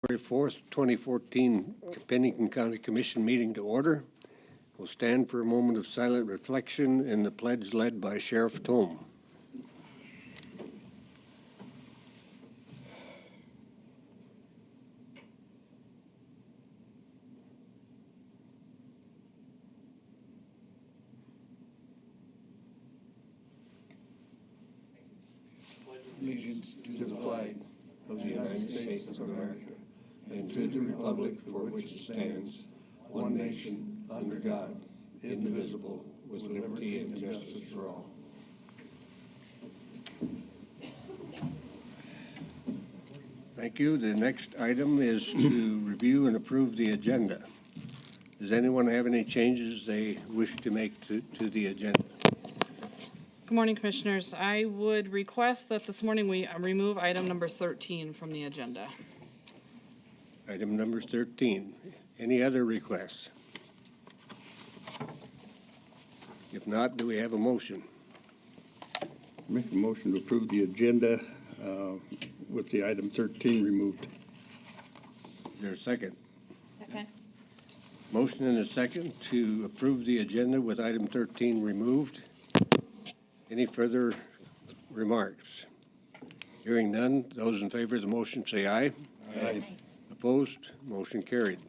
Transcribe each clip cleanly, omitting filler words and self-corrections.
January 4th, 2014 Pennington County Commission meeting to order. We'll stand for a moment of silent reflection and the pledge led by Sheriff Tome. Allegiance to the flag of the United States of America and to the republic for which it stands, one nation, under God, indivisible, with liberty and justice for all. Thank you. The next item is to review and approve the agenda. Does anyone have any changes they wish to make to the agenda? Good morning, Commissioners. I would request that this morning we remove item number 13 from the agenda. Item number 13. Any other requests? If not, do we have a motion? Make a motion to approve the agenda with the item 13 removed. Is there a second? Second. Motion and a second to approve the agenda with item 13 removed. Any further remarks? Hearing none, those in favor of the motion say aye. Aye. Opposed? Motion carried.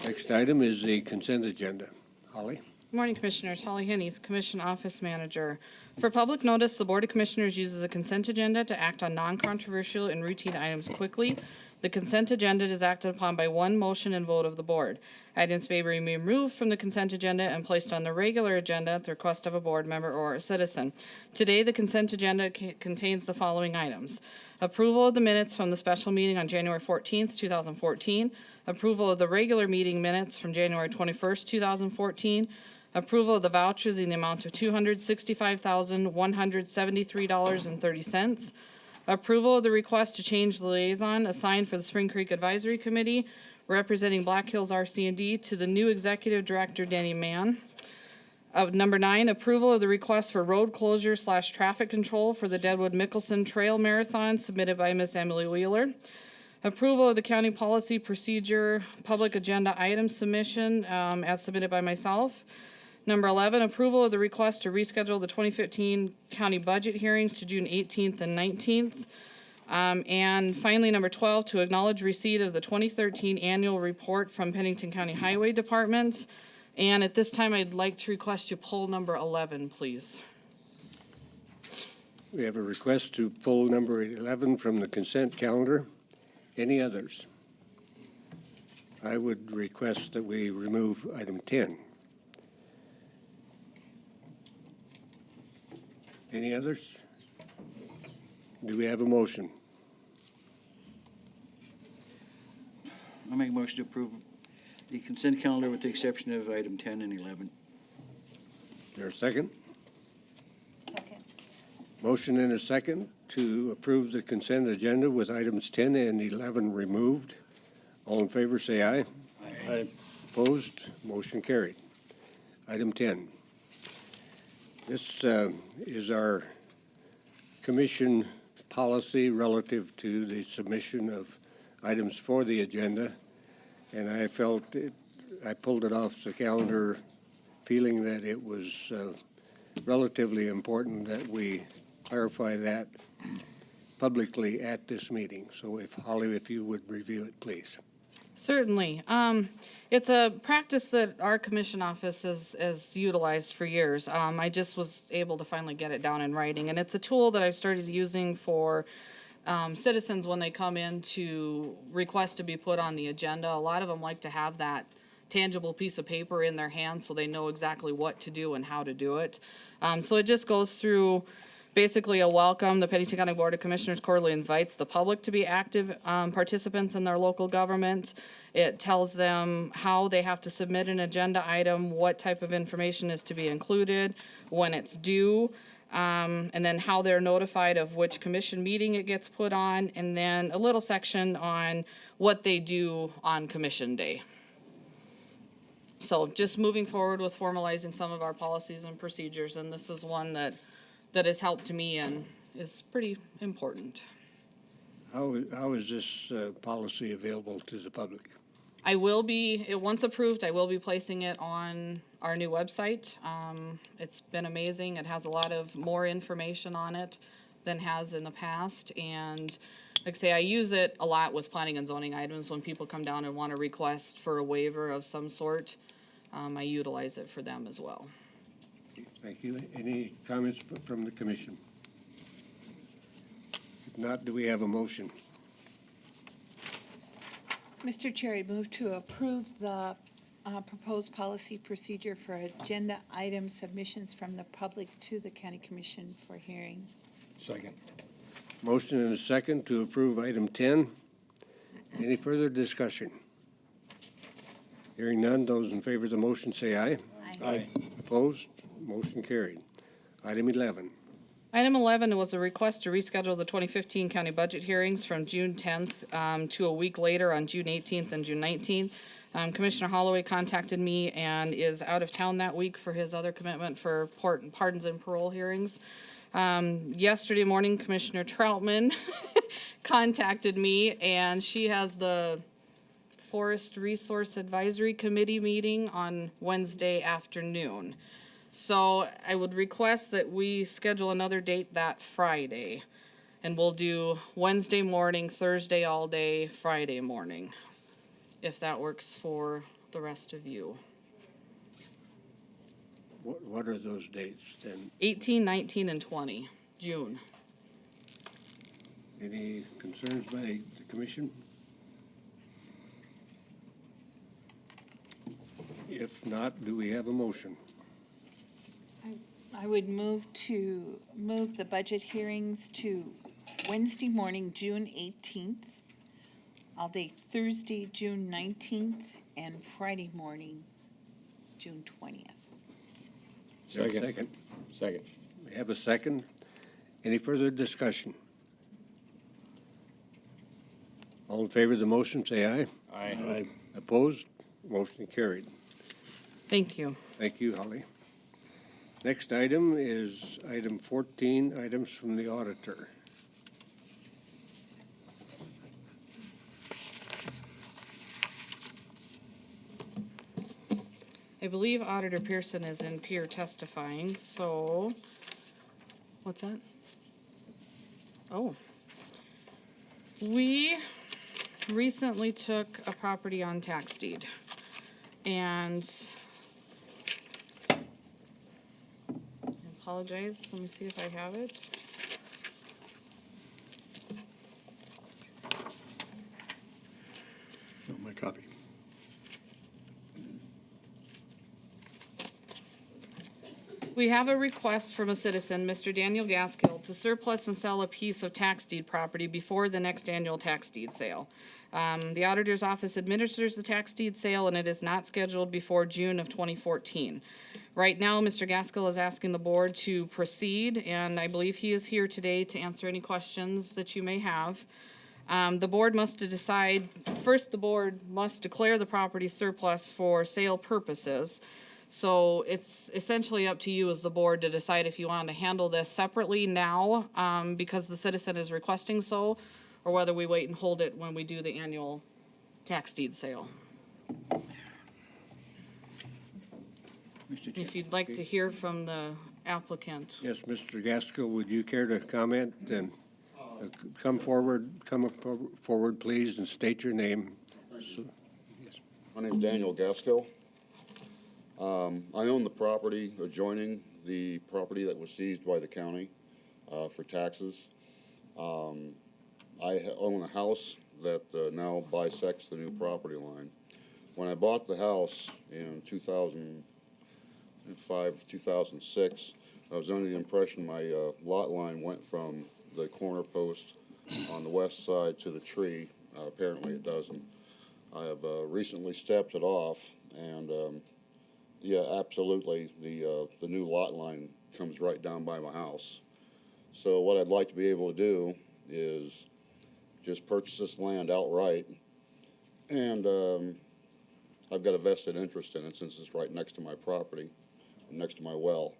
Next item is the consent agenda. Holly? Good morning, Commissioners. Holly Hennies, Commission Office Manager. For public notice, the Board of Commissioners uses a consent agenda to act on non-controversial and routine items quickly. The consent agenda is acted upon by one motion and vote of the board. Items may be removed from the consent agenda and placed on the regular agenda at the request of a board member or a citizen. Today, the consent agenda contains the following items. Approval of the minutes from the special meeting on January 14th, 2014. Approval of the regular meeting minutes from January 21st, 2014. Approval of the vouchers in the amount of $265,173.30. Approval of the request to change the liaison assigned for the Spring Creek Advisory Committee representing Black Hills RC&D to the new Executive Director, Danny Mann. Number 9, approval of the request for road closure / traffic control for the Deadwood Mickelson Trail Marathon submitted by Ms. Emily Wheeler. Approval of the county policy procedure public agenda item submission as submitted by myself. Number 11, approval of the request to reschedule the 2015 county budget hearings to June 18th and 19th. And finally, number 12, to acknowledge receipt of the 2013 annual report from Pennington County Highway Department. And at this time, I'd like to request you pull number 11, please. We have a request to pull number 11 from the consent calendar. Any others? I would request that we remove item 10. Any others? Do we have a motion? I'll make a motion to approve the consent calendar with the exception of item 10 and 11. Is there a second? Second. Motion and a second to approve the consent agenda with items 10 and 11 removed. All in favor say aye. Aye. Opposed? Motion carried. Item 10. This is our commission policy relative to the submission of items for the agenda, and I felt I pulled it off the calendar feeling that it was relatively important that we clarify that publicly at this meeting. So if Holly, if you would review it, please. Certainly. It's a practice that our commission office has utilized for years. I just was able to finally get it down in writing, and it's a tool that I've started using for citizens when they come in to request to be put on the agenda. A lot of them like to have that tangible piece of paper in their hands so they know exactly what to do and how to do it. So it just goes through basically a welcome. The Pennington County Board of Commissioners quarterly invites the public to be active participants in their local government. It tells them how they have to submit an agenda item, what type of information is to be included, when it's due, and then how they're notified of which commission meeting it gets put on, and then a little section on what they do on commission day. So just moving forward with formalizing some of our policies and procedures, and this is one that has helped me and is pretty important. How is this policy available to the public? I will be, once approved, I will be placing it on our new website. It's been amazing. It has a lot of more information on it than has in the past. And like I say, I use it a lot with planning and zoning items when people come down and want a request for a waiver of some sort. I utilize it for them as well. Thank you. Any comments from the commission? If not, do we have a motion? Mr. Chair, I move to approve the proposed policy procedure for agenda item submissions from the public to the county commission for hearing. Second. Motion and a second to approve item 10. Any further discussion? Hearing none, those in favor of the motion say aye. Aye. Opposed? Motion carried. Item 11. Item 11 was a request to reschedule the 2015 county budget hearings from June 10th to a week later on June 18th and June 19th. Commissioner Holloway contacted me and is out of town that week for his other commitment for pardons and parole hearings. Yesterday morning, Commissioner Troutman contacted me, and she has the Forest Resource Advisory Committee meeting on Wednesday afternoon. So I would request that we schedule another date that Friday. And we'll do Wednesday morning, Thursday all day, Friday morning, if that works for the rest of you. What are those dates then? 18, 19, and 20, June. Any concerns by the commission? If not, do we have a motion? I would move the budget hearings to Wednesday morning, June 18th, all day Thursday, June 19th, and Friday morning, June 20th. Is there a second? Second. We have a second. Any further discussion? All in favor of the motion, say aye. Aye. Opposed? Motion carried. Thank you. Thank you, Holly. Next item is item 14, items from the auditor. I believe Auditor Pearson is in Pier testifying, so, what's that? Oh. We recently took a property on tax deed, and I apologize, let me see if I have it. Oh, my copy. We have a request from a citizen, Mr. Daniel Gaskill, to surplus and sell a piece of tax deed property before the next annual tax deed sale. The auditor's office administers the tax deed sale, and it is not scheduled before June of 2014. Right now, Mr. Gaskill is asking the board to proceed, and I believe he is here today to answer any questions that you may have. The board must decide, first the board must declare the property surplus for sale purposes. So it's essentially up to you as the board to decide if you want to handle this separately now, because the citizen is requesting so, or whether we wait and hold it when we do the annual tax deed sale. Mr. Chair. If you'd like to hear from the applicant. Yes, Mr. Gaskill, would you care to comment and come forward, please, and state your name? My name's Daniel Gaskill. I own the property adjoining the property that was seized by the county for taxes. I own a house that now bisects the new property line. When I bought the house in 2005, 2006, I was under the impression my lot line went from the corner post on the west side to the tree. Apparently it doesn't. I have recently stepped it off, and yeah, absolutely, the new lot line comes right down by my house. So what I'd like to be able to do is just purchase this land outright, and I've got a vested interest in it since it's right next to my property, next to my well.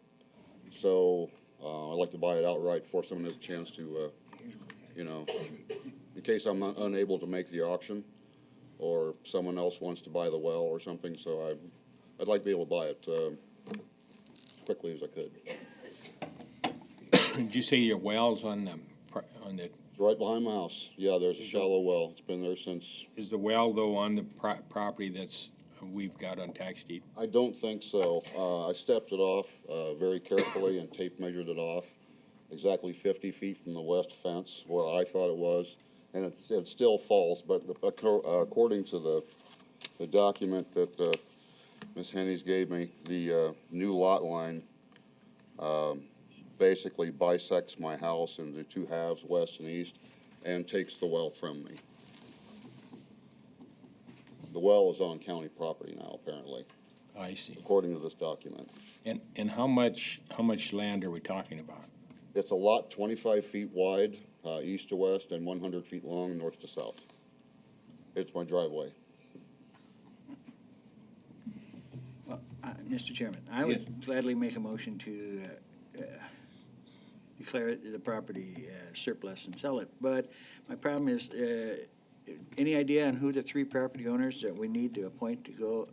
So I'd like to buy it outright before someone has a chance to, in case I'm not unable to make the auction, or someone else wants to buy the well or something, so I'd like to be able to buy it quickly as I could. Did you say your well's on the, It's right behind my house. Yeah, there's a shallow well. It's been there since, is the well though on the property that's, we've got on tax deed? I don't think so. I stepped it off very carefully and tape measured it off exactly 50 feet from the west fence where I thought it was. And it still falls, but according to the document that Ms. Hennies gave me, the new lot line basically bisects my house into two halves, west and east, and takes the well from me. The well is on county property now, apparently, I see. according to this document. And how much land are we talking about? It's a lot 25 feet wide, east to west, and 100 feet long, north to south. It's my driveway. Well, Mr. Chairman, I would gladly make a motion to declare the property surplus and sell it. But my problem is, any idea on who the three property owners that we need to appoint to go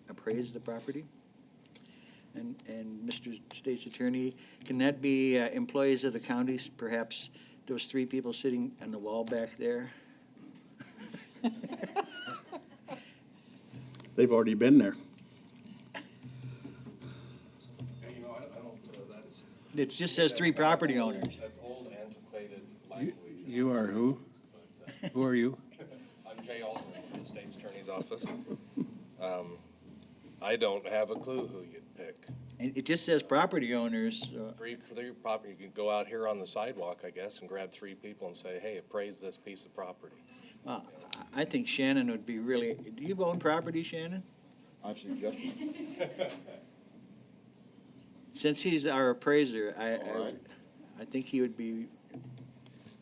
appraise the property? And Mr. State's Attorney, can that be employees of the counties, perhaps those three people sitting on the wall back there? They've already been there. You know, I don't, that's, It just says three property owners. that's old antiquated language. You are who? Who are you? I'm Jay Alton from the State's Attorney's Office. I don't have a clue who you'd pick. And it just says property owners. For your property, you can go out here on the sidewalk, I guess, and grab three people and say, hey, appraise this piece of property. I think Shannon would be really, do you own property, Shannon? I've suggested. Since he's our appraiser, All right. I think he would be,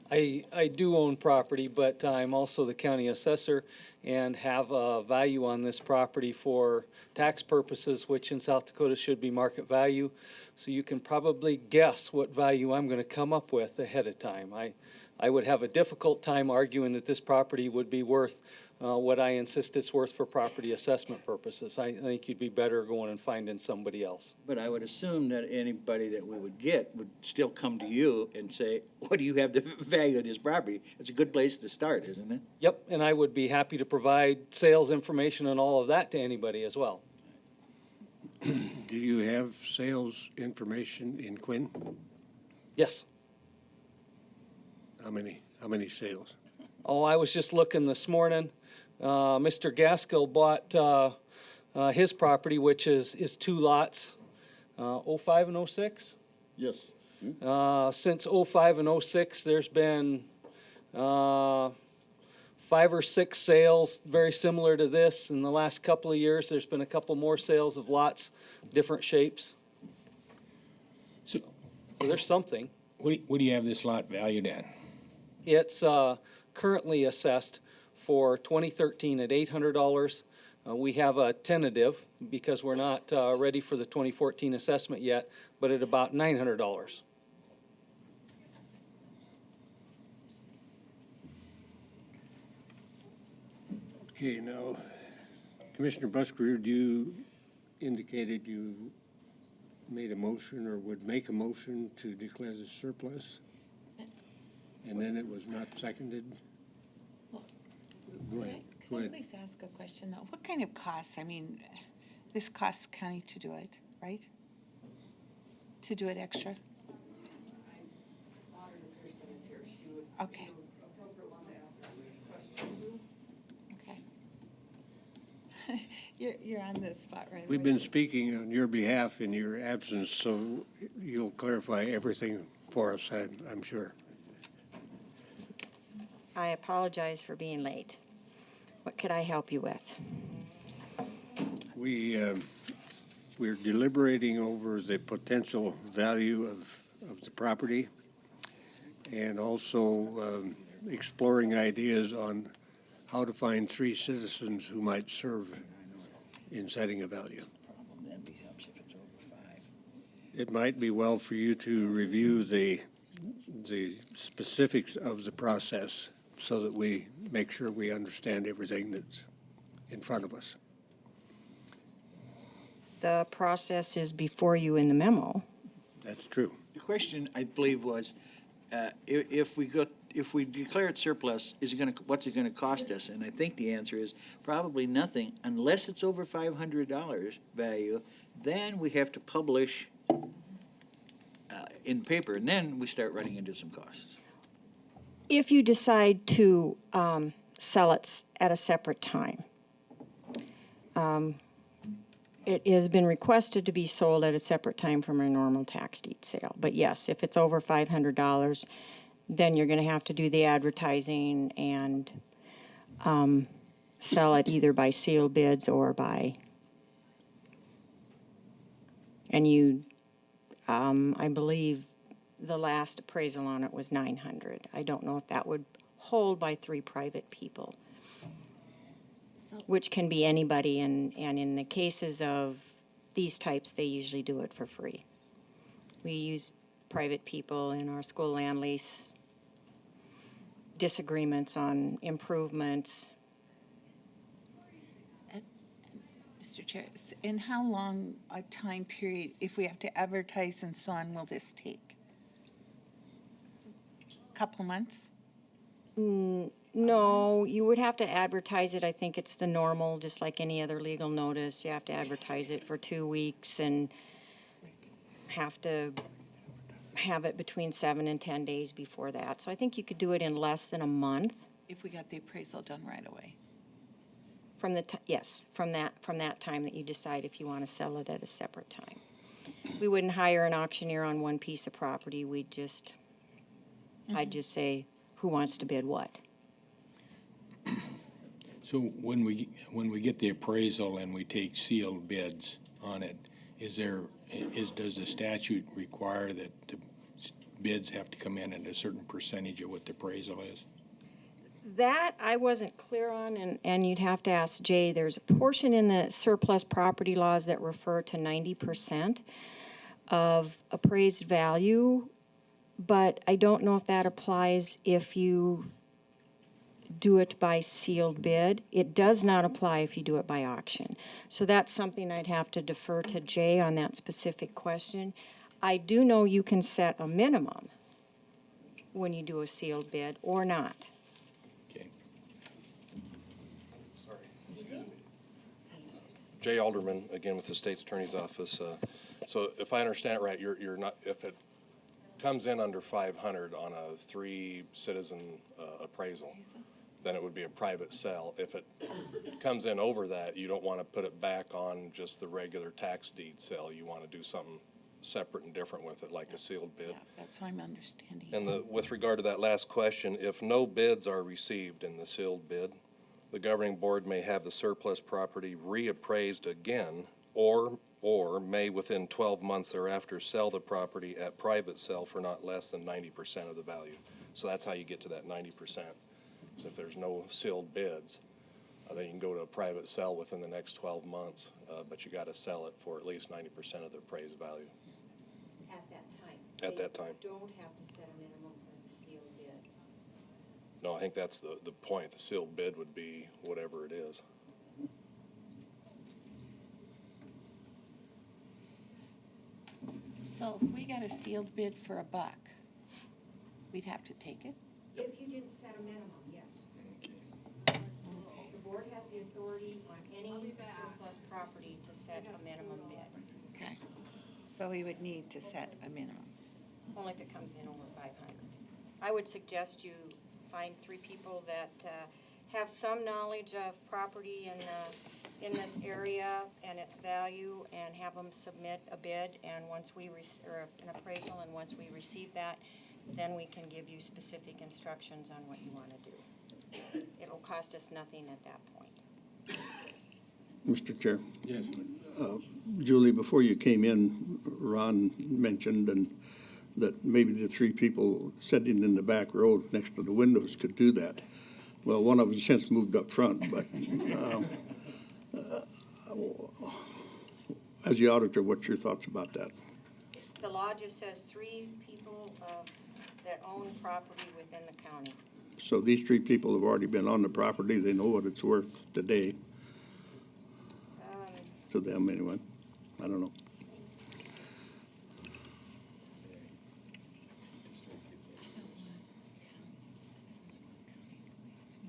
I do own property, but I'm also the county assessor and have a value on this property for tax purposes, which in South Dakota should be market value. So you can probably guess what value I'm going to come up with ahead of time. I would have a difficult time arguing that this property would be worth what I insist it's worth for property assessment purposes. I think you'd be better going and finding somebody else. but I would assume that anybody that we would get would still come to you and say, what do you have to value of this property? It's a good place to start, isn't it? Yep, and I would be happy to provide sales information and all of that to anybody as well. Do you have sales information in Quinn? Yes. How many sales? Oh, I was just looking this morning. Mr. Gaskell bought his property, which is two lots, 05 and 06. Yes. Since 05 and 06, there's been 5 or 6 sales very similar to this. In the last couple of years, there's been a couple more sales of lots, different shapes. So So there's something. what do you have this lot valued at? It's currently assessed for 2013 at $800. We have a tentative because we're not ready for the 2014 assessment yet, but at about $900. Okay, now, Commissioner Busker, you indicated you made a motion or would make a motion to declare the surplus? And then it was not seconded? Go ahead, go Can I ahead. please ask a question, though? What kind of costs, I mean, this costs county to do it, right? To do it extra? Okay. Okay. You're on the spot right away. We've been speaking on your behalf in your absence, so you'll clarify everything for us, I'm sure. I apologize for being late. What could I help you with? We're deliberating over the potential value of the property and also exploring ideas on how to find 3 citizens who might serve in setting a value. Problem then becomes if it's over 5. It might be well for you to review the the specifics of the process so that we make sure we understand everything that's in front of us. The process is before you in the memo. That's true. The question, I believe, was, if we declare it surplus, what's it gonna cost us? And I think the answer is probably nothing, unless it's over $500 value, then we have to publish in paper, and then we start running into some costs. If you decide to sell it at a separate time, it has been requested to be sold at a separate time from a normal tax deed sale. But yes, if it's over $500, then you're going to have to do the advertising and sell it either by sealed bids or by, and you, I believe the last appraisal on it was 900. I don't know if that would hold by 3 private people, which can be anybody, and in the cases of these types, they usually do it for free. We use private people in our school land lease disagreements on improvements. Mr. Chair, and how long a time period, if we have to advertise and so on, will this take? Couple months? No, you would have to advertise it. I think it's the normal, just like any other legal notice. You have to advertise it for 2 weeks and have to have it between 7 and 10 days before that. So I think you could do it in less than a month. If we got the appraisal done right away? From the from that time that you decide if you want to sell it at a separate time. We wouldn't hire an auctioneer on one piece of property. We'd just, I'd just say, who wants to bid what? So when we get the appraisal and we take sealed bids on it, does the statute require that the bids have to come in at a certain percentage of what the appraisal is? That I wasn't clear on, and you'd have to ask Jay. There's a portion in the surplus property laws that refer to 90% of appraised value, but I don't know if that applies if you do it by sealed bid. It does not apply if you do it by auction. So that's something I'd have to defer to Jay on that specific question. I do know you can set a minimum when you do a sealed bid or not. Okay. Jay Alderman, again with the State's Attorney's Office. So if I understand it right, you're not, if it comes in under 500 on a 3-citizen appraisal, then it would be a private sale. If it comes in over that, you don't want to put it back on just the regular tax deed sale. You want to do something separate and different with it, like a sealed bid. Yeah, that's what I'm understanding. And with regard to that last question, if no bids are received in the sealed bid, the governing board may have the surplus property reappraised again, or may within 12 months thereafter sell the property at private sale for not less than 90% of the value. So that's how you get to that 90%. So if there's no sealed bids, then you can go to a private sale within the next 12 months, but you got to sell it for at least 90% of the appraised value. At that time. At that time. Don't have to set a minimum for the sealed bid. No, I think that's the point. The sealed bid would be whatever it is. So if we got a sealed bid for $1, we'd have to take it? If you didn't set a minimum, yes. The board has the authority on any surplus property to set a minimum bid, Okay. So we would need to set a minimum. only if it comes in over 500. I would suggest you find 3 people that have some knowledge of property in this area and its value, and have them submit a bid, and once we or an appraisal, and once we receive that, then we can give you specific instructions on what you want to do. It'll cost us nothing at that point. Mr. Chair. Yes. Julie, before you came in, Ron mentioned that maybe the 3 people sitting in the back row next to the windows could do that. Well, one of them since moved up front, but as the auditor, what's your thoughts about that? The law just says 3 people of that own property within the county. So these three people have already been on the property, they know what it's worth today, to them anyway. I don't know.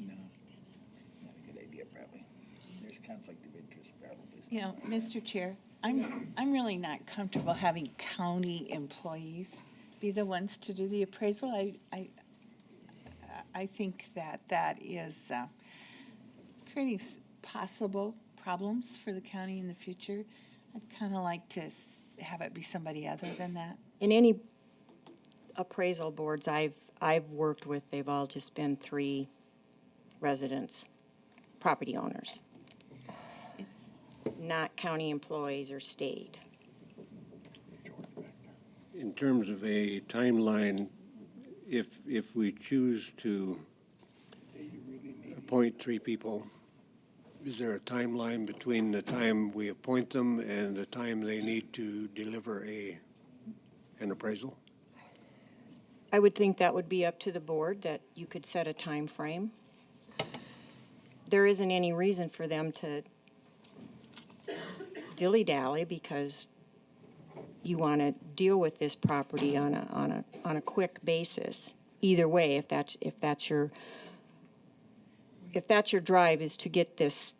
No, not a good idea, probably. There's conflict of interest, probably. You know, Mr. Chair, I'm really not comfortable having county employees be the ones to do the appraisal. I think that is creating possible problems for the county in the future. I'd kind of like to have it be somebody other than that. In any appraisal boards I've worked with, they've all just been 3 residents, property owners, not county employees or state. In terms of a timeline, if we choose to appoint 3 people, is there a timeline between the time we appoint them and the time they need to deliver an appraisal? I would think that would be up to the board, that you could set a time frame. There isn't any reason for them to dilly-dally, because you want to deal with this property on a quick basis. Either way, if that's your drive, is to get this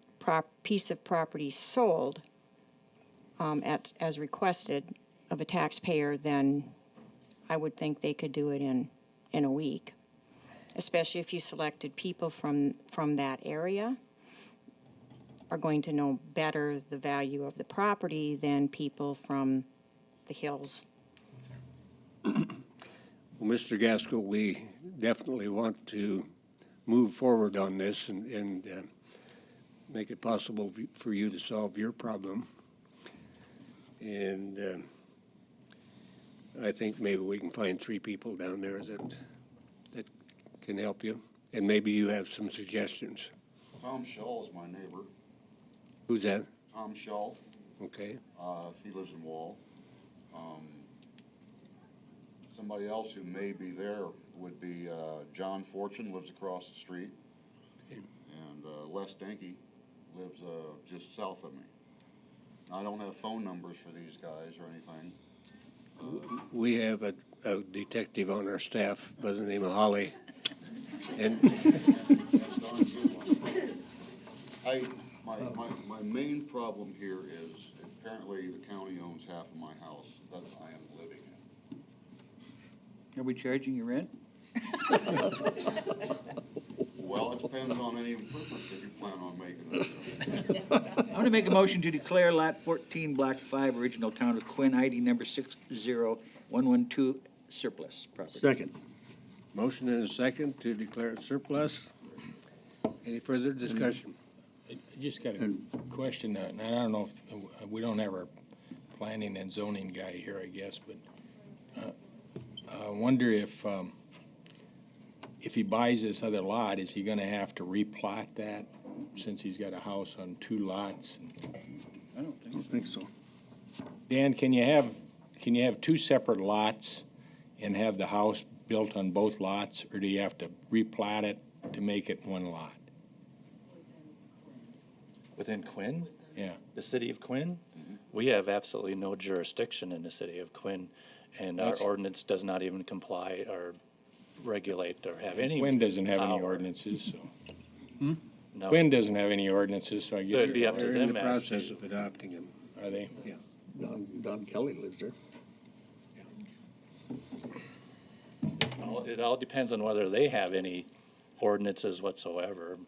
piece of property sold as requested of a taxpayer, then I would think they could do it in a week, especially if you selected people from that area are going to know better the value of the property than people from the hills. Well, Mr. Gaskell, we definitely want to move forward on this and make it possible for you to solve your problem. And I think maybe we can find 3 people down there that can help you. And maybe you have some suggestions. Tom Shaw is my neighbor. Who's that? Tom Shaw, Okay. he lives in Wall. Somebody else who may be there would be John Fortune, lives across the street. Okay. And Les Denke lives just south of me. I don't have phone numbers for these guys or anything. We have a detective on our staff by the name of Holly. And That's a darn good one. My main problem here is apparently the county owns half of my house that I am living in. Are we charging you rent? Well, it depends on any improvements that you plan on making. I'm going to make a motion to declare Lot 14, Block 5, Original Town of Quinn, ID number 60112, surplus property. Second. motion and a second to declare it surplus. Any further discussion? I just got a question, and I don't know if, we don't have our planning and zoning guy here, I guess, but I wonder if he buys this other lot, is he gonna have to replat that, since he's got a house on 2 lots? I don't I don't think so. Dan, can you have 2 separate lots and have the house built on both lots, or do you have to replat it to make it 1 lot? Within Quinn, Yeah, the city of Quinn, we have absolutely no jurisdiction in the city of Quinn, and our That's- ordinance does not even comply or regulate or have any. Quinn doesn't have any power. ordinances, so. No. Quinn doesn't have any ordinances, so I So guess. it'd be up to They're in them the as process to, of adopting them. Are they? Don Kelly lives there. it all depends on whether they have any ordinances whatsoever.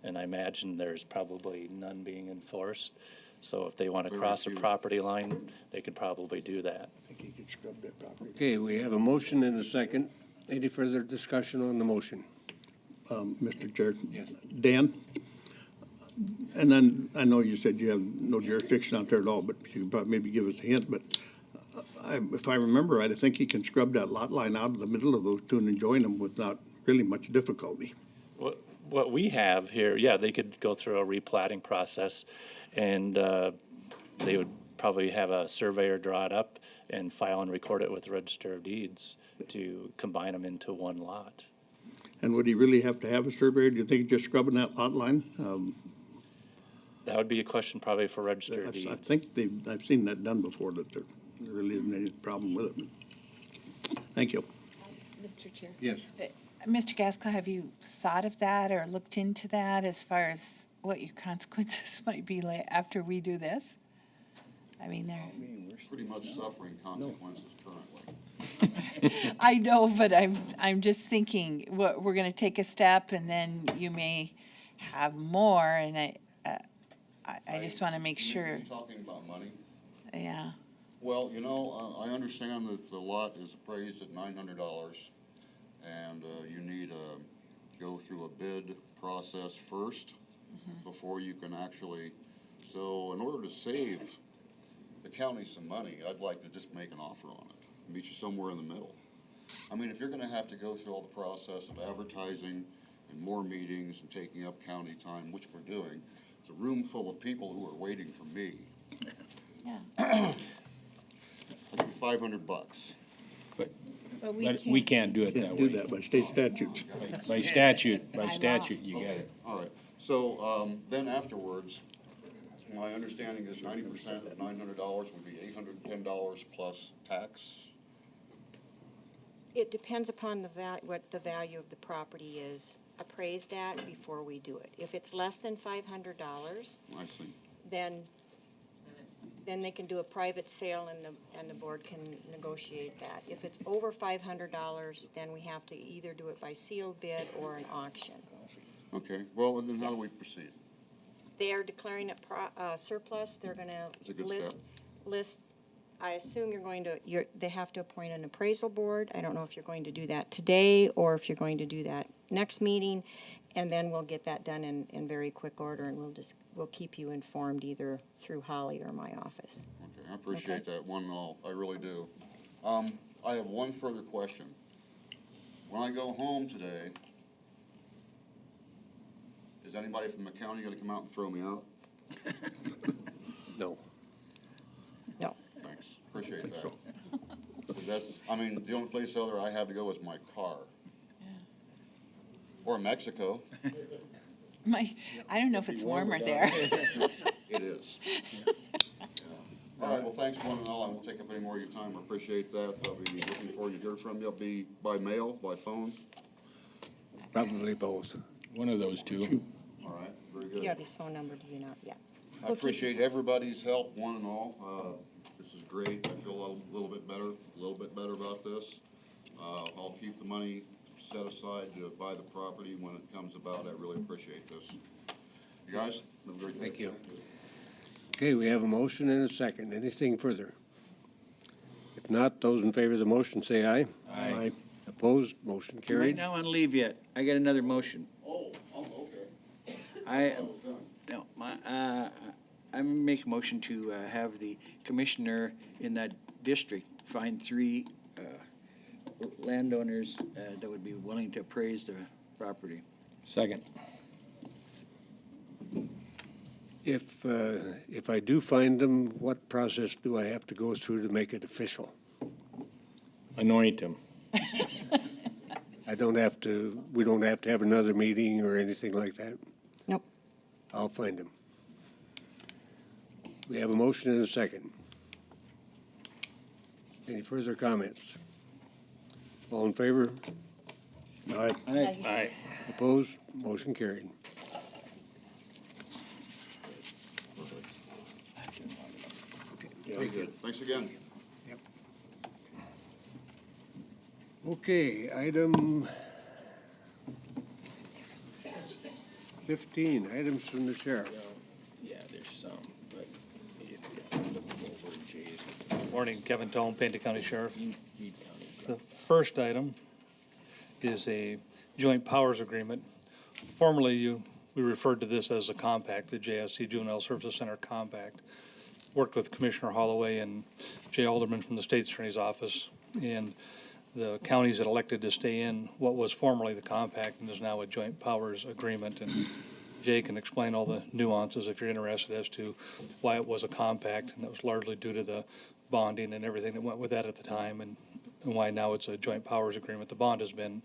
And I imagine there's probably none being enforced. So if they want to Very cross a few. property line, they could probably do that. I think he could scrub that property. Okay, we have a motion and a second. Any further discussion on the motion? Mr. Chair. Yes. Dan, and then, I know you said you have no jurisdiction out there at all, but you could probably maybe give us a hint, but if I remember right, I think he can scrub that lot line out of the middle of those 2 and join them without really much difficulty. What we have here, yeah, they could go through a replatting process, and they would probably have a surveyor draw it up and file and record it with the Register of Deeds to combine them into one lot. And would he really have to have a surveyor? Do you think just scrubbing that lot line? That would be a question probably for Register of I Deeds. think I've seen that done before, that there really isn't any problem with it. Thank you. Mr. Chair. Yes. Mr. Gaskell, have you thought of that or looked into that as far as what your consequences might be like after we do this? I mean, they're, Pretty much suffering consequences currently. I know, but I'm just thinking, we're gonna take a step and then you may have more, and I just wanna make sure, You're talking about money? yeah. Well, you know, I understand that the lot is appraised at $900, and you need to go through a bid process first before you can actually, so in order to save the county some money, I'd like to just make an offer on it, meet you somewhere in the middle. I mean, if you're gonna have to go through all the process of advertising and more meetings and taking up county time, which we're doing, it's a room full of people who are waiting for me. Yeah. I'll give you $500. But But we can't do it that Can't do way. that by state statutes. By statute, By law. you got Okay, it. all right. So, then afterwards, my understanding is 90% of $900 would be $810 plus tax. It depends upon what the value of the property is appraised at before we do it. If it's less than $500, I see. then they can do a private sale and the board can negotiate that. If it's over $500, then we have to either do it by sealed bid or an auction. Okay, well, then how do we proceed? They are declaring it surplus, they're gonna It's a good list, I assume they have to appoint an appraisal board. I don't know if you're going to do that today or if you're going to do that next meeting. And then we'll get that done in very quick order, and we'll keep you informed either through Holly or my office. Okay, I appreciate that one and all, I really do. I have one further question. When I go home today, is anybody from the county gonna come out and throw me out? No. No. Thanks, appreciate that. 'Cause that's, I mean, the only place other I have to go is my car. Or Mexico. I don't know if it's warmer there. It is. All right, well, thanks one and all. I won't take up any more of your time. I appreciate that. I'll be looking forward to hear from you. I'll be by mail, by phone. Probably both. One of those two. All right, very You good. have his phone number, do you not? Yeah. I appreciate everybody's help, one and all. This is great. I feel a little bit better about this. I'll keep the money set aside to buy the property when it comes about. I really appreciate this. You guys, have a great day. Thank you. Okay, we have a motion and a second. Anything further? If not, those in favor of the motion say aye. Aye. Opposed, motion Right carried. now on leave yet. I got another motion. Oh, okay. I make a motion to have the commissioner in that district find 3 landowners that would be willing to appraise the property. Second. If I do find them, what process do I have to go through to make it official? Anoint him. We don't have to have another meeting or anything like that? Nope. I'll find them. We have a motion and a second. Any further comments? All in favor? Aye. Aye. Opposed? Motion carried. Very good. Thanks again. Okay, item 15, items from the sheriff. Yeah, there's some, but if you look over Jay's. Morning, Kevin Tone, Pennington County Sheriff. The first item is a joint powers agreement. Formerly, we referred to this as a compact, the JSC Juvenile Services Center Compact. Worked with Commissioner Holloway and Jay Alderman from the State's Attorney's Office, and the counties that elected to stay in what was formerly the compact and is now a joint powers agreement. And Jay can explain all the nuances if you're interested as to why it was a compact, and that was largely due to the bonding and everything that went with that at the time, and why now it's a joint powers agreement. The bond has been,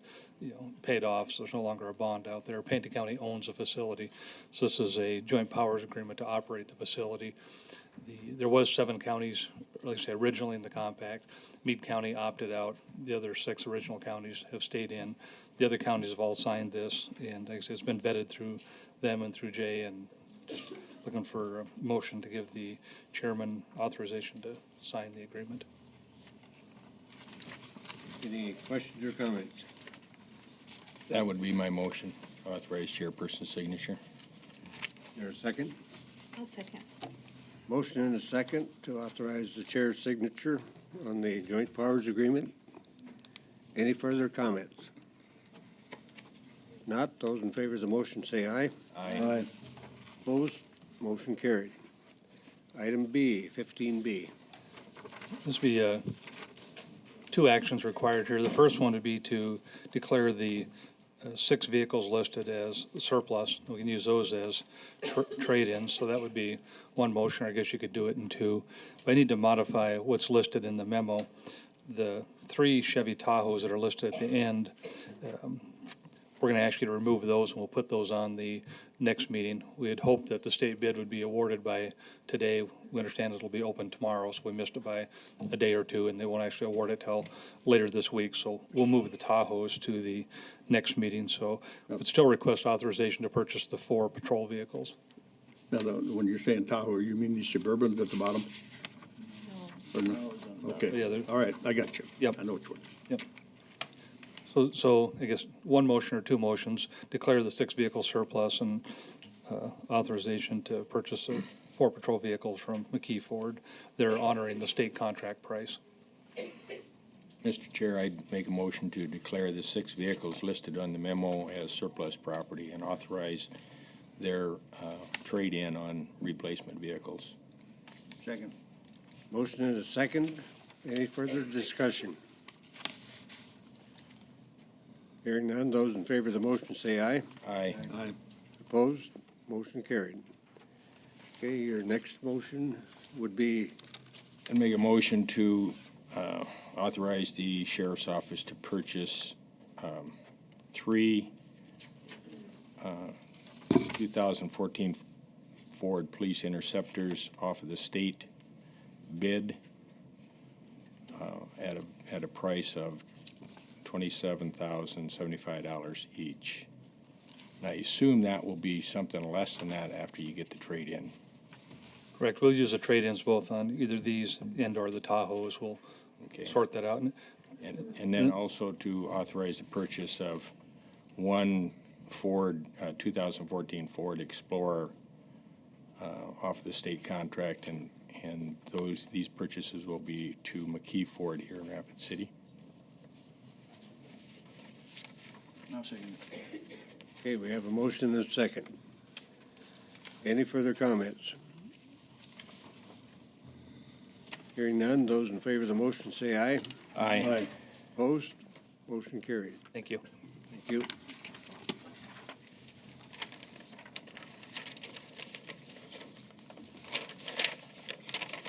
paid off, so there's no longer a bond out there. Pennington County owns the facility, so this is a joint powers agreement to operate the facility. There was 7 counties, or like I say, originally in the compact. Meade County opted out. The other 6 original counties have stayed in. The other counties have all signed this, and like I say, it's been vetted through them and through Jay, and just looking for a motion to give the chairman authorization to sign the agreement. Any questions or comments? That would be my motion, authorize chairperson's signature. Is there a second? I'll second. Motion and a second to authorize the chair's signature on the joint powers agreement. Any further comments? Not, those in favor of the motion say aye. Aye. Opposed? Motion carried. Item B, 15B. This would be 2 actions required here. The first one would be to declare the 6 vehicles listed as surplus. We can use those as trade-ins, so that would be one motion. I guess you could do it in 2. But I need to modify what's listed in the memo. The 3 Chevy Tahoes that are listed at the end, we're going to ask you to remove those, and we'll put those on the next meeting. We had hoped that the state bid would be awarded by today. We understand it'll be open tomorrow, so we missed it by a day or 2, and they won't actually award it till later this week. So we'll move the Tahoes to the next meeting. So but still request authorization to purchase the 4 patrol vehicles. Now, when you're saying Tahoe, you mean the Suburbans at the bottom? No. Or no? Okay, Yeah, they're- all right, I got you. Yep. I know which one. Yep. So I guess one motion or 2 motions, declare the 6 vehicle surplus and authorization to purchase 4 patrol vehicles from McKee Ford. They're honoring the state contract price. Mr. Chair, I'd make a motion to declare the 6 vehicles listed on the memo as surplus property and authorize their trade-in on replacement vehicles. Second. Motion and a second. Any further discussion? Hearing none, those in favor of the motion say aye. Aye. Aye. Opposed? Motion carried. Okay, your next motion would be, I'd make a motion to authorize the sheriff's office to purchase 3 2014 Ford Police Interceptors off of the state bid at a price of $27,075 each. And I assume that will be something less than that after you get the trade-in. Correct. We'll use the trade-ins both on either these and/or the Tahoes. We'll Okay. sort that out. And then also to authorize the purchase of 1 Ford, 2014 Ford Explorer off the state contract, and these purchases will be to McKee Ford here in Rapid City. I'll second. okay, we have a motion and a second. Any further comments? Hearing none, those in favor of the motion say aye. Aye. Opposed? Motion carried. Thank you. Thank you.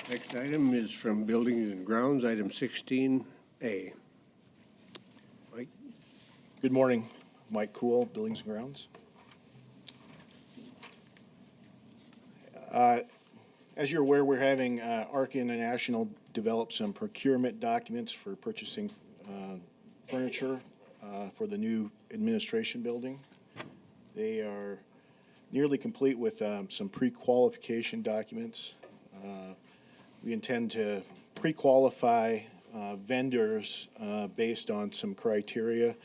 Next item is from Buildings and Grounds, item 16A. Mike? Good morning, Mike Cool, Buildings and Grounds. As you're aware, we're having ARC International develop some procurement documents for purchasing furniture for the new administration building. They are nearly complete with some pre-qualification documents. We intend to pre-qualify vendors based on some criteria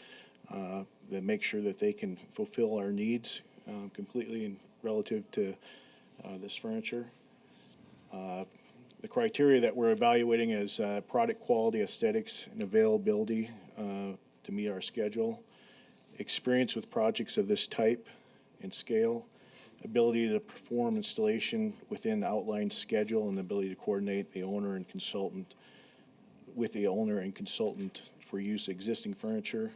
that make sure that they can fulfill our needs completely and relative to this furniture. The criteria that we're evaluating is product quality, aesthetics, and availability to meet our schedule, experience with projects of this type and scale, ability to perform installation within the outlined schedule, and the ability to coordinate the owner and consultant with the owner and consultant for use of existing furniture,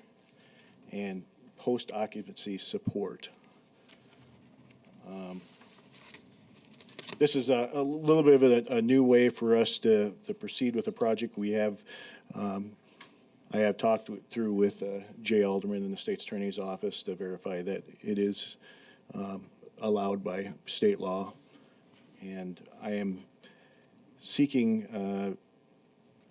and post-occupancy support. This is a little bit of a new way for us to proceed with the project. We have, I have talked through with Jay Alderman in the State's Attorney's Office to verify that it is allowed by state law. And I am seeking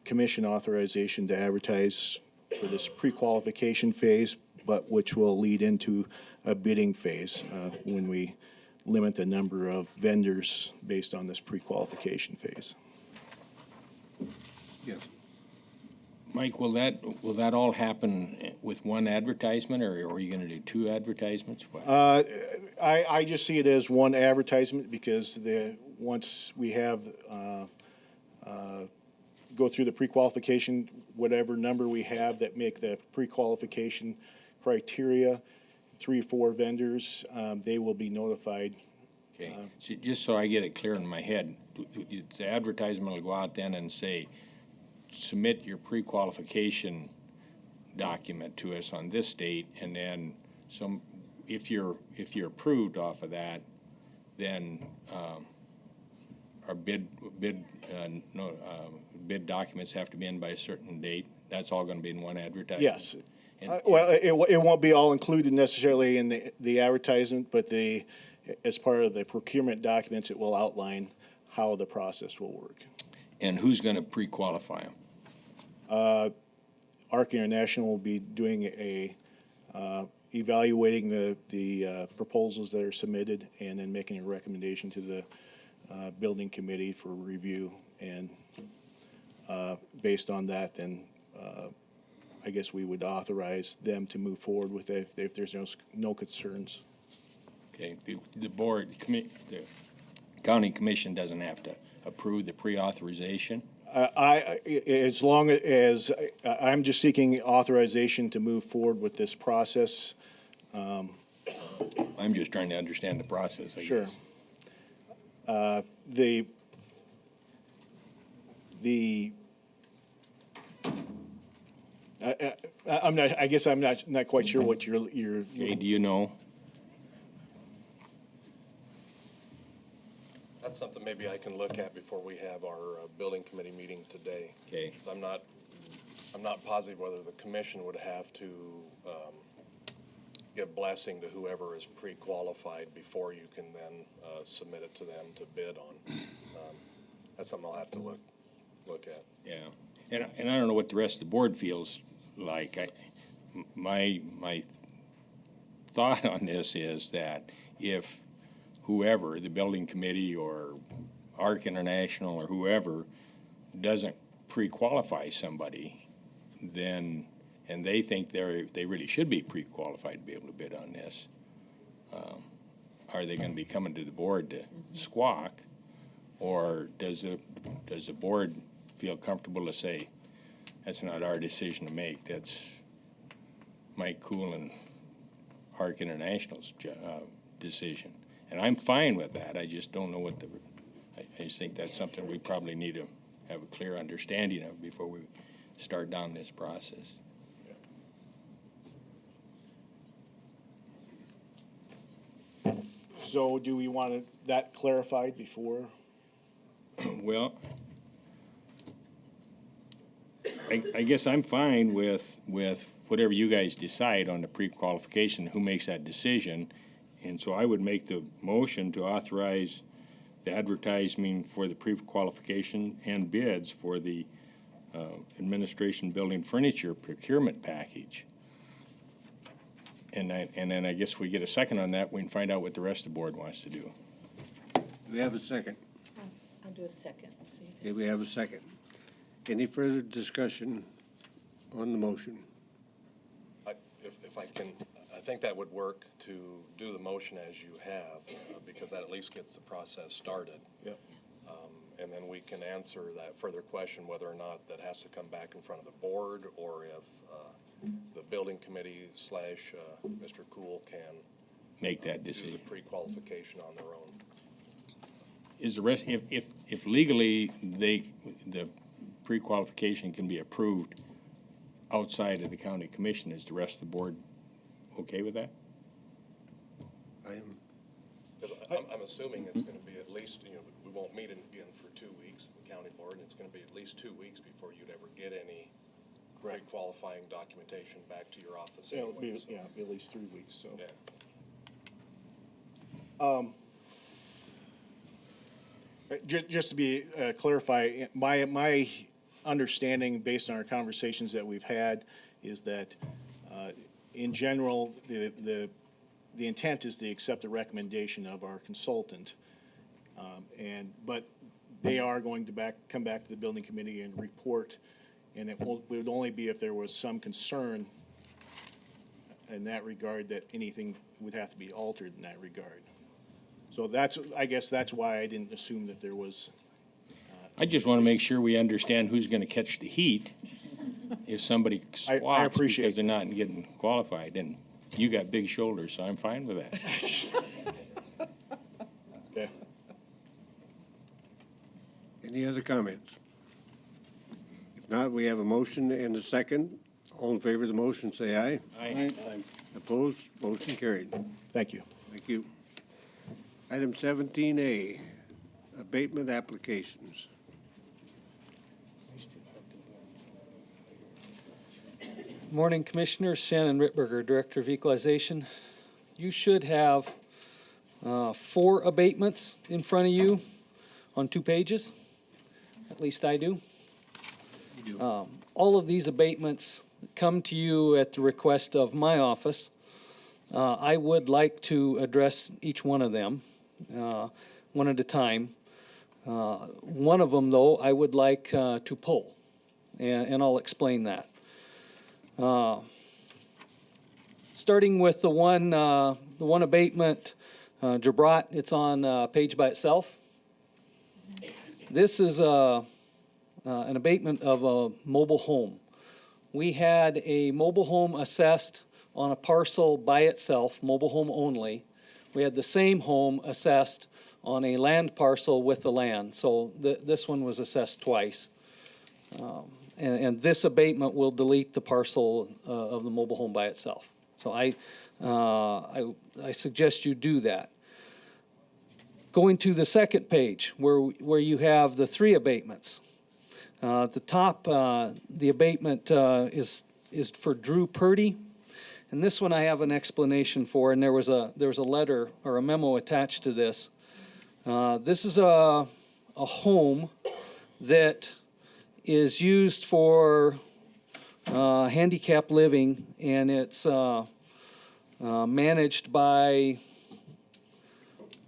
commission authorization to advertise for this pre-qualification phase, but which will lead into a bidding phase when we limit the number of vendors based on this pre-qualification phase. Yes. Mike, will that all happen with one advertisement, or are you gonna do two advertisements? What? I just see it as one advertisement because once we have, go through the pre-qualification, whatever number we have that make the pre-qualification criteria, 3 or 4 vendors, they will be notified. Okay, so just so I get it clear in my head, the advertisement will go out then and say, submit your pre-qualification document to us on this date, and then if you're approved off of that, then our bid documents have to be in by a certain date. That's all going to be in one advertisement. Yes. And- Well, it won't be all included necessarily in the advertisement, but as part of the procurement documents, it will outline how the process will work. And who's going to pre-qualify them? ARC International will be doing evaluating the proposals that are submitted and then making a recommendation to the building committee for review. And based on that, then I guess we would authorize them to move forward with it if there's no concerns. Okay, the the county commission doesn't have to approve the pre-authorization? As long as, I'm just seeking authorization to move forward with this process. I'm just trying to understand the process, I guess. Sure. I guess I'm not quite sure what you're. Okay, do you know? That's something maybe I can look at before we have our building committee meeting today. Okay. 'Cause I'm not positive whether the commission would have to give blessing to whoever is pre-qualified before you can then submit it to them to bid on. That's something I'll have to look at. Yeah, and I don't know what the rest of the board feels like. My thought on this is that if whoever, the building committee or ARC International or whoever, doesn't pre-qualify somebody, then, and they think they really should be pre-qualified to be able to bid on this, are they gonna be coming to the board to squawk? Or does the board feel comfortable to say, that's not our decision to make, that's Mike Cool and ARC International's decision? And I'm fine with that, I just don't know I just think that's something we probably need to have a clear understanding of before we start down this process. So do we want that clarified before? Well, I guess I'm fine with whatever you guys decide on the pre-qualification, who makes that decision. And so I would make the motion to authorize the advertising for the pre-qualification and bids for the administration building furniture procurement package. And then I guess we get a second on that, we can find out what the rest of the board wants to do. Do we have a second? I'll do a second. Okay, we have a second. Any further discussion on the motion? If I can, I think that would work to do the motion as you have, because that at least gets the process started. Yep. And then we can answer that further question, whether or not that has to come back in front of the board, or if the building committee / Mr. Cool can Make that do decision. the pre-qualification on their own. Is the rest, if legally the pre-qualification can be approved outside of the county commission, is the rest of the board okay with that? I am. Because I'm assuming it's going to be at least, we won't meet again for 2 weeks, the county board, and it's going to be at least 2 weeks before you'd ever get any qualifying documentation back to your office Yeah, it'll be, anyway, so. yeah, it'll be at least 3 weeks, so. Yeah. Just to be, clarify, my understanding, based on our conversations that we've had, is that, in general, the intent is to accept the recommendation of our consultant. But they are going to come back to the building committee and report, and it would only be if there was some concern in that regard that anything would have to be altered in that regard. So I guess that's why I didn't assume that there was. I just want to make sure we understand who's going to catch the heat if somebody I squawks appreciate because they're not getting qualified. And you got big shoulders, so I'm fine with that. Yeah. Any other comments? If not, we have a motion and a second. All in favor of the motion, say aye. Aye. Opposed? Motion carried. Thank you. Thank you. Item 17A, abatement applications. Morning, Commissioners. Shannon Rittberger, Director of Equalization. You should have 4 abatements in front of you on 2 pages. At least I do. All of these abatements come to you at the request of my office. I would like to address each one of them one at a time. One of them, though, I would like to pull, and I'll explain that. Starting with the one abatement, Jabrat, it's on a page by itself. This is an abatement of a mobile home. We had a mobile home assessed on a parcel by itself, mobile home only. We had the same home assessed on a land parcel with the land. So this one was assessed twice. And this abatement will delete the parcel of the mobile home by itself. So I suggest you do that. Going to the second page where you have the 3 abatements. At the top, the abatement is for Drew Purdy. And this one I have an explanation for, and there was a letter or a memo attached to this. This is a home that is used for handicap living, and it's managed by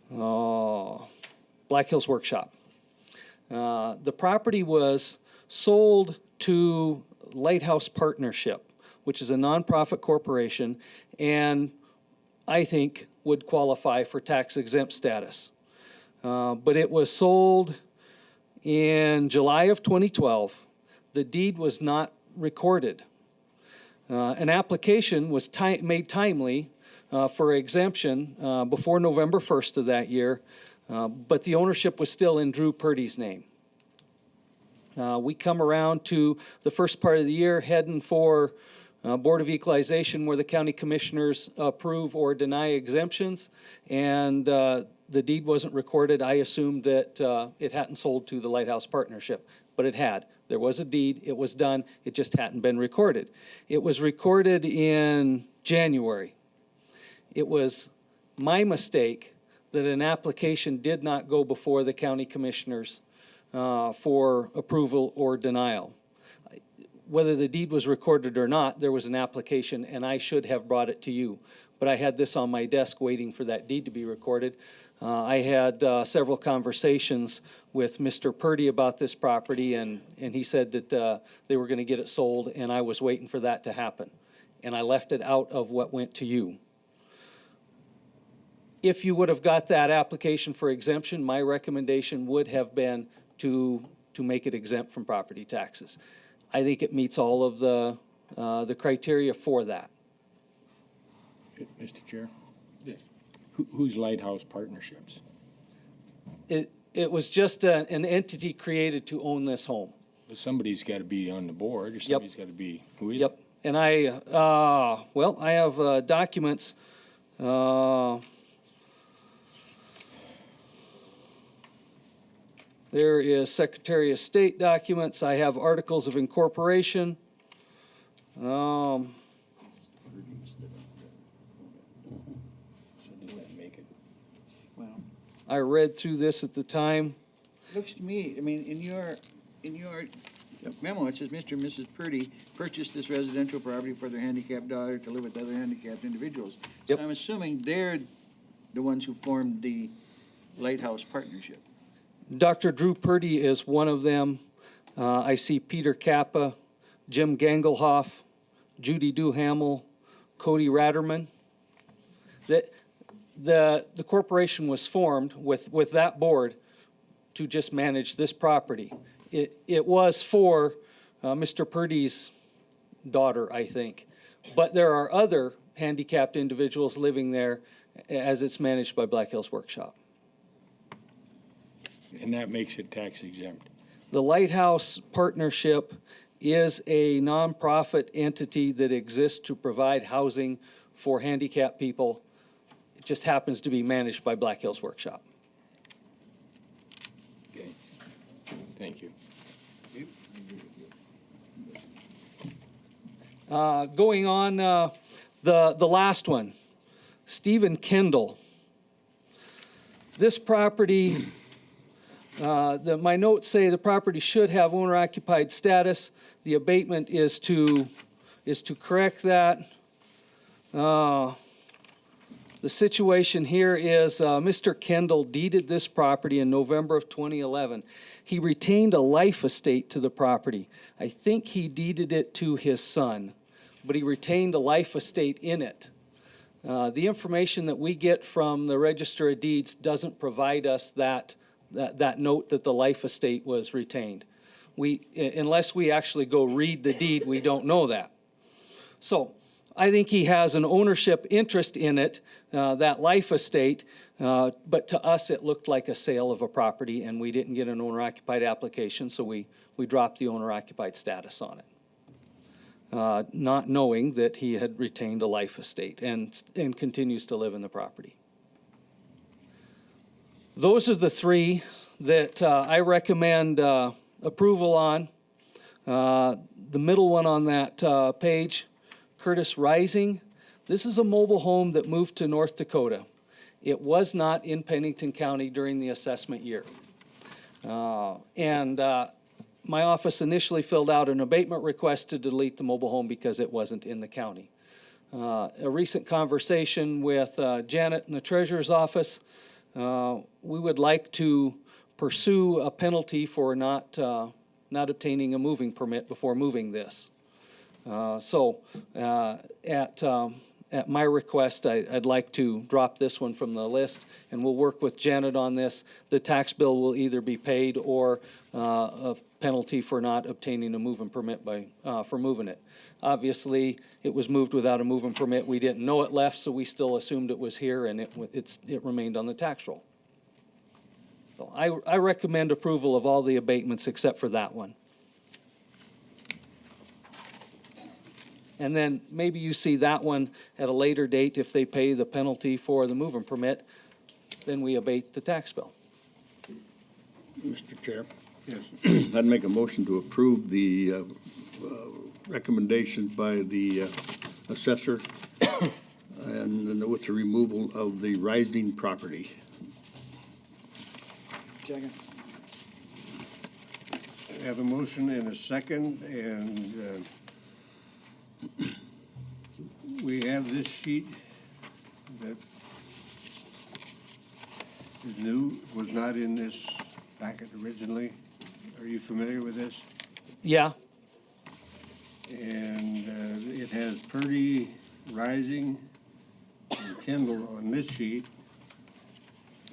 Black Hills Workshop. The property was sold to Lighthouse Partnership, which is a nonprofit corporation, and I think would qualify for tax exempt status. But it was sold in July of 2012. The deed was not recorded. An application was made timely for exemption before November 1st of that year, but the ownership was still in Drew Purdy's name. We come around to the first part of the year heading for Board of Equalization, where the county commissioners approve or deny exemptions, and the deed wasn't recorded. I assumed that it hadn't sold to the Lighthouse Partnership, but it had. There was a deed, it was done, it just hadn't been recorded. It was recorded in January. It was my mistake that an application did not go before the county commissioners for approval or denial. Whether the deed was recorded or not, there was an application, and I should have brought it to you. But I had this on my desk waiting for that deed to be recorded. I had several conversations with Mr. Purdy about this property, and he said that they were going to get it sold, and I was waiting for that to happen. And I left it out of what went to you. If you would have got that application for exemption, my recommendation would have been to make it exempt from property taxes. I think it meets all of the criteria for that. Mr. Chair? Yes. Who's Lighthouse Partnerships? It was just an entity created to own this home. Well, somebody's got to be on the board, or somebody's got to be, who is it? Yep. And I have documents. There is Secretary of State documents. I have articles of incorporation. Well, I read through this at the time. looks to me, I mean, in your memo, it says Mr. and Mrs. Purdy purchased this residential property for their handicapped daughter to live with other handicapped individuals. Yep. So I'm assuming they're the ones who formed the Lighthouse Partnership. Dr. Drew Purdy is one of them. I see Peter Kappa, Jim Gangelhoff, Judy Duhamel, Cody Ratterman. The corporation was formed with that board to just manage this property. It was for Mr. Purdy's daughter, I think. But there are other handicapped individuals living there as it's managed by Black Hills Workshop. And that makes it tax exempt. The Lighthouse Partnership is a nonprofit entity that exists to provide housing for handicapped people. It just happens to be managed by Black Hills Workshop. Okay. Thank you. Going on, the last one, Stephen Kendall. This property, my notes say the property should have owner-occupied status. The abatement is to correct that. The situation here is Mr. Kendall deeded this property in November of 2011. He retained a life estate to the property. I think he deeded it to his son, but he retained a life estate in it. The information that we get from the Register of Deeds doesn't provide us that note that the life estate was retained. Unless we actually go read the deed, we don't know that. So I think he has an ownership interest in it, that life estate, but to us it looked like a sale of a property, and we didn't get an owner-occupied application, so we dropped the owner-occupied status on it, not knowing that he had retained a life estate and continues to live in the property. Those are the three that I recommend approval on. The middle one on that page, Curtis Rising. This is a mobile home that moved to North Dakota. It was not in Pennington County during the assessment year. My office initially filled out an abatement request to delete the mobile home because it wasn't in the county. A recent conversation with Janet in the treasurer's office, we would like to pursue a penalty for not obtaining a moving permit before moving this. At my request, I'd like to drop this one from the list, and we'll work with Janet on this. The tax bill will either be paid or a penalty for not obtaining a moving permit for moving it. Obviously, it was moved without a moving permit. We didn't know it left, so we still assumed it was here, and it remained on the tax roll. So I recommend approval of all the abatements except for that one. And then maybe you see that one at a later date. If they pay the penalty for the moving permit, then we abate the tax bill. Mr. Chair, Yes. I'd make a motion to approve the recommendations by the assessor and with the removal of the rising property. Second. I have a motion and a second, and we have this sheet that is new, was not in this packet originally. Are you familiar with this? Yeah. And it has Purdy, Rising, and Kendall on this sheet.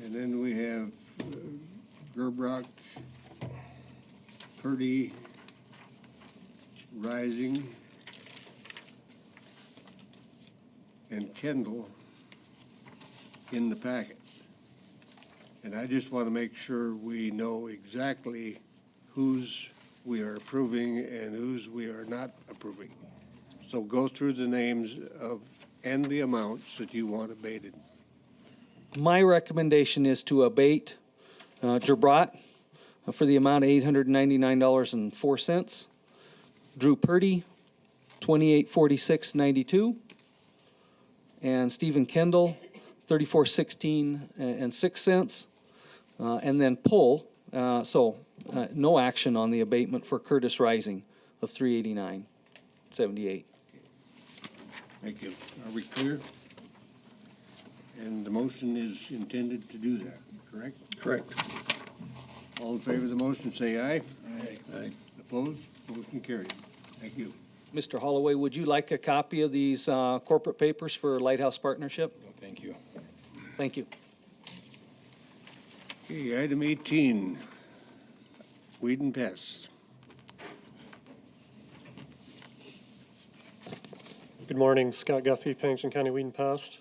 And then we have Gerbrock, Purdy, Rising, and Kendall in the packet. And I just want to make sure we know exactly whose we are approving and whose we are not approving. So go through the names of and the amounts that you want abated. My recommendation is to abate Gerbrock, for the amount of $899.04. Drew Purdy, $2846.92. And Stephen Kendall, $3416.06. And then pull, no action on the abatement for Curtis Rising of $389.78. Thank you. Are we clear? And the motion is intended to do that, correct? Correct. All in favor of the motion, say aye. Aye. Opposed? Motion carried. Thank you. Mr. Holloway, would you like a copy of these corporate papers for Lighthouse Partnership? No, thank you. Thank you. Okay, item 18, weed and pests. Good morning, Scott Guffey, Pennington County Weed and Pest.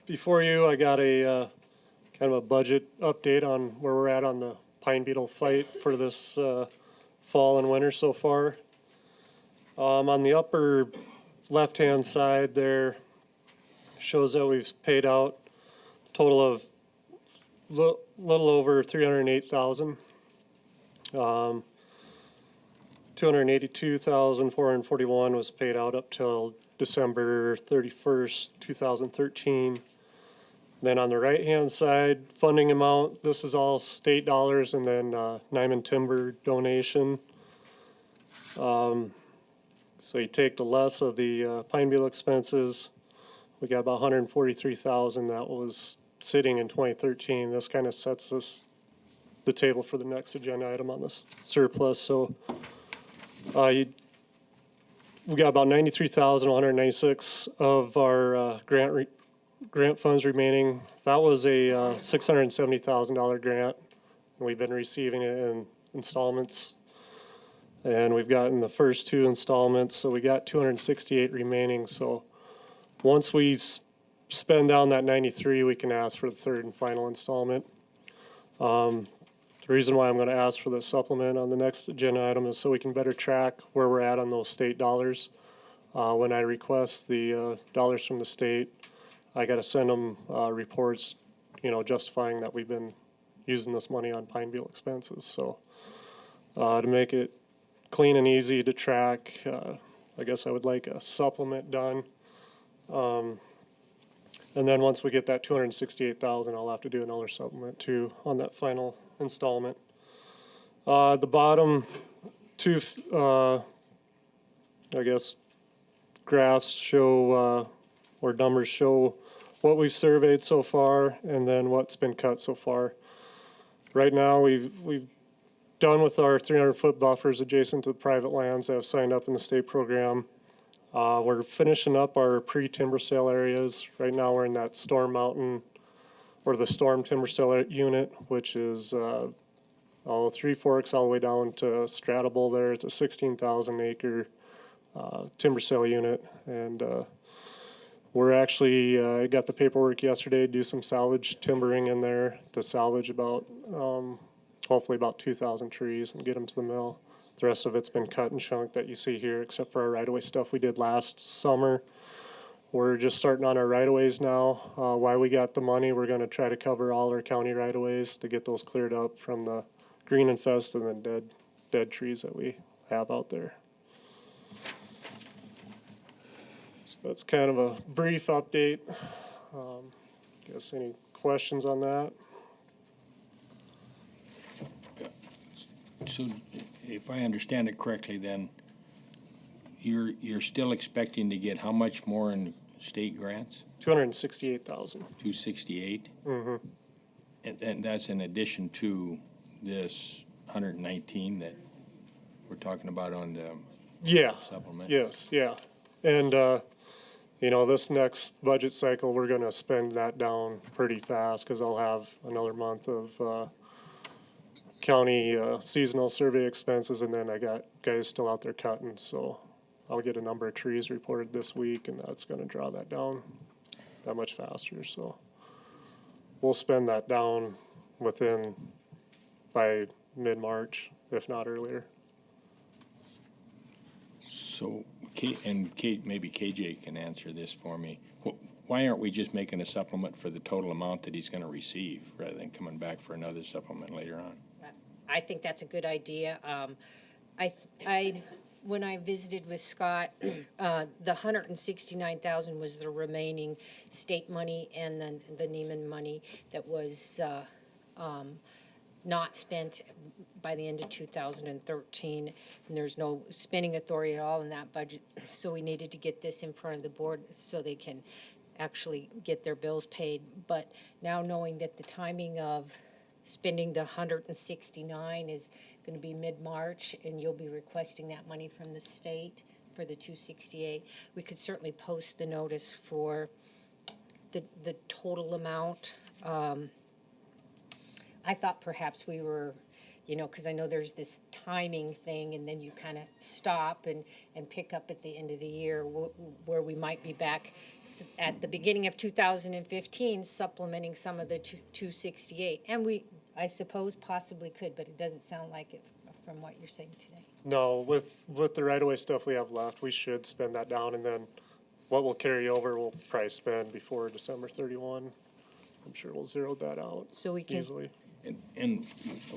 Before you, I got a kind of a budget update on where we're at on the pine beetle fight for this fall and winter so far. On the upper left-hand side there shows that we've paid out a total of little over $308,000. $282,441 was paid out up till December 31st, 2013. Then on the right-hand side, funding amount, this is all state dollars and then Nyman Timber donation. So you take the less of the pine beetle expenses, we got about $143,000 that was sitting in 2013. This kind of sets us the table for the next agenda item on this surplus. So we got about $93,196 of our grant funds remaining. That was a $670,000 grant. We've been receiving it in installments, and we've gotten the first 2 installments, so we got 268 remaining. So once we spend down that 93, we can ask for the 3rd and final installment. The reason why I'm going to ask for the supplement on the next agenda item is so we can better track where we're at on those state dollars. When I request the dollars from the state, I got to send them reports, justifying that we've been using this money on pine beetle expenses. So to make it clean and easy to track, I guess I would like a supplement done. And then once we get that $268,000, I'll have to do another supplement too on that final installment. The bottom 2, I guess, graphs show, or numbers show what we've surveyed so far and then what's been cut so far. Right now, we've done with our 300-foot buffers adjacent to the private lands that have signed up in the state program. We're finishing up our pre-timber sale areas. Right now, we're in that Storm Mountain, or the Storm Timber Sale unit, which is Three Forks all the way down to Stratable there. It's a 16,000 acre timber sale unit. And we're actually, got the paperwork yesterday to do some salvage timbering in there to salvage about, hopefully about 2,000 trees and get them to the mill. The rest of it's been cut and chunked that you see here, except for our right-of-way stuff we did last summer. We're just starting on our right-of-ways now. While we got the money, we're going to try to cover all our county right-of-ways to get those cleared up from the green infest and then dead trees that we have out there. So that's kind of a brief update. Guess any questions on that? So if I understand it correctly, then you're still expecting to get how much more in state grants? 268,000. 268? Mm-hmm. And that's in addition to this 119 that we're talking about on the supplement? Yes, yeah. And, this next budget cycle, we're going to spend that down pretty fast because I'll have another month of county seasonal survey expenses, and then I got guys still out there cutting, so I'll get a number of trees reported this week, and that's going to draw that down that much faster. So we'll spend that down by mid-March, if not earlier. So, Kate, maybe KJ can answer this for me. why aren't we just making a supplement for the total amount that he's gonna receive, rather than coming back for another supplement later on? I think that's a good idea. When I visited with Scott, the 169,000 was the remaining state money and then the Neiman money that was not spent by the end of 2013. And there's no spending authority at all in that budget. So we needed to get this in front of the board so they can actually get their bills paid. But now knowing that the timing of spending the 169 is going to be mid-March, and you'll be requesting that money from the state for the 268, we could certainly post the notice for the total amount. I thought perhaps we were, because I know there's this timing thing, and then you kind of stop and pick up at the end of the year, where we might be back at the beginning of 2015 supplementing some of the 268. And we, I suppose, possibly could, but it doesn't sound like it from what you're saying today. No, with the right-of-way stuff we have left, we should spend that down, and then what will carry over, we'll probably spend before December 31. I'm sure we'll zero that out So we can easily. And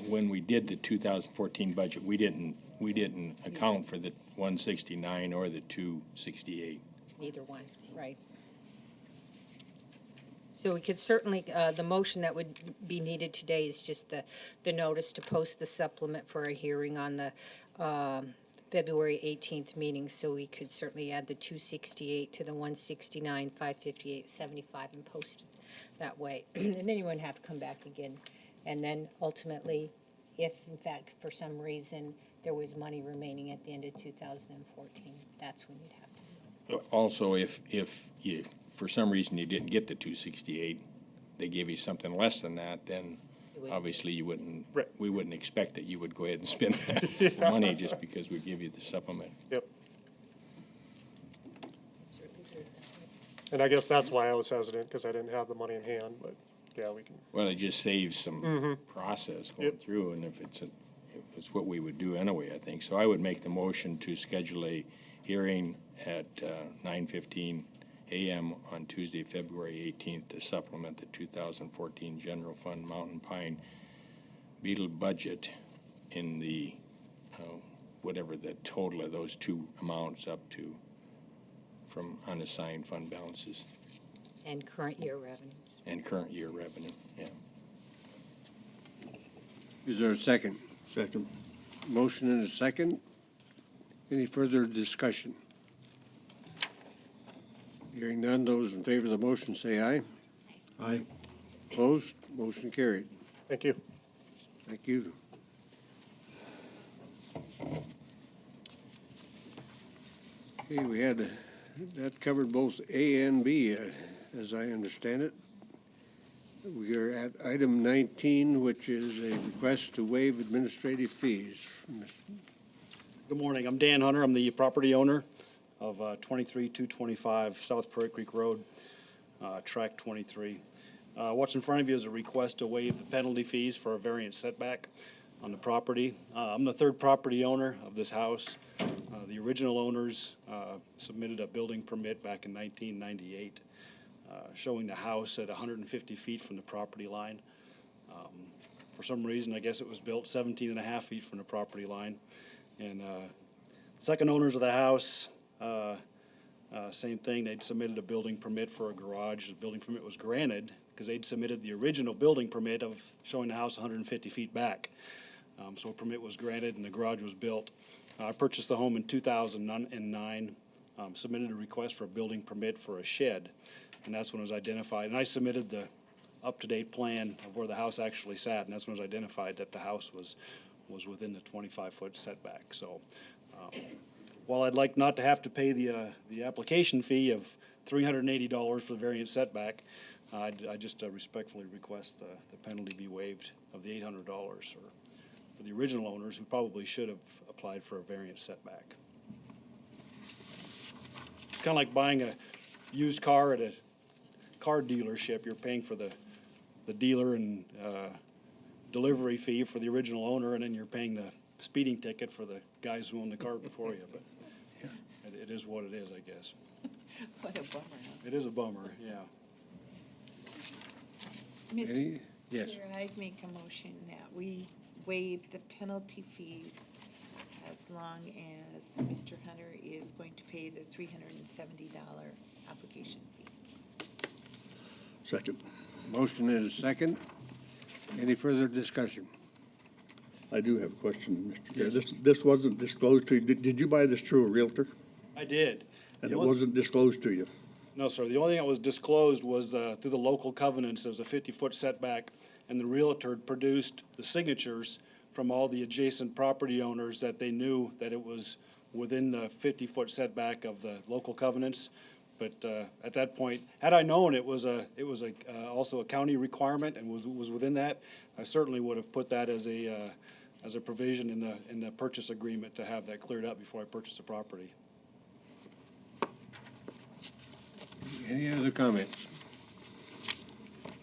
when we did the 2014 budget, we didn't account for the 169 or the 268. Either one, right. So we could certainly, the motion that would be needed today is just the notice to post the supplement for a hearing on the February 18th meeting. So we could certainly add the 268 to the 169, 558, 75 and post it that way. And then you wouldn't have to come back again. And then ultimately, if in fact for some reason there was money remaining at the end of 2014, that's when you'd have to do it. Also, if you, for some reason you didn't get the 268, they gave you something less than that, then obviously you wouldn't, we wouldn't expect that you would go ahead and spend that money just because we give you the supplement. Yep. And I guess that's why I was hesitant, because I didn't have the money in hand, but yeah, we can. Well, it just saves some process going Yep. through, and if it's what we would do anyway, I think. So I would make the motion to schedule a hearing at 9:15 a.m. on Tuesday, February 18th, to supplement the 2014 General Fund Mountain Pine Beetle budget in the, whatever the total of those two amounts up to from unassigned fund balances And current year revenues. and current year revenue, yeah. Is there a second? Second. Motion and a second. Any further discussion? Hearing none, those in favor of the motion say aye. Aye. Opposed? Motion carried. Thank you. Thank you. Okay, we had, that covered both A and B, as I understand it. We are at item 19, which is a request to waive administrative fees. Good morning. I'm Dan Hunter. I'm the property owner of 23225 South Prairie Creek Road, Track 23. What's in front of you is a request to waive the penalty fees for a variance setback on the property. I'm the third property owner of this house. The original owners submitted a building permit back in 1998 showing the house at 150 feet from the property line. For some reason, I guess it was built 17 and a half feet from the property line. And second owners of the house, same thing, they'd submitted a building permit for a garage. The building permit was granted because they'd submitted the original building permit of showing the house 150 feet back. So a permit was granted and the garage was built. I purchased the home in 2009, submitted a request for a building permit for a shed, and that's when it was identified. And I submitted the up-to-date plan of where the house actually sat, and that's when it was identified that the house was within the 25-foot setback. So while I'd like not to have to pay the application fee of $380 for the variance setback, I just respectfully request the penalty be waived of the $800 for the original owners who probably should have applied for a variance setback. It's kind of like buying a used car at a car dealership. You're paying for the dealer and delivery fee for the original owner, and then you're paying the speeding ticket for the guys who own the car before you. But it is what it is, I guess. What a bummer, huh? It is a bummer, yeah. Mr. Any? Yes. Chair, I'd make a motion that we waive the penalty fees as long as Mr. Hunter is going to pay the $370 application fee. Second. Motion is second. Any further discussion? I do have a question, Mr. Chair. This wasn't disclosed to you. Did you buy this through a Realtor? I did. And The it only- wasn't disclosed to you? No, sir. The only thing that was disclosed was through the local covenants, there was a 50-foot setback, and the Realtor produced the signatures from all the adjacent property owners that they knew that it was within the 50-foot setback of the local covenants. But at that point, had I known it was also a county requirement and was within that, I certainly would have put that as a provision in the purchase agreement to have that cleared up before I purchased the property. Any other comments?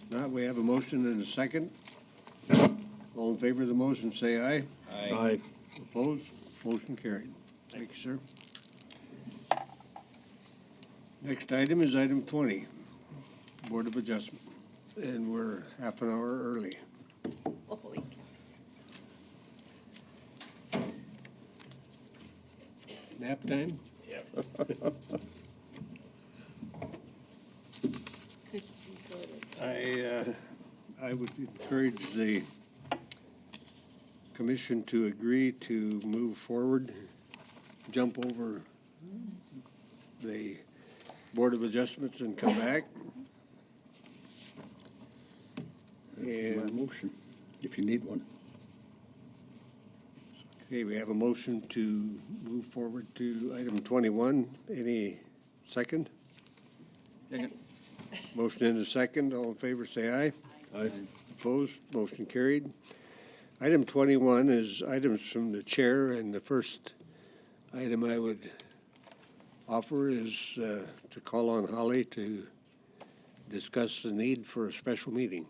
Not, we have a motion and a second. All in favor of the motion, say aye. Aye. Opposed? Motion carried. Thank you, sir. Next item is item 20, Board of Adjustment, and we're half an hour early. Holy cow. Nap time? Could you go to I would encourage the commission to agree to move forward, jump over the Board of Adjustments and come back. My And, motion, if you need one. okay, we have a motion to move forward to item 21. Any second? Second. Motion and a second. All in favor, say aye. Aye. Opposed, motion carried. Item 21 is items from the chair, and the first item I would offer is to call on Holly to discuss the need for a special meeting.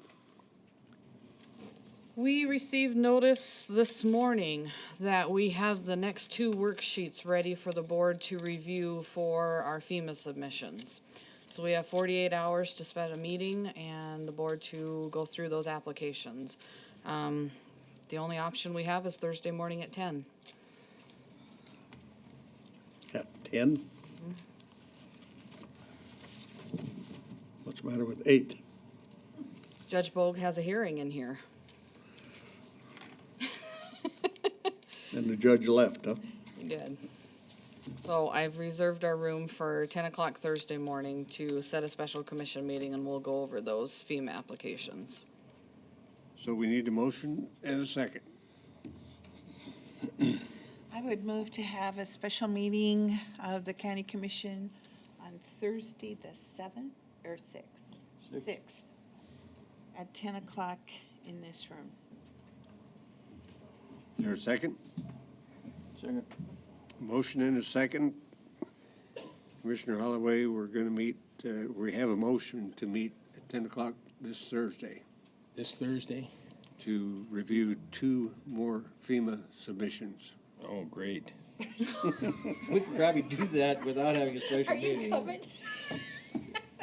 We received notice this morning that we have the next 2 worksheets ready for the board to review for our FEMA submissions. So we have 48 hours to set a meeting and the board to go through those applications. The only option we have is Thursday morning at 10. At 10? What's the matter with 8? Judge Bogue has a hearing in here. And the judge left, huh? He did. So I've reserved our room for 10 o'clock Thursday morning to set a special commission meeting, and we'll go over those FEMA applications. So we need a motion and a second. I would move to have a special meeting of the county commission on Thursday, the 7th or 6th? 6th, at 10 o'clock in this room. Is there a second? Second. Motion and a second. Commissioner Holloway, we're going to meet, we have a motion to meet at 10 o'clock this Thursday This Thursday? to review 2 more FEMA submissions. Oh, great. We could probably do that without having a special Are you meeting. coming?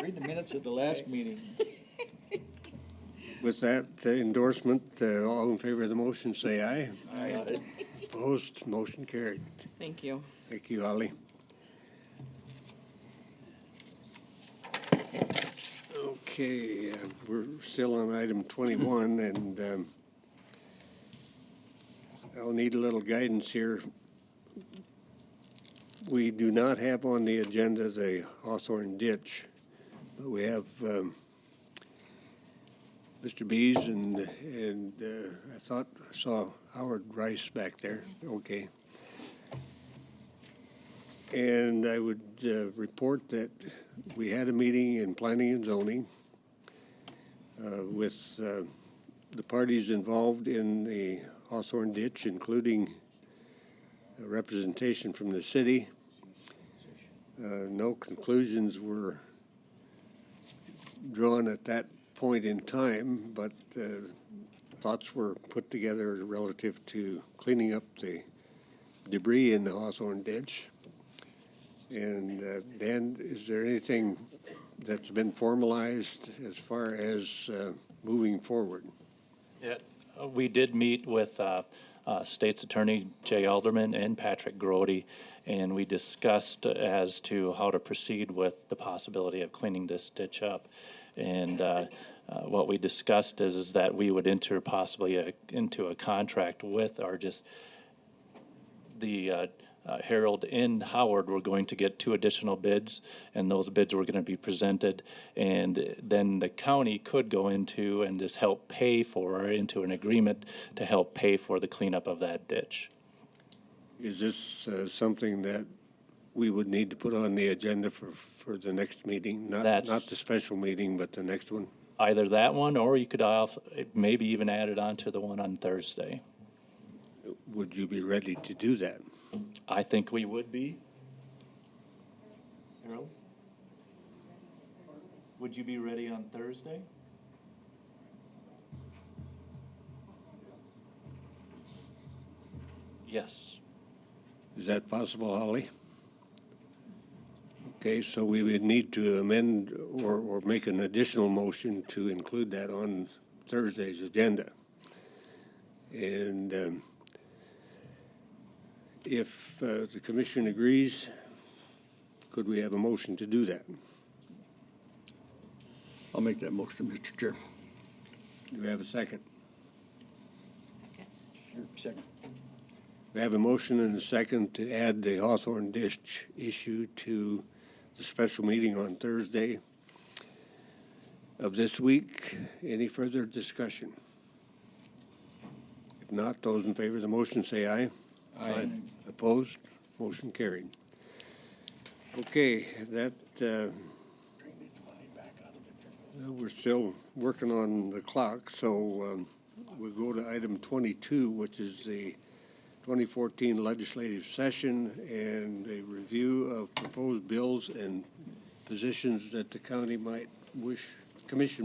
Read the minutes of the last meeting. With that endorsement, all in favor of the motion, say aye. Aye. Opposed, motion carried. Thank you. Thank you, Holly. Okay, we're still on item 21, and I'll need a little guidance here. We do not have on the agenda the Hawthorne ditch, but we have Mr. Bees, and I thought I saw Howard Rice back there. Okay. And I would report that we had a meeting in planning and zoning with the parties involved in the Hawthorne ditch, including a representation from the city. No conclusions were drawn at that point in time, but thoughts were put together relative to cleaning up the debris in the Hawthorne ditch. And Dan, is there anything that's been formalized as far as moving forward? Yeah, we did meet with State's Attorney Jay Alderman and Patrick Grody, and we discussed as to how to proceed with the possibility of cleaning this ditch up. And what we discussed is that we would enter possibly into a contract with the Herald and Howard were going to get 2 additional bids, and those bids were going to be presented, and then the county could go into and just help pay for, into an agreement to help pay for the cleanup of that ditch. Is this something that we would need to put on the agenda for the next meeting? Not the special meeting, but the next one? Either that one, or you could maybe even add it on to the one on Thursday. Would you be ready to do that? I think we would be. Harold? Would you be ready on Thursday? Yes. Is that possible, Holly? Okay, so we would need to amend or make an additional motion to include that on Thursday's agenda. And if the commission agrees, could we have a motion to do that? I'll make that motion, Mr. Chair. Do we have a second? Second. We have a motion and a second to add the Hawthorne ditch issue to the special meeting on Thursday of this week. Any further discussion? If not, those in favor of the motion say aye. Aye. Opposed? Motion carried. Okay, that, we're still working on the clock, so we'll go to item 22, which is the 2014 legislative session and a review of proposed bills and positions that the commission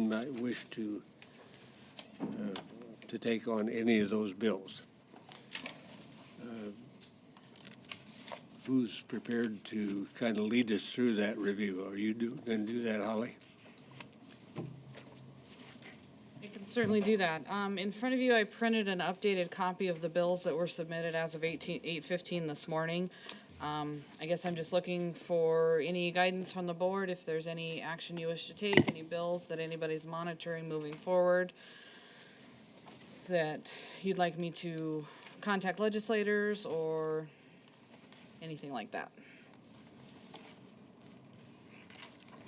might wish to take on any of those bills. Who's prepared to kind of lead us through that review? Are you going to do that, Holly? I can certainly do that. In front of you, I printed an updated copy of the bills that were submitted as of 8:15 this morning. I guess I'm just looking for any guidance from the board, if there's any action you wish to take, any bills that anybody's monitoring moving forward, that you'd like me to contact legislators or anything like that.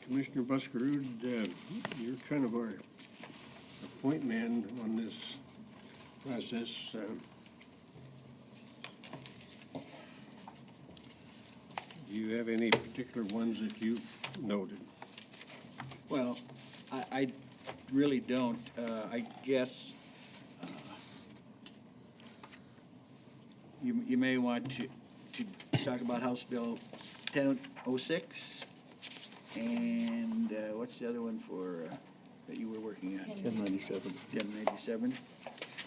Commissioner Buskerud, you're kind of our point man on this process. Do you have any particular ones that you've noted? Well, I really don't. I guess you may want to talk about House Bill 1006, and what's the other one for that you were working on? 1097. 1097.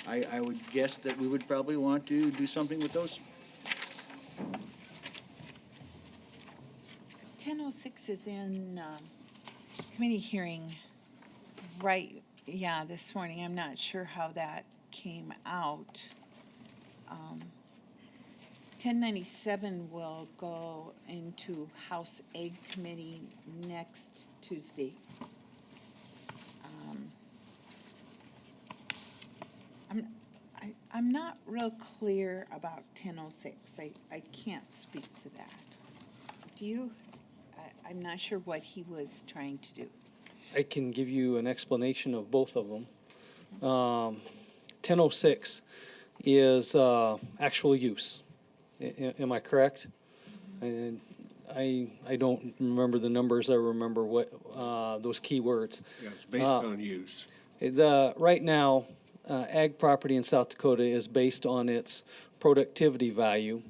I would guess that we would probably want to do something with those. 1006 is in committee hearing, right, yeah, this morning. I'm not sure how that came out. 1097 will go into House Ag Committee next Tuesday. I'm not real clear about 1006. I can't speak to that. Do you? I'm not sure what he was trying to do. I can give you an explanation of both of them. 1006 is actual use. Am I correct? And I don't remember the numbers. I remember what those key words. Yeah, it's based on use. Right now, ag property in South Dakota is based on its productivity value.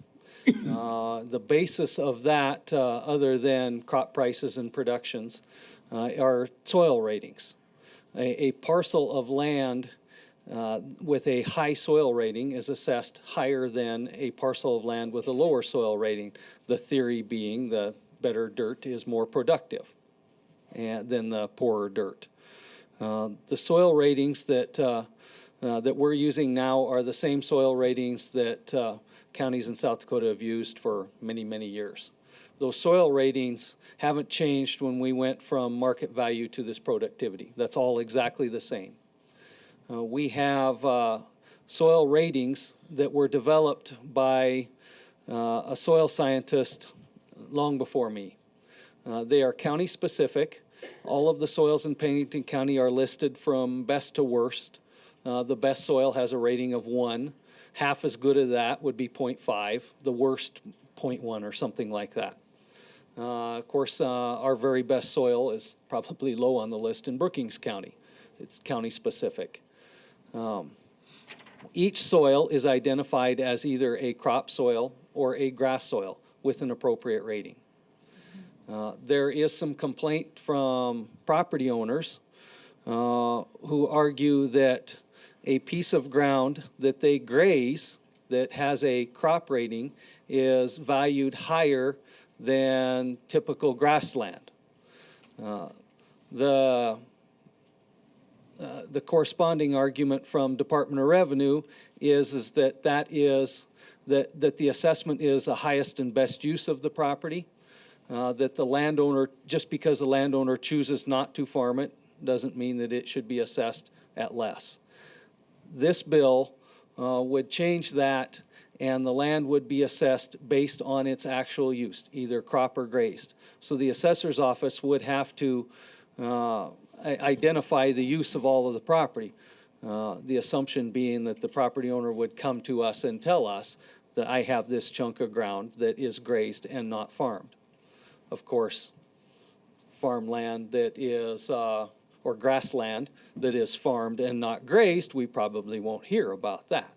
The basis of that, other than crop prices and productions, are soil ratings. A parcel of land with a high soil rating is assessed higher than a parcel of land with a lower soil rating. The theory being, the better dirt is more productive than the poorer dirt. The soil ratings that we're using now are the same soil ratings that counties in South Dakota have used for many, many years. Those soil ratings haven't changed when we went from market value to this productivity. That's all exactly the same. We have soil ratings that were developed by a soil scientist long before me. They are county specific. All of the soils in Pennington County are listed from best to worst. The best soil has a rating of 1. Half as good as that would be 0.5. The worst, 0.1 or something like that. Of course, our very best soil is probably low on the list in Brookings County. It's county specific. Each soil is identified as either a crop soil or a grass soil with an appropriate rating. There is some complaint from property owners who argue that a piece of ground that they graze that has a crop rating is valued higher than typical grassland. The corresponding argument from Department of Revenue is that the assessment is the highest and best use of the property. That the landowner, just because the landowner chooses not to farm it, doesn't mean that it should be assessed at less. This bill would change that, and the land would be assessed based on its actual use, either crop or grazed. So the assessor's office would have to identify the use of all of the property. The assumption being that the property owner would come to us and tell us that I have this chunk of ground that is grazed and not farmed. Of course, farmland that is, or grassland that is farmed and not grazed, we probably won't hear about that.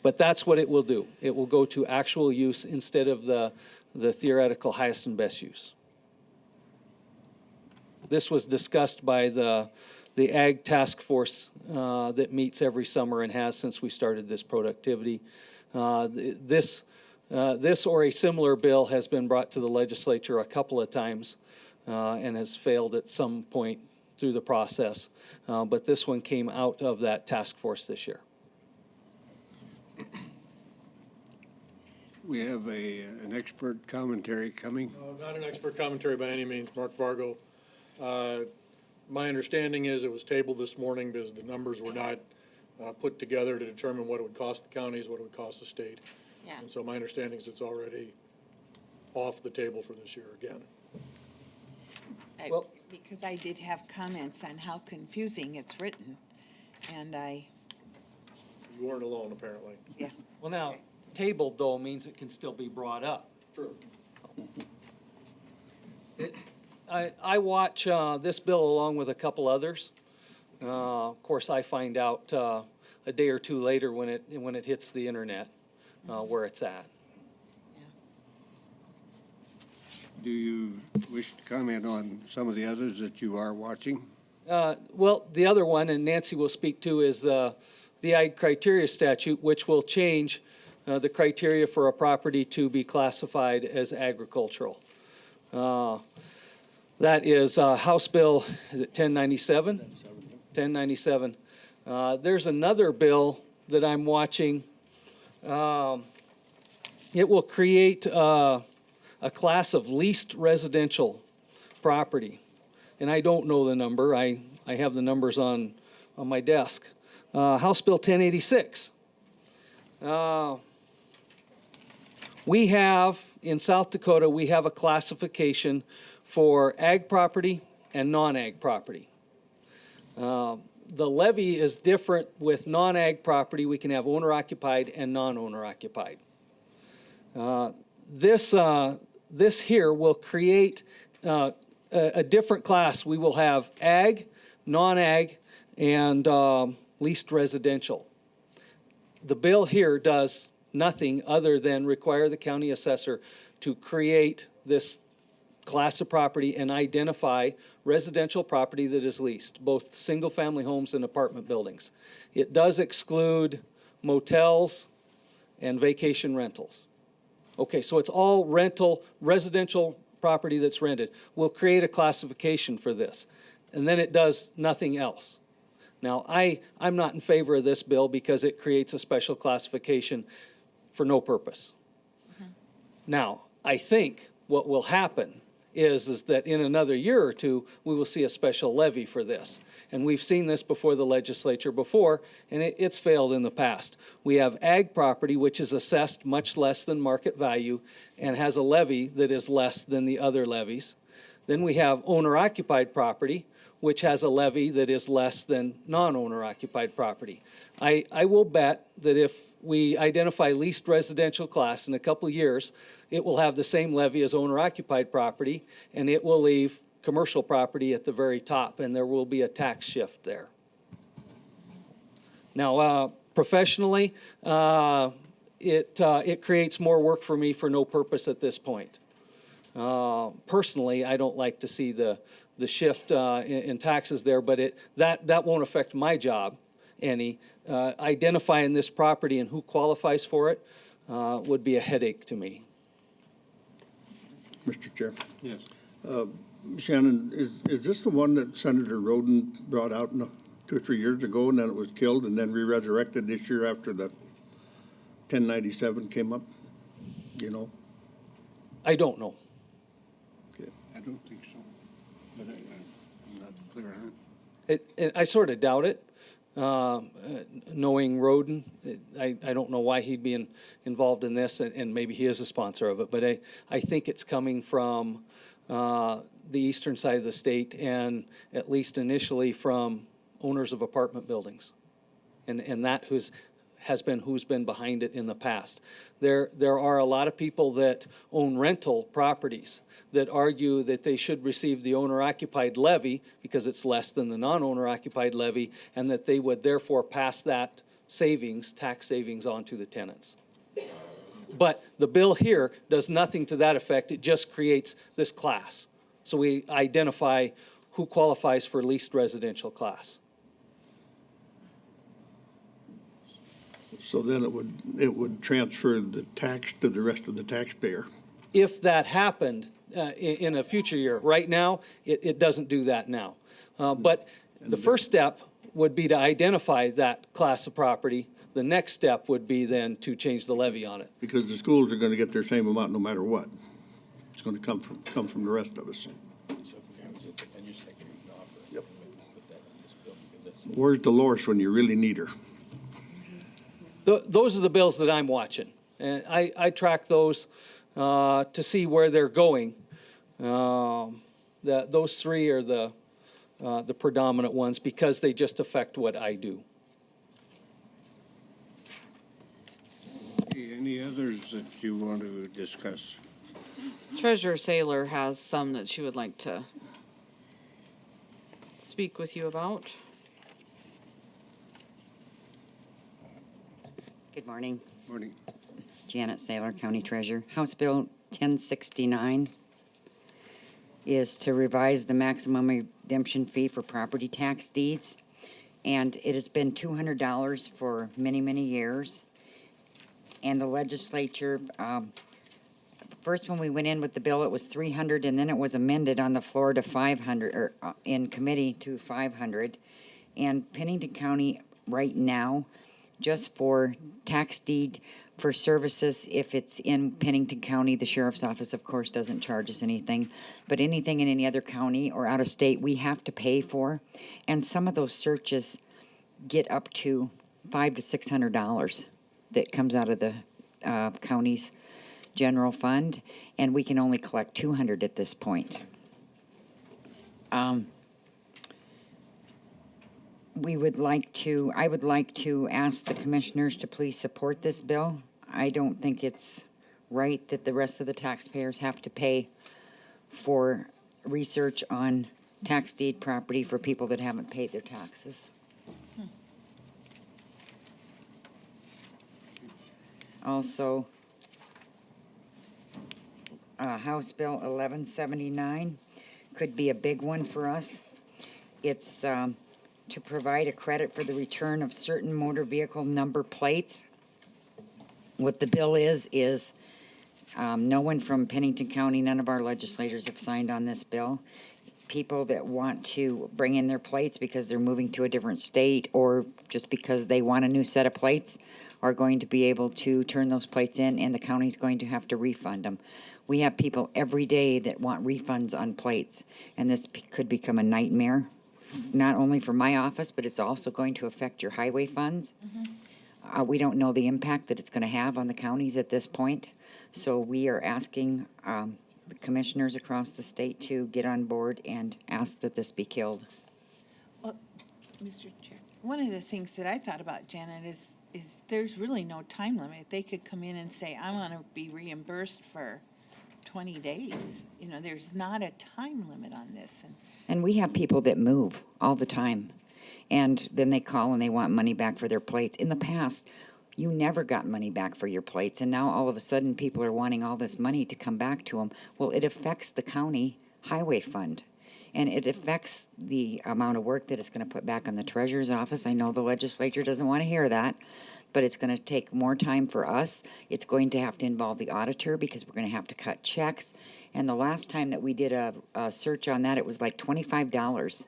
But that's what it will do. It will go to actual use instead of the theoretical highest and best use. This was discussed by the Ag Task Force that meets every summer and has since we started this productivity. This or a similar bill has been brought to the legislature a couple of times and has failed at some point through the process. But this one came out of that task force this year. We have an expert commentary coming. Not an expert commentary by any means, Mark Vargo. My understanding is it was tabled this morning because the numbers were not put together to determine what it would cost the counties, what it would cost the state. Yeah. And so my understanding is it's already off the table for this year again. Because I did have comments on how confusing it's written, and You weren't alone, apparently. yeah. Well, now, tabled, though, means it can still be brought up. True. I watch this bill along with a couple others. Of course, I find out a day or two later when it hits the internet where it's at. Do you wish to comment on some of the others that you are watching? Well, the other one, and Nancy will speak to, is the Ag Criteria Statute, which will change the criteria for a property to be classified as agricultural. That is House Bill, is it 1097? 1097. There's another bill that I'm watching. It will create a class of leased residential property. And I don't know the number. I have the numbers on my desk. House Bill 1086. We have, in South Dakota, we have a classification for ag property and non-ag property. The levy is different with non-ag property. We can have owner-occupied and non-owner-occupied. This here will create a different class. We will have ag, non-ag, and leased residential. The bill here does nothing other than require the county assessor to create this class of property and identify residential property that is leased, both single-family homes and apartment buildings. It does exclude motels and vacation rentals. Okay, so it's all rental, residential property that's rented. We'll create a classification for this, and then it does nothing else. Now, I'm not in favor of this bill because it creates a special classification for no purpose. Now, I think what will happen is that in another year or two, we will see a special levy for this. And we've seen this before the legislature before, and it's failed in the past. We have ag property, which is assessed much less than market value and has a levy that is less than the other levies. Then we have owner-occupied property, which has a levy that is less than non-owner occupied property. I will bet that if we identify leased residential class in a couple of years, it will have the same levy as owner-occupied property, and it will leave commercial property at the very top, and there will be a tax shift there. Now, professionally, it creates more work for me for no purpose at this point. Personally, I don't like to see the shift in taxes there, but that won't affect my job any. Identifying this property and who qualifies for it would be a headache to me. Mr. Chair. Yes. Shannon, is this the one that Senator Roden brought out 2 or 3 years ago, and then it was killed and then re-resurrected this year after the 1097 came up? You know? I don't know. I don't think so, but I'm not clear on it. I sort of doubt it. Knowing Roden, I don't know why he'd be involved in this, and maybe he is a sponsor of it, but I think it's coming from the eastern side of the state, and at least initially from owners of apartment buildings. And that has been who's been behind it in the past. There are a lot of people that own rental properties that argue that they should receive the owner-occupied levy because it's less than the non-owner-occupied levy, and that they would therefore pass that savings, tax savings, on to the tenants. But the bill here does nothing to that effect. It just creates this class. So we identify who qualifies for leased residential class. So then it would transfer the tax to the rest of the taxpayer. If that happened in a future year. Right now, it doesn't do that now. But the first step would be to identify that class of property. The next step would be then to change the levy on it. Because the schools are going to get their same amount no matter what. It's going to come from the rest of us. Yep. Where's Dolores when you really need her? Those are the bills that I'm watching. And I track those to see where they're going. Those three are the predominant ones because they just affect what I do. Any others that you want to discuss? Treasurer Saylor has some that she would like to speak with you about. Good morning. Morning. Janet Saylor, County Treasurer. House Bill 1069 is to revise the maximum redemption fee for property tax deeds. And it has been $200 for many, many years. And the legislature, first when we went in with the bill, it was $300, and then it was amended on the floor to $500, or in committee to $500. And Pennington County right now, just for tax deed for services, if it's in Pennington County, the sheriff's office, of course, doesn't charge us anything. But anything in any other county or out of state, we have to pay for. And some of those searches get up to $500 to $600 that comes out of the county's general fund, and we can only collect $200 at this point. I would like to ask the commissioners to please support this bill. I don't think it's right that the rest of the taxpayers have to pay for research on tax deed property for people that haven't paid their taxes. Also, House Bill 1179 could be a big one for us. It's to provide a credit for the return of certain motor vehicle number plates. What the bill is No one from Pennington County, none of our legislators have signed on this bill. People that want to bring in their plates because they're moving to a different state or just because they want a new set of plates are going to be able to turn those plates in, and the county's going to have to refund them. We have people every day that want refunds on plates, and this could become a nightmare, not only for my office, but it's also going to affect your highway funds. We don't know the impact that it's going to have on the counties at this point, so we are asking the commissioners across the state to get on board and ask that this be killed. Well, Mr. Chair, one of the things that I thought about, Janet, is there's really no time limit. They could come in and say, I want to be reimbursed for 20 days. You know, there's not a time limit on this. And we have people that move all the time, and then they call and they want money back for their plates. In the past, you never got money back for your plates, and now all of a sudden people are wanting all this money to come back to them. Well, it affects the county highway fund, and it affects the amount of work that it's going to put back on the treasurer's office. I know the legislature doesn't want to hear that, but it's going to take more time for us. It's going to have to involve the auditor because we're going to have to cut checks. And the last time that we did a search on that, it was like $25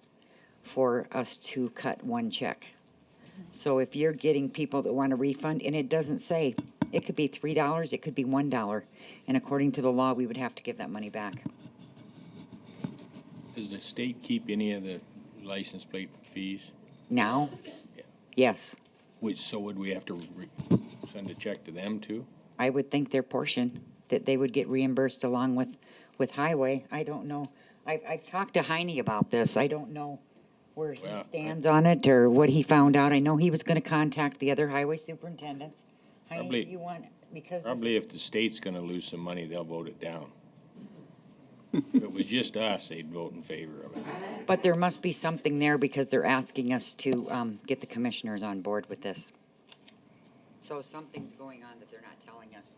for us to cut one check. So if you're getting people that want a refund, and it doesn't say, it could be $3, it could be $1, and according to the law, we would have to give that money back. Does the state keep any of the license plate fees? Now? Yes. So would we have to send a check to them too? I would think their portion, that they would get reimbursed along with highway. I don't know. I've talked to Heine about this. I don't know where he stands on it or what he found out. I know he was going to contact the other highway superintendents. Heine, Probably- do you want, because Probably if the state's gonna lose some money, they'll vote it down. If it was just us, they'd vote in favor of it. but there must be something there because they're asking us to get the commissioners on board with this. So something's going on that they're not telling us.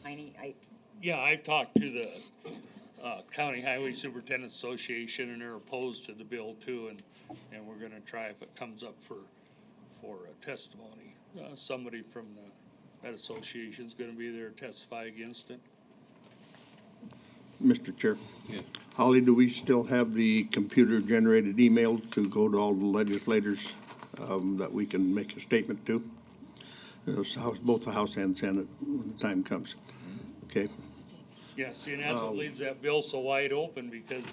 Heine, Yeah, I've talked to the County Highway Superintendent Association, and they're opposed to the bill too, and we're gonna try if it comes up for a testimony. Somebody from that association's gonna be there to testify against it. Mr. Chair. Holly, do we still have the computer-generated email to go to all the legislators that we can make a statement to? Both the House and Senate when the time comes. Okay. Yeah, see, and that's what leaves that bill so wide open, because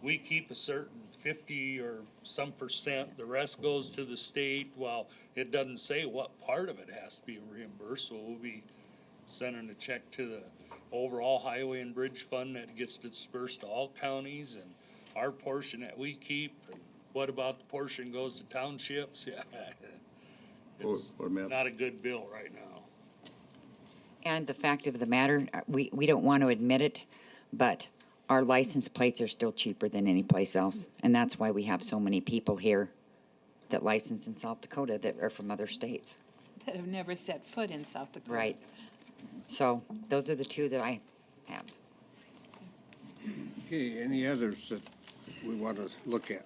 we keep a certain 50 or some percent, the rest goes to the state. Well, it doesn't say what part of it has to be reimbursed, so we'll be sending a check to the overall highway and bridge fund that gets dispersed to all counties, and our portion that we keep. What about the portion goes to townships? Yeah, it's not a good bill right now. and the fact of the matter, we don't want to admit it, but our license plates are still cheaper than any place else. And that's why we have so many people here that license in South Dakota that are from other states. That have never set foot in South Dakota. Right. So those are the two that I have. Okay, any others that we want to look at?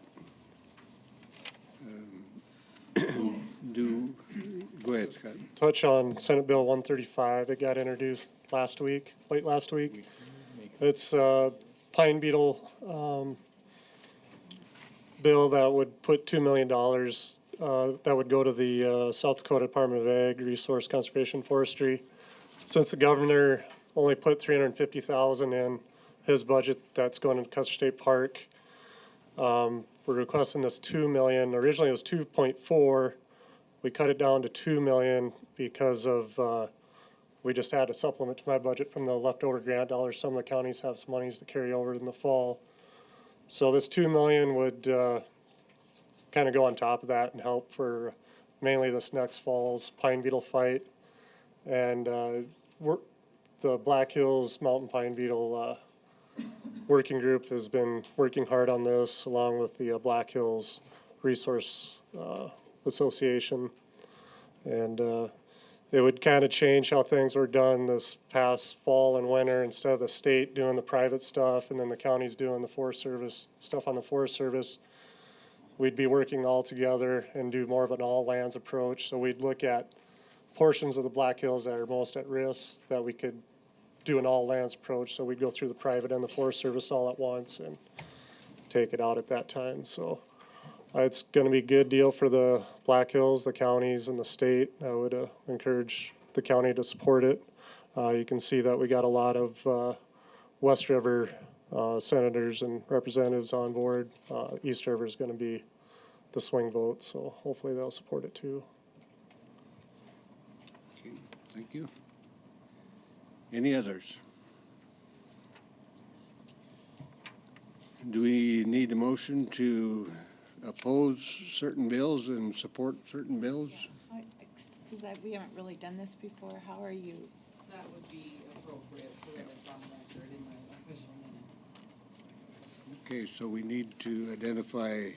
Go ahead, Scott. Touch on Senate Bill 135. It got introduced late last week. It's a pine beetle bill that would put $2 million that would go to the South Dakota Department of Ag, Resource Conservation Forestry. Since the governor only put $350,000 in his budget that's going to Custer State Park, we're requesting this $2 million. Originally it was 2.4. We cut it down to $2 million because of we just had a supplement to my budget from the leftover grant dollars. Some of the counties have some monies to carry over in the fall. So this $2 million would kind of go on top of that and help for mainly this next fall's pine beetle fight. And the Black Hills Mountain Pine Beetle working group has been working hard on this along with the Black Hills Resource Association. And it would kind of change how things were done this past fall and winter. Instead of the state doing the private stuff and then the counties doing the Forest Service stuff on the Forest Service, we'd be working all together and do more of an all lands approach. So we'd look at portions of the Black Hills that are most at risk that we could do an all lands approach, so we'd go through the private and the Forest Service all at once and take it out at that time, so. It's gonna be a good deal for the Black Hills, the counties, and the state. I would encourage the county to support it. You can see that we got a lot of West River senators and representatives on board. East River is gonna be the swing vote, so hopefully they'll support it too. Okay, thank you. Any others? Do we need a motion to oppose certain bills and support certain bills? Because we haven't really done this before, how are you? That would be appropriate, so that it's on record in the official minutes. Okay, so we need to identify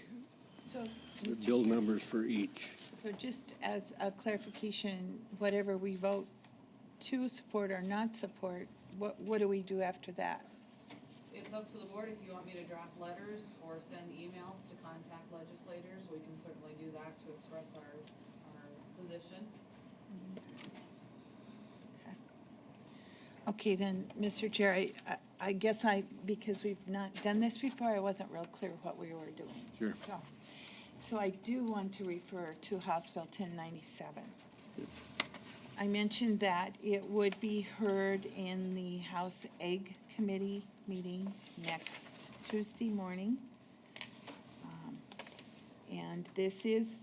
So, the bill numbers for each. so just as a clarification, whatever we vote to support or not support, what do we do after that? It's up to the board if you want me to draft letters or send emails to contact legislators. We can certainly do that to express our position. Okay, then, Mr. Chair, I guess because we've not done this before, I wasn't real clear what we were doing. Sure. So I do want to refer to House Bill 1097. I mentioned that it would be heard in the House Ag Committee meeting next Tuesday morning. And this is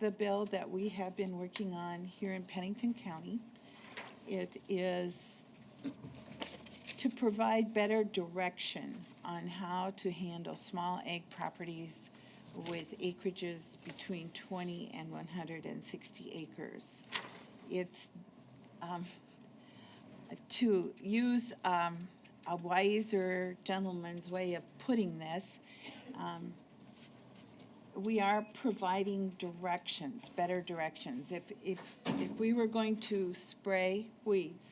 the bill that we have been working on here in Pennington County. It is to provide better direction on how to handle small ag properties with acreages between 20 and 160 acres. It's to use a wiser gentleman's way of putting this, we are providing directions, better directions. If we were going to spray weeds,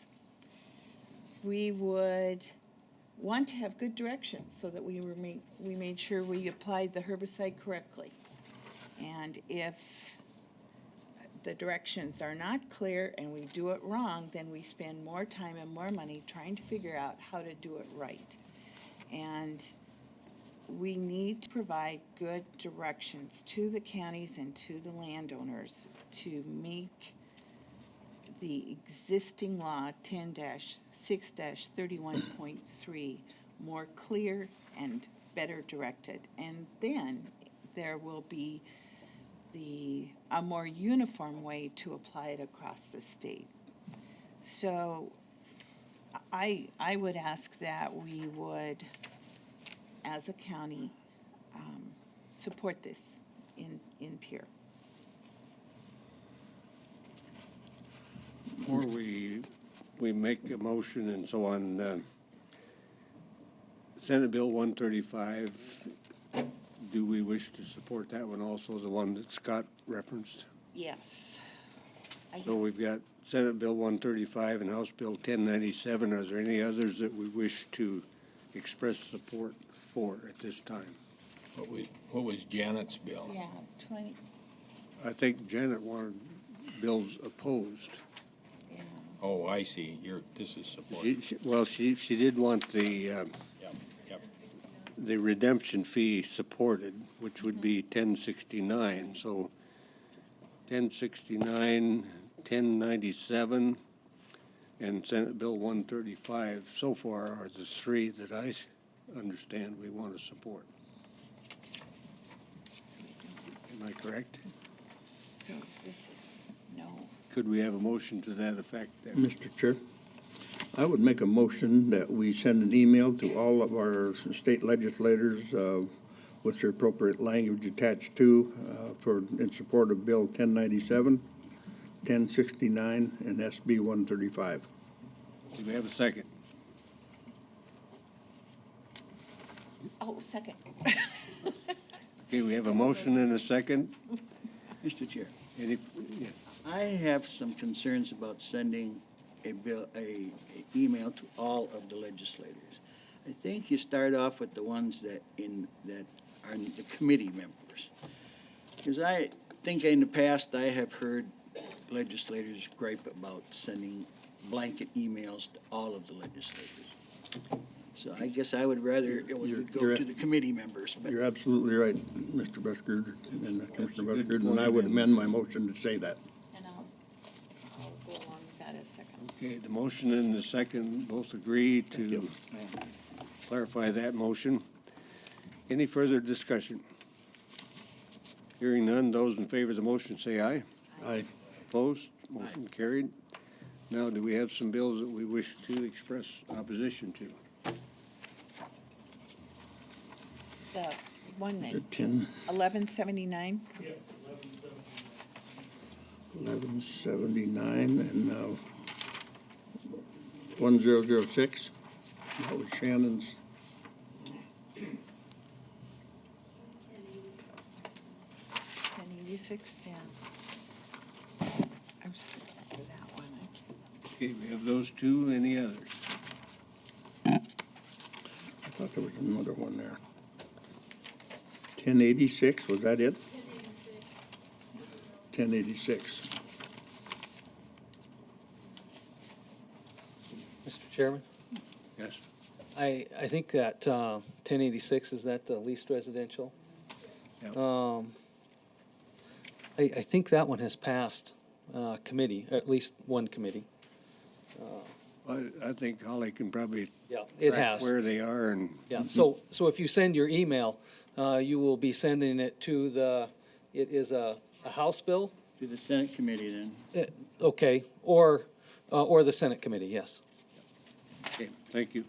we would want to have good directions so that we made sure we applied the herbicide correctly. And if the directions are not clear and we do it wrong, then we spend more time and more money trying to figure out how to do it right. And we need to provide good directions to the counties and to the landowners to make the existing law 10-6-31.3 more clear and better directed. And then there will be a more uniform way to apply it across the state. So I would ask that we would, as a county, support this in Pierre. Before we make a motion and so on, Senate Bill 135, do we wish to support that one also, the one that Scott referenced? Yes. So we've got Senate Bill 135 and House Bill 1097. Are there any others that we wish to express support for at this time? What was Janet's bill? Yeah, 20. I think Janet wanted bills opposed. Oh, I see. This is support. She did want the Yep. the redemption fee supported, which would be 1069. So 1069, 1097, and Senate Bill 135 so far are the three that I understand we want to support. Am I correct? So this is no. Could we have a motion to that effect there? Mr. Chair, I would make a motion that we send an email to all of our state legislators with the appropriate language attached to in support of Bill 1097, 1069, and SB 135. Do we have a second? Oh, second. Okay, we have a motion and a second. Mr. Chair, Any, yeah. I have some concerns about sending a email to all of the legislators. I think you start off with the ones that are the committee members. Because I think in the past, I have heard legislators gripe about sending blanket emails to all of the legislators. So I guess I would rather it would go to the committee members, but You're absolutely right, Mr. Busker and Commissioner That's a good Busker, and I point, would and- amend my motion to say that. And I'll go along with that as second. Okay, the motion and the second both agree to clarify that motion. Any further discussion? Hearing none, those in favor of the motion say aye. Aye. Opposed? Motion carried. Now, do we have some bills that we wish to express opposition to? The one Is that, it 10, 1179, 1179, and now 1006? That was Shannon's. 1086, yeah. I was looking for that one. I can't- Okay, we have those two. Any others? I thought there was another one there. 1086, was that it? 1086. Mr. Chairman, Yes. I think that 1086, is that the least residential? Yep. I think that one has passed committee, at least one committee. I think Holly can probably Yeah, it track has. where they are and. Yeah, so if you send your email, you will be sending it to it is a House bill? to the Senate committee then. Okay, or the Senate committee, yes. Okay, thank you.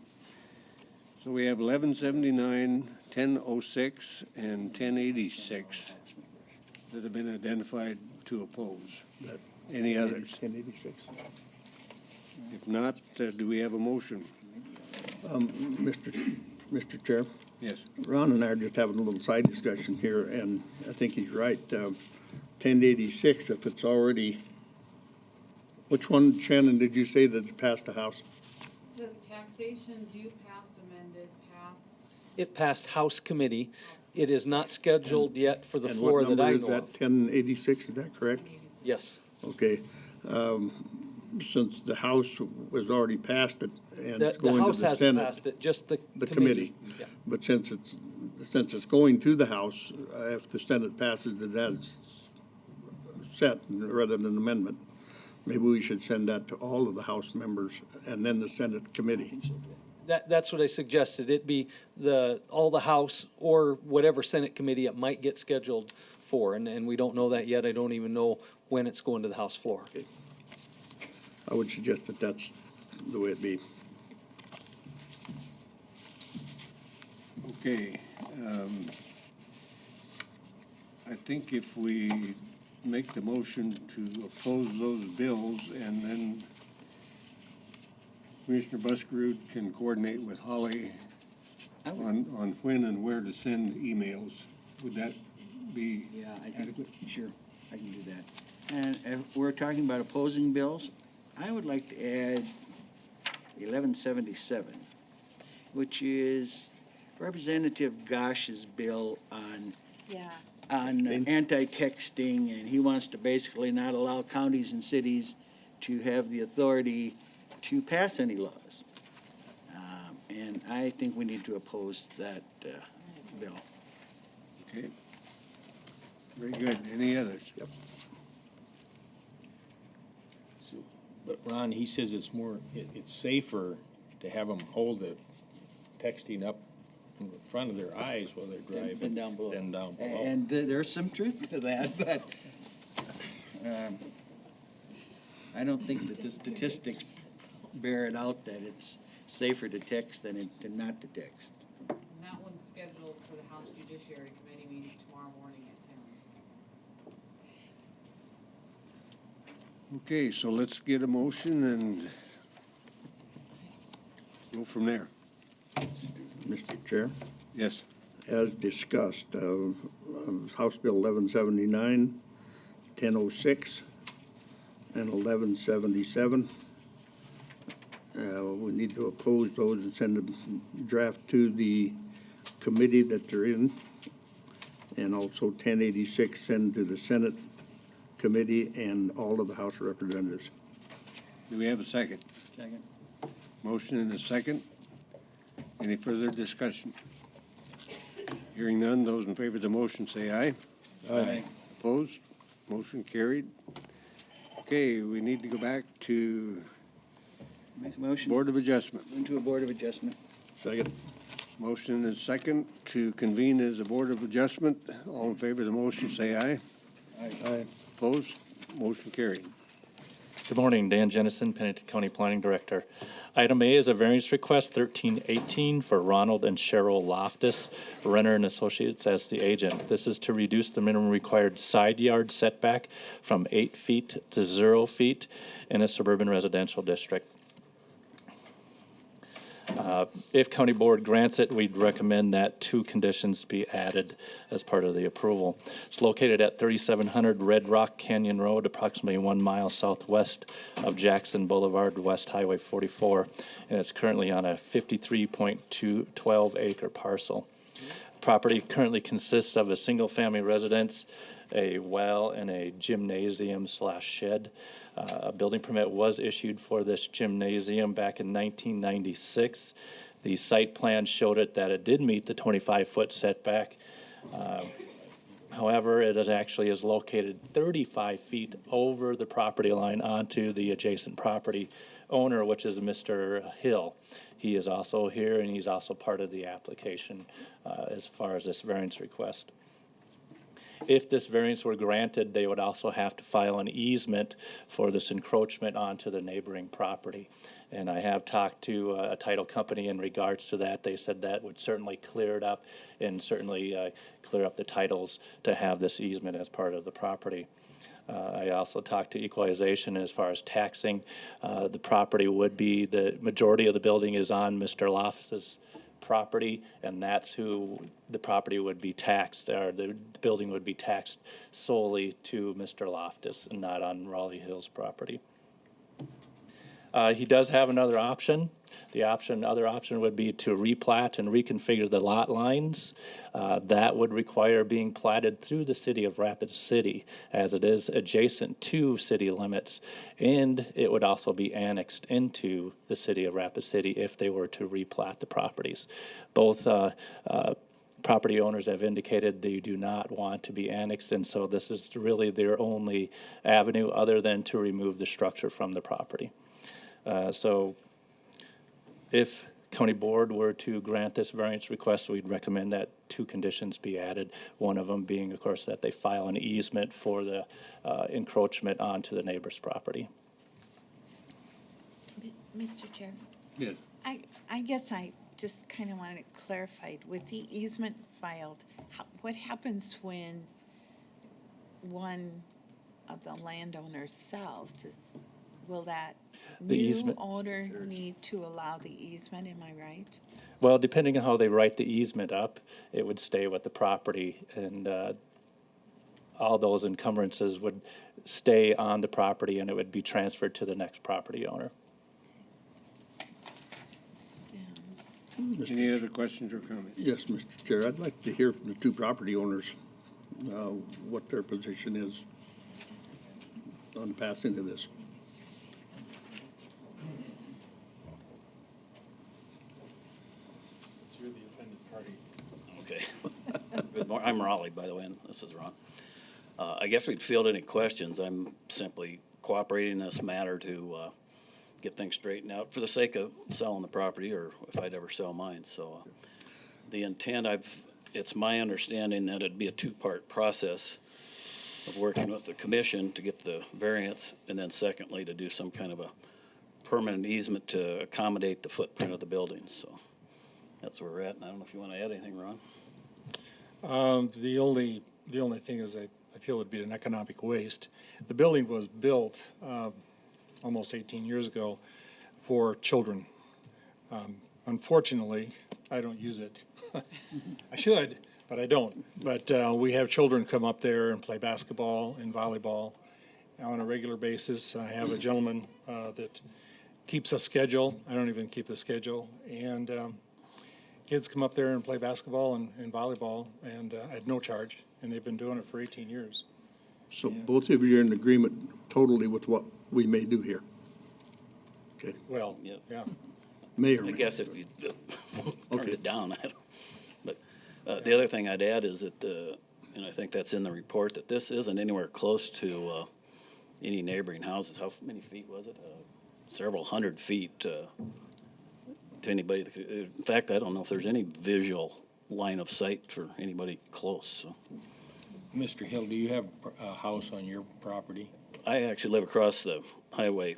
So we have 1179, 1006, and 1086 that have been identified to oppose. Any others? 1086. If not, do we have a motion? Mr. Chair, Yes. Ron and I are just having a little side discussion here, and I think he's right. 1086, if it's already, which one, Shannon, did you say that it passed the House? It says taxation due past amended, passed. It passed House committee. It is not scheduled yet for the And floor what that I number know is of. that, 1086, is that correct? Yes. Okay. Since the House was already passed it and it's The going to House the hasn't Senate. passed it, just the The committee. committee. Yeah. But since it's going to the House, if the Senate passes it as set rather than amendment, maybe we should send that to all of the House members and then the Senate committee. That's what I suggested. It be all the House or whatever Senate committee it might get scheduled for, and we don't know that yet. I don't even know when it's going to the House floor. I would suggest that that's the way it be. Okay. I think if we make the motion to oppose those bills and then Commissioner Buskerud can coordinate with Holly on when and where to send emails, would that be Yeah, I think, adequate? sure, I can do that. And if we're talking about opposing bills, I would like to add 1177, which is Representative Gosh's bill on Yeah. anti-texting, and he wants to basically not allow counties and cities to have the authority to pass any laws. And I think we need to oppose that bill. Okay. Very good. Any others? Yep. But Ron, he says it's safer to have them hold the texting up in front of their eyes while they're driving. Than down below. Than down below. And there's some truth to that, but I don't think that the statistics bear it out that it's safer to text than not to text. And that one's scheduled for the House Judiciary Committee meeting tomorrow morning at 10. Okay, so let's get a motion and go from there. Mr. Chair? Yes. As discussed, House Bill 1179, 1006, and 1177. We need to oppose those and send a draft to the committee that they're in. And also 1086, send to the Senate committee and all of the House representatives. Do we have a second? Second. Motion and a second. Any further discussion? Hearing none, those in favor of the motion say aye. Aye. Opposed? Motion carried. Okay, we need to go back to Make a motion. Board of Adjustment. Into a Board of Adjustment. Second. Motion and second to convene as a Board of Adjustment. All in favor of the motion, say aye. Aye. Opposed? Motion carried. Good morning, Dan Jennison, Pennington County Planning Director. Item A is a variance request 1318 for Ronald and Cheryl Loftus, Renner and Associates as the agent. This is to reduce the minimum required side yard setback from 8 feet to 0 feet in a suburban residential district. If County Board grants it, we'd recommend that 2 conditions be added as part of the approval. It's located at 3700 Red Rock Canyon Road, approximately 1 mile southwest of Jackson Boulevard, West Highway 44, and it's currently on a 53.12 acre parcel. Property currently consists of a single-family residence, a well, and a gymnasium/shed. A building permit was issued for this gymnasium back in 1996. The site plan showed it that it did meet the 25-foot setback. However, it actually is located 35 feet over the property line onto the adjacent property owner, which is Mr. Hill. He is also here, and he's also part of the application as far as this variance request. If this variance were granted, they would also have to file an easement for this encroachment onto the neighboring property. And I have talked to a title company in regards to that. They said that would certainly clear it up and certainly clear up the titles to have this easement as part of the property. I also talked to equalization as far as taxing. The property would be, the majority of the building is on Mr. Loftus's property, and that's who the property would be taxed, or the building would be taxed solely to Mr. Loftus and not on Raleigh Hills property. He does have another option. The other option would be to replat and reconfigure the lot lines. That would require being platted through the city of Rapid City, as it is adjacent to city limits, and it would also be annexed into the city of Rapid City if they were to replat the properties. Both property owners have indicated they do not want to be annexed, and so this is really their only avenue other than to remove the structure from the property. So if County Board were to grant this variance request, we'd recommend that 2 conditions be added. One of them being, of course, that they file an easement for the encroachment onto the neighbor's property. Mr. Chair, Yes. I guess I just kind of wanted it clarified. With the easement filed, what happens when one of the landowners sells? Will that The new easement- owner need to allow the easement, am I right? Well, depending on how they write the easement up, it would stay with the property, and all those encumbrances would stay on the property, and it would be transferred to the next property owner. Any other questions or comments? Yes, Mr. Chair, I'd like to hear from the 2 property owners, what their position is on passing of this. You're the offended party. Okay. Good morning. I'm Raleigh, by the way, and this is Ron. I guess we'd field any questions. I'm simply cooperating in this matter to get things straightened out for the sake of selling the property, or if I'd ever sell mine. So the intent, it's my understanding that it'd be a 2-part process of working with the commission to get the variance, and then secondly, to do some kind of a permanent easement to accommodate the footprint of the building. So that's where we're at, and I don't know if you want to add anything, Ron? The only thing is I feel it'd be an economic waste. The building was built almost 18 years ago for children. Unfortunately, I don't use it. I should, but I don't. But we have children come up there and play basketball and volleyball on a regular basis. I have a gentleman that keeps a schedule. I don't even keep the schedule. And kids come up there and play basketball and volleyball and at no charge. And they've been doing it for 18 years. So both of you are in agreement totally with what we may do here? Okay. Well, Yeah. yeah. May or I may guess not. if you turned Okay. it down, I don't, but the other thing I'd add is that, and I think that's in the report, that this isn't anywhere close to any neighboring houses. How many feet was it? Several hundred feet to anybody. In fact, I don't know if there's any visual line of sight for anybody close. So. Mr. Hill, do you have a house on your property? I actually live across the highway,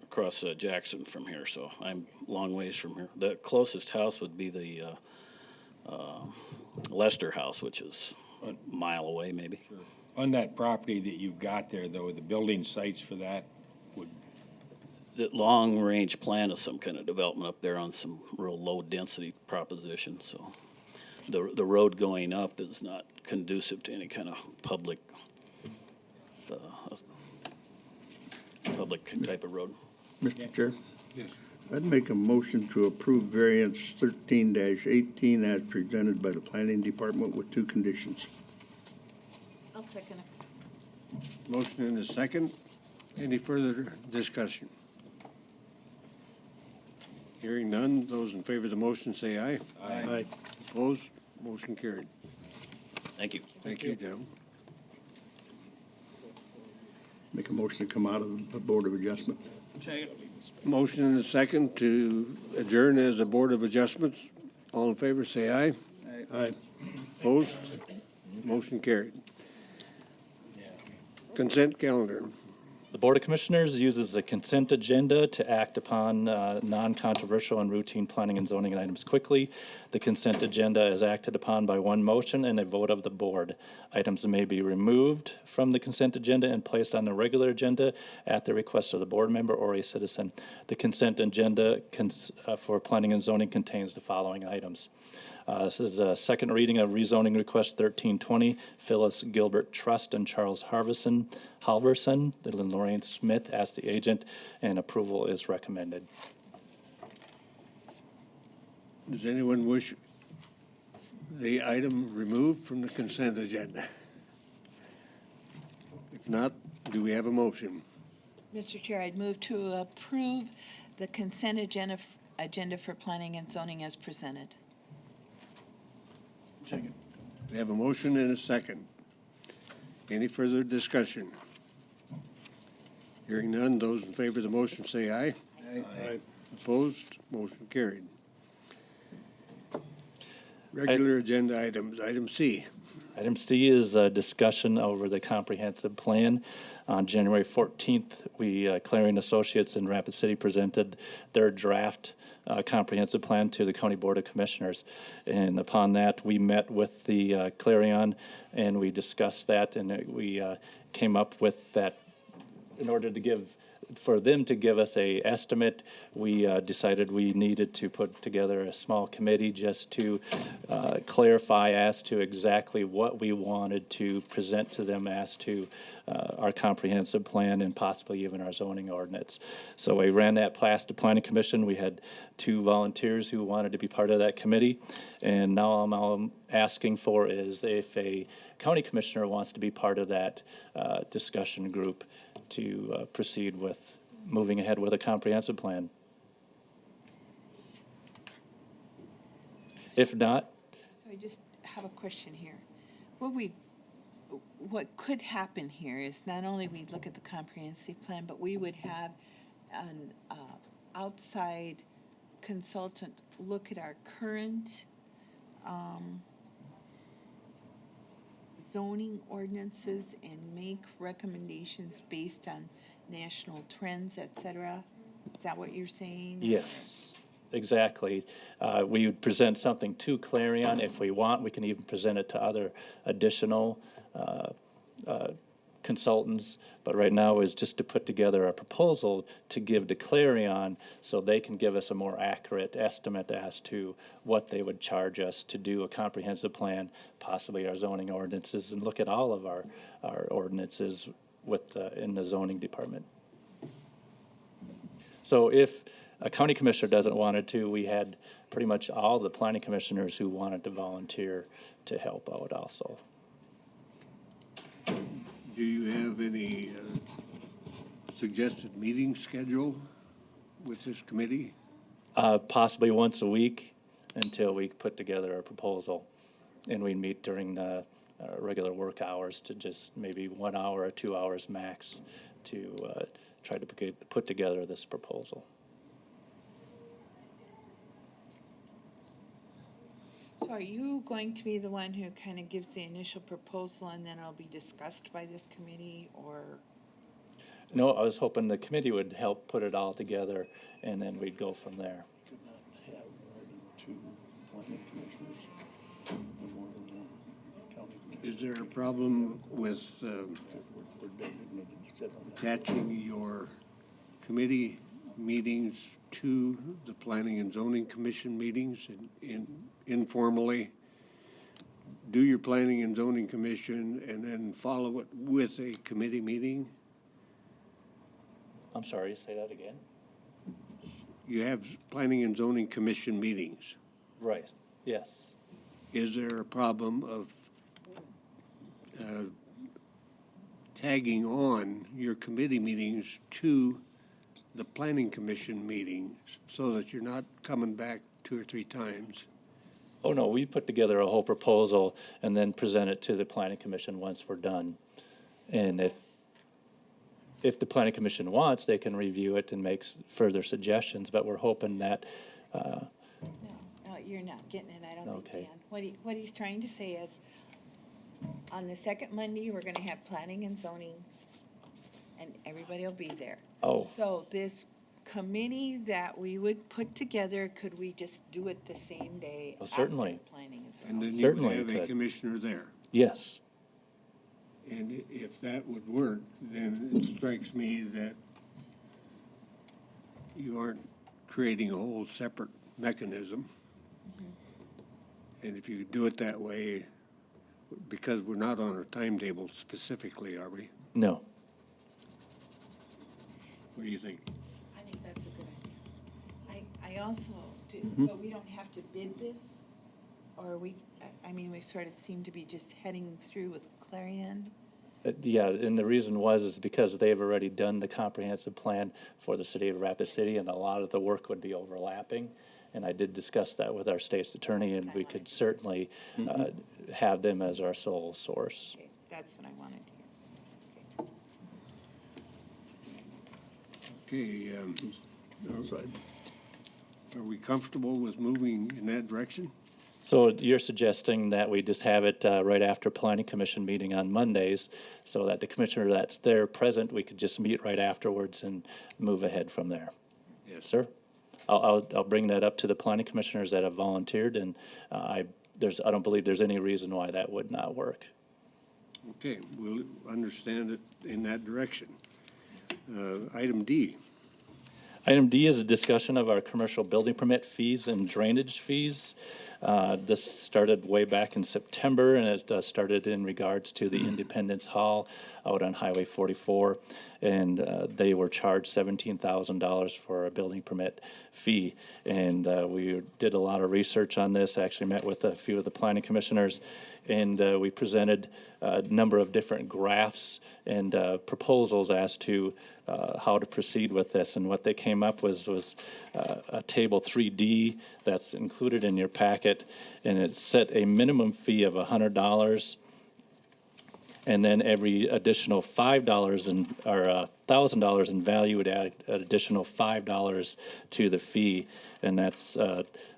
across Jackson from here, so I'm a long ways from here. The closest house would be the Lester house, which is a mile away, maybe. Sure. On that property that you've got there, though, the building sites for that would... The long-range plan of some kind of development up there on some real low-density proposition, so the road going up is not conducive to any kind of public type of road. Mr. Chair? Yes. I'd make a motion to approve variance 13-18 as presented by the Planning Department with 2 conditions. I'll second it. Motion and a second. Any further discussion? Hearing none, those in favor of the motion say aye. Aye. Opposed? Motion carried. Thank you. Thank you, Jim. Make a motion to come out of the Board of Adjustment. Motion and a second to adjourn as a Board of Adjustments. All in favor, say aye. Aye. Opposed? Motion carried. Consent calendar. The Board of Commissioners uses the consent agenda to act upon non-controversial and routine planning and zoning items quickly. The consent agenda is acted upon by one motion and a vote of the board. Items may be removed from the consent agenda and placed on the regular agenda at the request of the board member or a citizen. The consent agenda for planning and zoning contains the following items. This is a second reading of rezoning request 1320, Phyllis Gilbert Trust and Charles Halverson, and Lorraine Smith as the agent, and approval is recommended. Does anyone wish the item removed from the consent agenda? If not, do we have a motion? Mr. Chair, I'd move to approve the consent agenda for planning and zoning as presented. Second. We have a motion and a second. Any further discussion? Hearing none, those in favor of the motion say aye. Aye. Opposed? Motion carried. Regular agenda items. Item C. Item C is a discussion over the comprehensive plan. On January 14th, Clarion Associates in Rapid City presented their draft comprehensive plan to the County Board of Commissioners. And upon that, we met with the Clarion and we discussed that, and we came up with that in order to for them to give us a estimate. We decided we needed to put together a small committee just to clarify as to exactly what we wanted to present to them as to our comprehensive plan and possibly even our zoning ordinance. So we ran that past the Planning Commission. We had 2 volunteers who wanted to be part of that committee. And now I'm asking for is if a county commissioner wants to be part of that discussion group to proceed with moving ahead with a comprehensive plan. If not, So I just have a question here. What could happen here is not only we look at the comprehensive plan, but we would have an outside consultant look at our current zoning ordinances and make recommendations based on national trends, et cetera? Is that what you're saying? yes, exactly. We would present something to Clarion. If we want, we can even present it to other additional consultants, but right now is just to put together a proposal to give to Clarion so they can give us a more accurate estimate as to what they would charge us to do a comprehensive plan, possibly our zoning ordinances, and look at all of our ordinances in the zoning department. So if a county commissioner doesn't want it to, we had pretty much all the planning commissioners who wanted to volunteer to help out also. Do you have any suggested meeting schedule with this committee? Possibly once a week until we put together a proposal. And we meet during the regular work hours to just maybe 1 hour or 2 hours max to try to put together this proposal. So are you going to be the one who kind of gives the initial proposal and then it'll be discussed by this committee, or? No, I was hoping the committee would help put it all together and then we'd go from there. Could not have more than 2 planning commissioners and more than 1 county commissioner. Is there a problem with We're designated to sit on that. attaching your committee meetings to the Planning and Zoning Commission meetings informally? Do your Planning and Zoning Commission and then follow it with a committee meeting? I'm sorry, say that again? You have Planning and Zoning Commission meetings. Right, yes. Is there a problem of tagging on your committee meetings to the Planning Commission meetings so that you're not coming back 2 or 3 times? Oh, no, we put together a whole proposal and then present it to the Planning Commission once we're done. And if the Planning Commission wants, they can review it and make further suggestions, but we're hoping that. No, you're not getting it, I don't think, Dan. What he's trying to say is, on the second Monday, we're gonna have planning and zoning, and everybody will be there. Oh. So this committee that we would put together, could we just do it the same day? Well, certainly. After planning and zoning? And then you Certainly would it have a could. commissioner there. Yes. And if that would work, then it strikes me that you aren't creating a whole separate mechanism. And if you do it that way, because we're not on a timetable specifically, are we? No. What do you think? I think that's a good idea. I also do, but we don't have to bid this, or we sort of seem to be just heading through with Clarion. Yeah, and the reason is because they've already done the comprehensive plan for the city of Rapid City, and a lot of the work would be overlapping. And I did discuss that with our state's attorney, and we could certainly have them as our sole source. Okay, that's what I wanted to hear. Okay, Outside. are we comfortable with moving in that direction? So you're suggesting that we just have it right after Planning Commission meeting on Mondays, so that the commissioner that's there present, we could just meet right afterwards and move ahead from there? Yes. Sir? I'll bring that up to the planning commissioners that have volunteered, and I don't believe there's any reason why that would not work. Okay, we'll understand it in that direction. Item D. Item D is a discussion of our commercial building permit fees and drainage fees. This started way back in September, and it started in regards to the Independence Hall out on Highway 44. And they were charged $17,000 for a building permit fee. And we did a lot of research on this. I actually met with a few of the planning commissioners, and we presented a number of different graphs and proposals as to how to proceed with this. And what they came up with was a table 3D that's included in your packet, and it set a minimum fee of $100, and then every additional $5 or $1,000 in value would add an additional $5 to the fee, and that's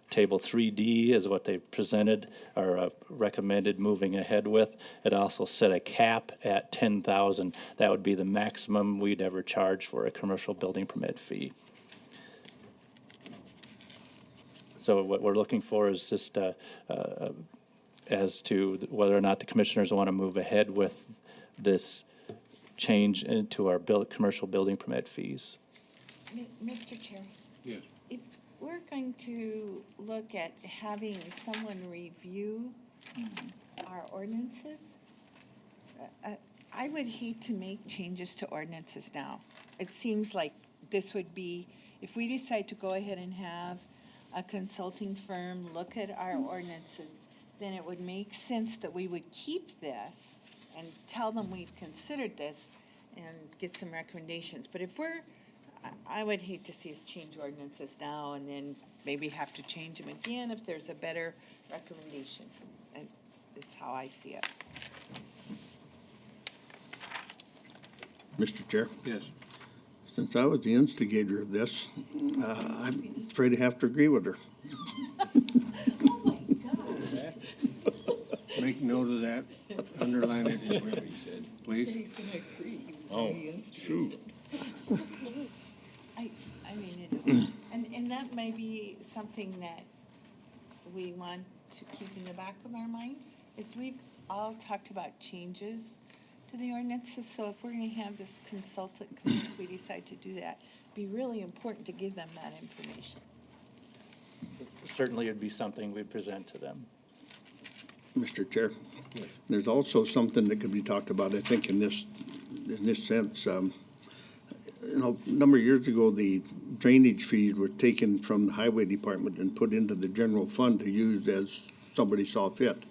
Table 3D is what they presented or recommended moving ahead with. It also set a cap at $10,000. That would be the maximum we'd ever charge for a commercial building permit fee. So what we're looking for is just as to whether or not the commissioners want to move ahead with this change into our commercial building permit fees. Mr. Chair? Yes. If we're going to look at having someone review our ordinances, I would hate to make changes to ordinances now. It seems like this would be, if we decide to go ahead and have a consulting firm look at our ordinances, then it would make sense that we would keep this and tell them we've considered this and get some recommendations. But if we're I would hate to see us change ordinances now and then maybe have to change them again if there's a better recommendation. And is how I see it. Mr. Chair, Yes. since I was the instigator of this, I'm afraid I have to agree with her. Make note of that, underline it, please. He's gonna agree. Oh, shoot. I mean, it, and that may be something that we want to keep in the back of our mind, is we've all talked about changes to the ordinances, so if we're gonna have this consultant come in, if we decide to do that, it'd be really important to give them that information. Certainly it'd be something we'd present to them. Mr. Chair, there's also something that could be talked about, I think, in this sense. You know, a number of years ago, the drainage fees were taken from the highway department and put into the general fund to use as somebody saw fit.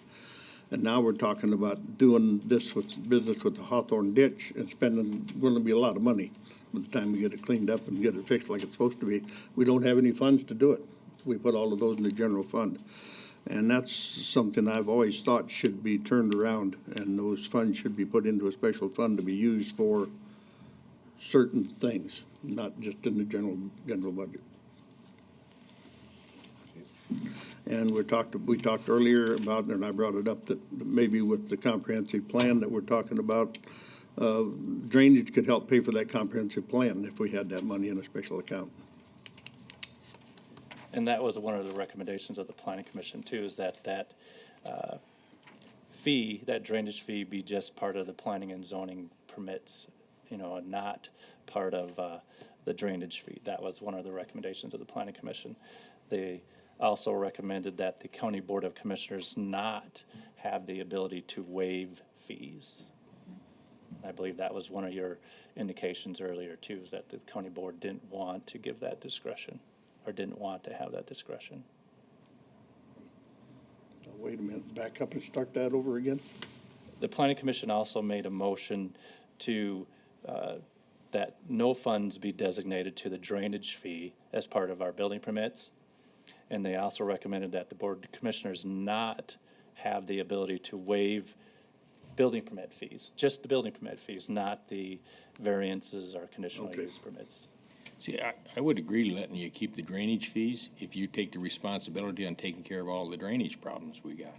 And now we're talking about doing this with business with the Hawthorne ditch and spending, going to be a lot of money by the time we get it cleaned up and get it fixed like it's supposed to be. We don't have any funds to do it. We put all of those in the general fund. And that's something I've always thought should be turned around, and those funds should be put into a special fund to be used for certain things, not just in the general budget. And we talked earlier about, and I brought it up, that maybe with the comprehensive plan that we're talking about, drainage could help pay for that comprehensive plan if we had that money in a special account. And that was one of the recommendations of the planning commission too, is that fee, that drainage fee, be just part of the planning and zoning permits, you know, and not part of the drainage fee. That was one of the recommendations of the planning commission. They also recommended that the county board of commissioners not have the ability to waive fees. I believe that was one of your indications earlier too, is that the county board didn't want to give that discretion, or didn't want to have that discretion. Wait a minute, back up and start that over again? The planning commission also made a motion to, that no funds be designated to the drainage fee as part of our building permits. And they also recommended that the board of commissioners not have the ability to waive building permit fees, just the building permit fees, not the variances or conditional use permits. See, I would agree letting you keep the drainage fees if you take the responsibility on taking care of all the drainage problems we got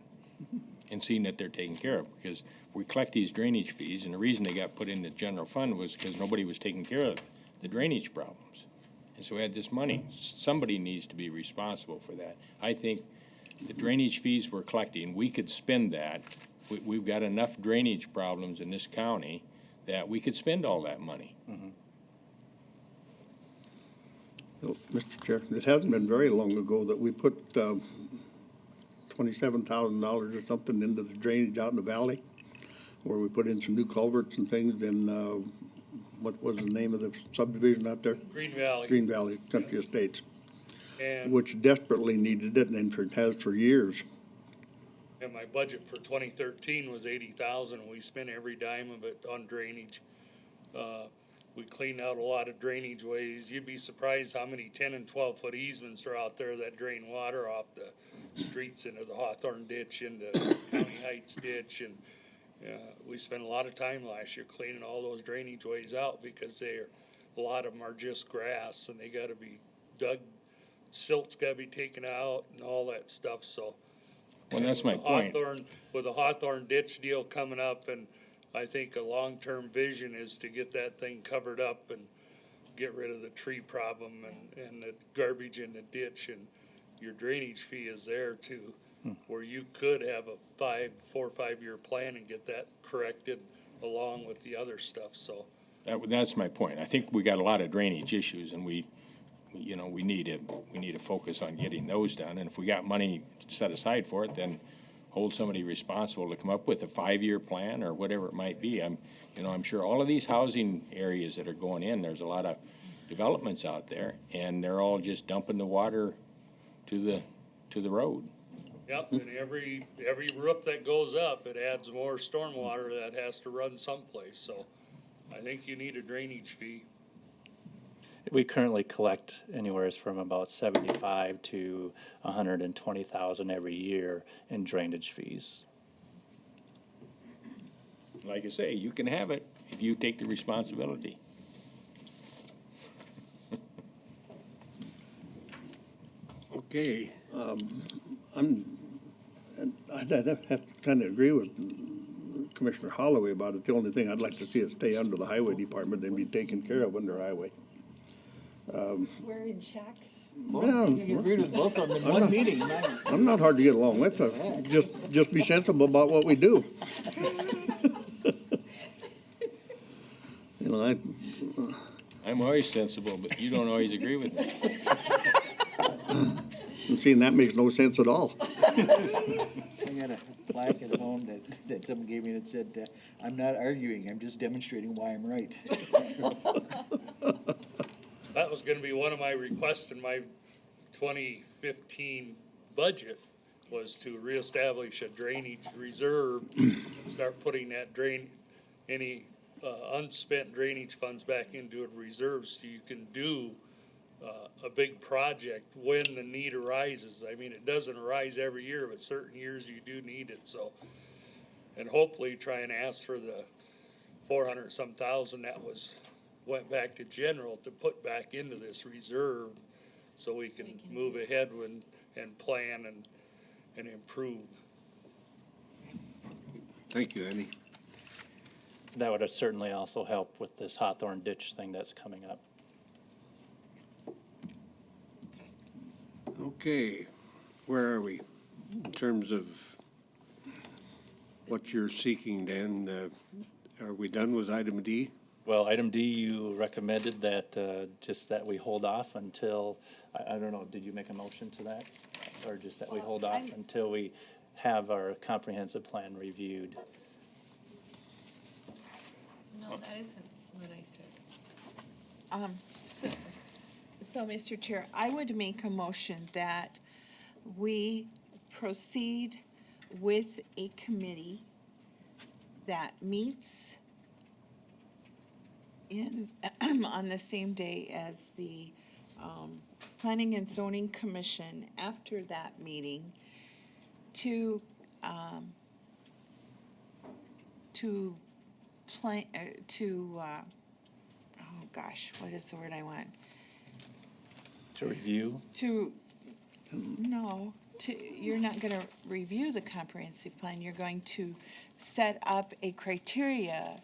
and seeing that they're taken care of, because we collect these drainage fees, and the reason they got put in the general fund was because nobody was taking care of the drainage problems. And so we had this money. Somebody needs to be responsible for that. I think the drainage fees we're collecting, we could spend that. We've got enough drainage problems in this county that we could spend all that money. Mm-hmm. Well, Mr. Chair, it hasn't been very long ago that we put $27,000 or something into the drainage out in the valley, where we put in some new culverts and things in, what was the name of the subdivision out there? Green Valley. Green Valley Country Estates, And, which desperately needed it and has for years. and my budget for 2013 was 80,000, and we spent every dime of it on drainage. We cleaned out a lot of drainage ways. You'd be surprised how many 10 and 12 foot easements are out there that drain water off the streets into the Hawthorne ditch, into County Heights ditch, and we spent a lot of time last year cleaning all those drainage ways out, because a lot of them are just grass and they gotta be dug, silt's gotta be taken out and all that stuff, so. Well, that's my point. With the Hawthorne ditch deal coming up, and I think a long-term vision is to get that thing covered up and get rid of the tree problem and the garbage in the ditch, and your drainage fee is there too, where you could have a 4 or 5 year plan and get that corrected along with the other stuff, so. That's my point. I think we got a lot of drainage issues, and we need to focus on getting those done. And if we got money set aside for it, then hold somebody responsible to come up with a 5-year plan or whatever it might be. I'm sure all of these housing areas that are going in, there's a lot of developments out there, and they're all just dumping the water to the road. Yep, and every roof that goes up, it adds more stormwater that has to run someplace, so I think you need a drainage fee. We currently collect anywhere from about 75 to 120,000 every year in drainage fees. Like I say, you can have it if you take the responsibility. Okay, I'd have to kind of agree with Commissioner Holloway about it. The only thing I'd like to see it stay under the highway department and be taken care of under highway. We're in shock. Well, You agreed with both of them in I'm one not- meeting. I'm not hard to get along with. Just be sensible about what we do. You know, I'm always sensible, but you don't always agree with me. and seeing that makes no sense at all. I got a plaque at home that someone gave me that said, I'm not arguing, I'm just demonstrating why I'm right. That was gonna be one of my requests in my 2015 budget, was to reestablish a drainage reserve, start putting that any unspent drainage funds back into a reserve so you can do a big project when the need arises. I mean, it doesn't arise every year, but certain years you do need it, so. And hopefully try and ask for the 400-some thousand that went back to general to put back into this reserve so we can move ahead and plan and improve. thank you, Andy. That would certainly also help with this Hawthorne ditch thing that's coming up. Okay, where are we in terms of what you're seeking, Dan? Are we done with item D? Well, item D, you recommended that, just that we hold off until, I don't know, did you make a motion to that? Or just that we hold off until we have our comprehensive plan reviewed? No, that isn't what I said. So, Mr. Chair, I would make a motion that we proceed with a committee that meets on the same day as the Planning and Zoning Commission after that meeting to plan, oh gosh, what is the word I want? To review? You're not gonna review the comprehensive plan, you're going to set up a criteria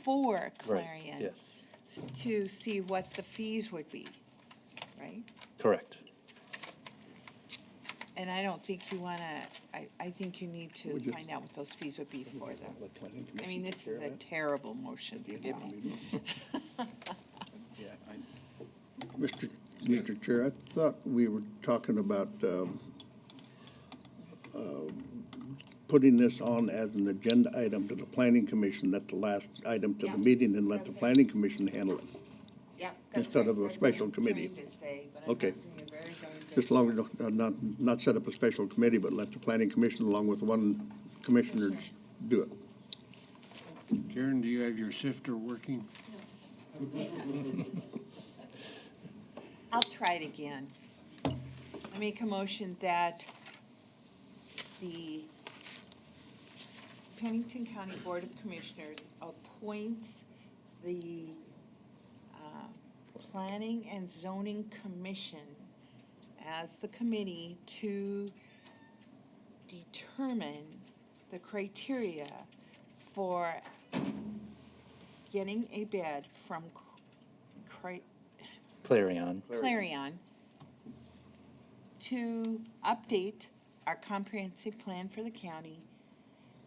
for Clarion. Yes, To see what the fees would be, right? correct. And I don't think you wanna, I think you need to find out what those fees would be for them. I mean, this is a terrible motion, forgive me. Mr. Chair, I thought we were talking about putting this on as an agenda item to the planning commission, at the last item to the meeting, and let the planning commission handle it. Yeah. Instead of a special committee. Okay. Just as long as we don't, not set up a special committee, but let the planning commission along with one commissioner do it. Karen, do you have your sifter working? I'll try it again. I make a motion that the Pennington County Board of Commissioners appoints the Planning and Zoning Commission as the committee to determine the criteria for getting a bid from Clarion. Clarion to update our comprehensive plan for the county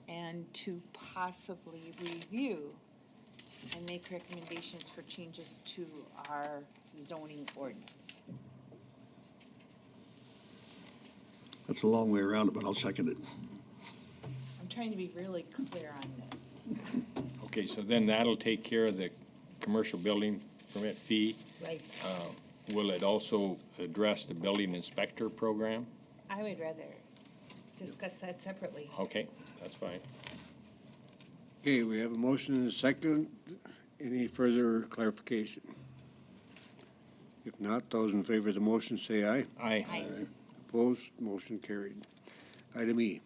and to possibly review and make recommendations for changes to our zoning ordinance. That's a long way around it, but I'll second it. I'm trying to be really clear on this. Okay, so then that'll take care of the commercial building permit fee. Right. Will it also address the building inspector program? I would rather discuss that separately. Okay, that's fine. Okay, we have a motion and a second. Any further clarification? If not, those in favor of the motion say aye. Aye. Opposed, motion carried. Item E.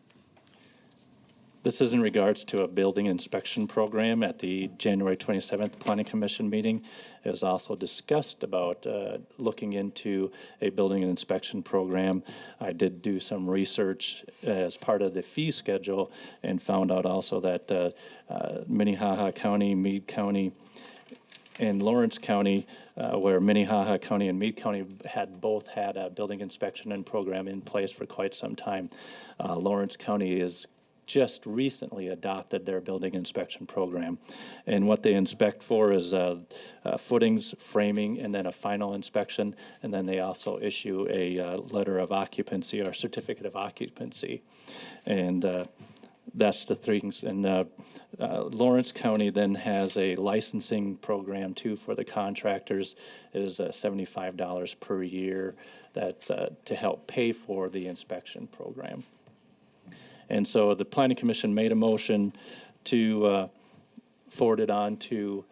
This is in regards to a building inspection program at the January 27th Planning Commission meeting. It was also discussed about looking into a building inspection program. I did do some research as part of the fee schedule and found out also that Minnehaha County, Meade County, and Lawrence County, where Minnehaha County and Meade County had both had a building inspection and program in place for quite some time. Lawrence County is just recently adopted their building inspection program. And what they inspect for is footings, framing, and then a final inspection. And then they also issue a letter of occupancy or certificate of occupancy. And that's the things. And Lawrence County then has a licensing program too for the contractors. It is $75 per year that's to help pay for the inspection program. And so the Planning Commission made a motion to forward it on to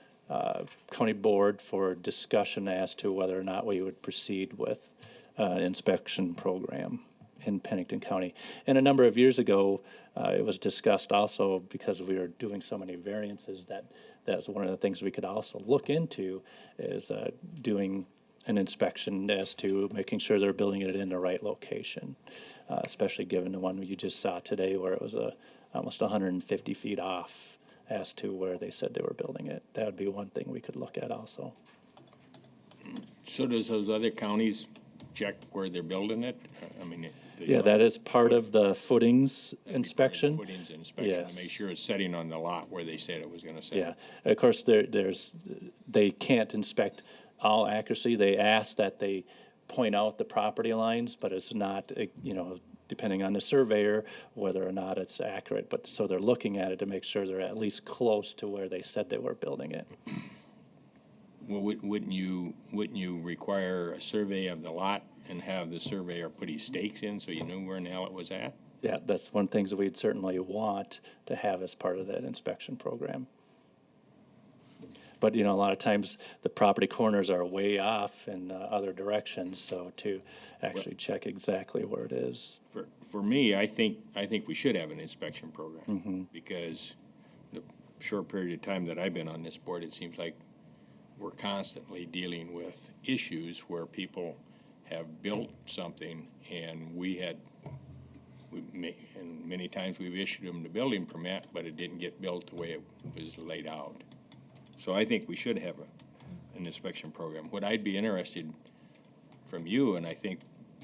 County Board for discussion as to whether or not we would proceed with inspection program in Pennington County. And a number of years ago, it was discussed also because we were doing so many variances that that's one of the things we could also look into is doing an inspection as to making sure they're building it in the right location, especially given the one you just saw today where it was almost 150 feet off as to where they said they were building it. That would be one thing we could look at also. So does those other counties check where they're building it? I mean, Yeah, that is part of the footings inspection. Footings inspection, Yes. to make sure it's setting on the lot where they said it was gonna set. Yeah, of course, they can't inspect all accuracy. They ask that they point out the property lines, but it's not, depending on the surveyor, whether or not it's accurate. But, so they're looking at it to make sure they're at least close to where they said they were building it. Well, wouldn't you require a survey of the lot and have the surveyor put his stakes in so you knew where in the hell it was at? Yeah, that's one thing that we'd certainly want to have as part of that inspection program. But, a lot of times the property corners are way off in other directions, so to actually check exactly where it is. For me, I think we should have an inspection program because the short period of time that I've been on this board, it seems like we're constantly dealing with issues where people have built something and and many times we've issued them the building permit, but it didn't get built the way it was laid out. So I think we should have an inspection program. What I'd be interested from you, and I think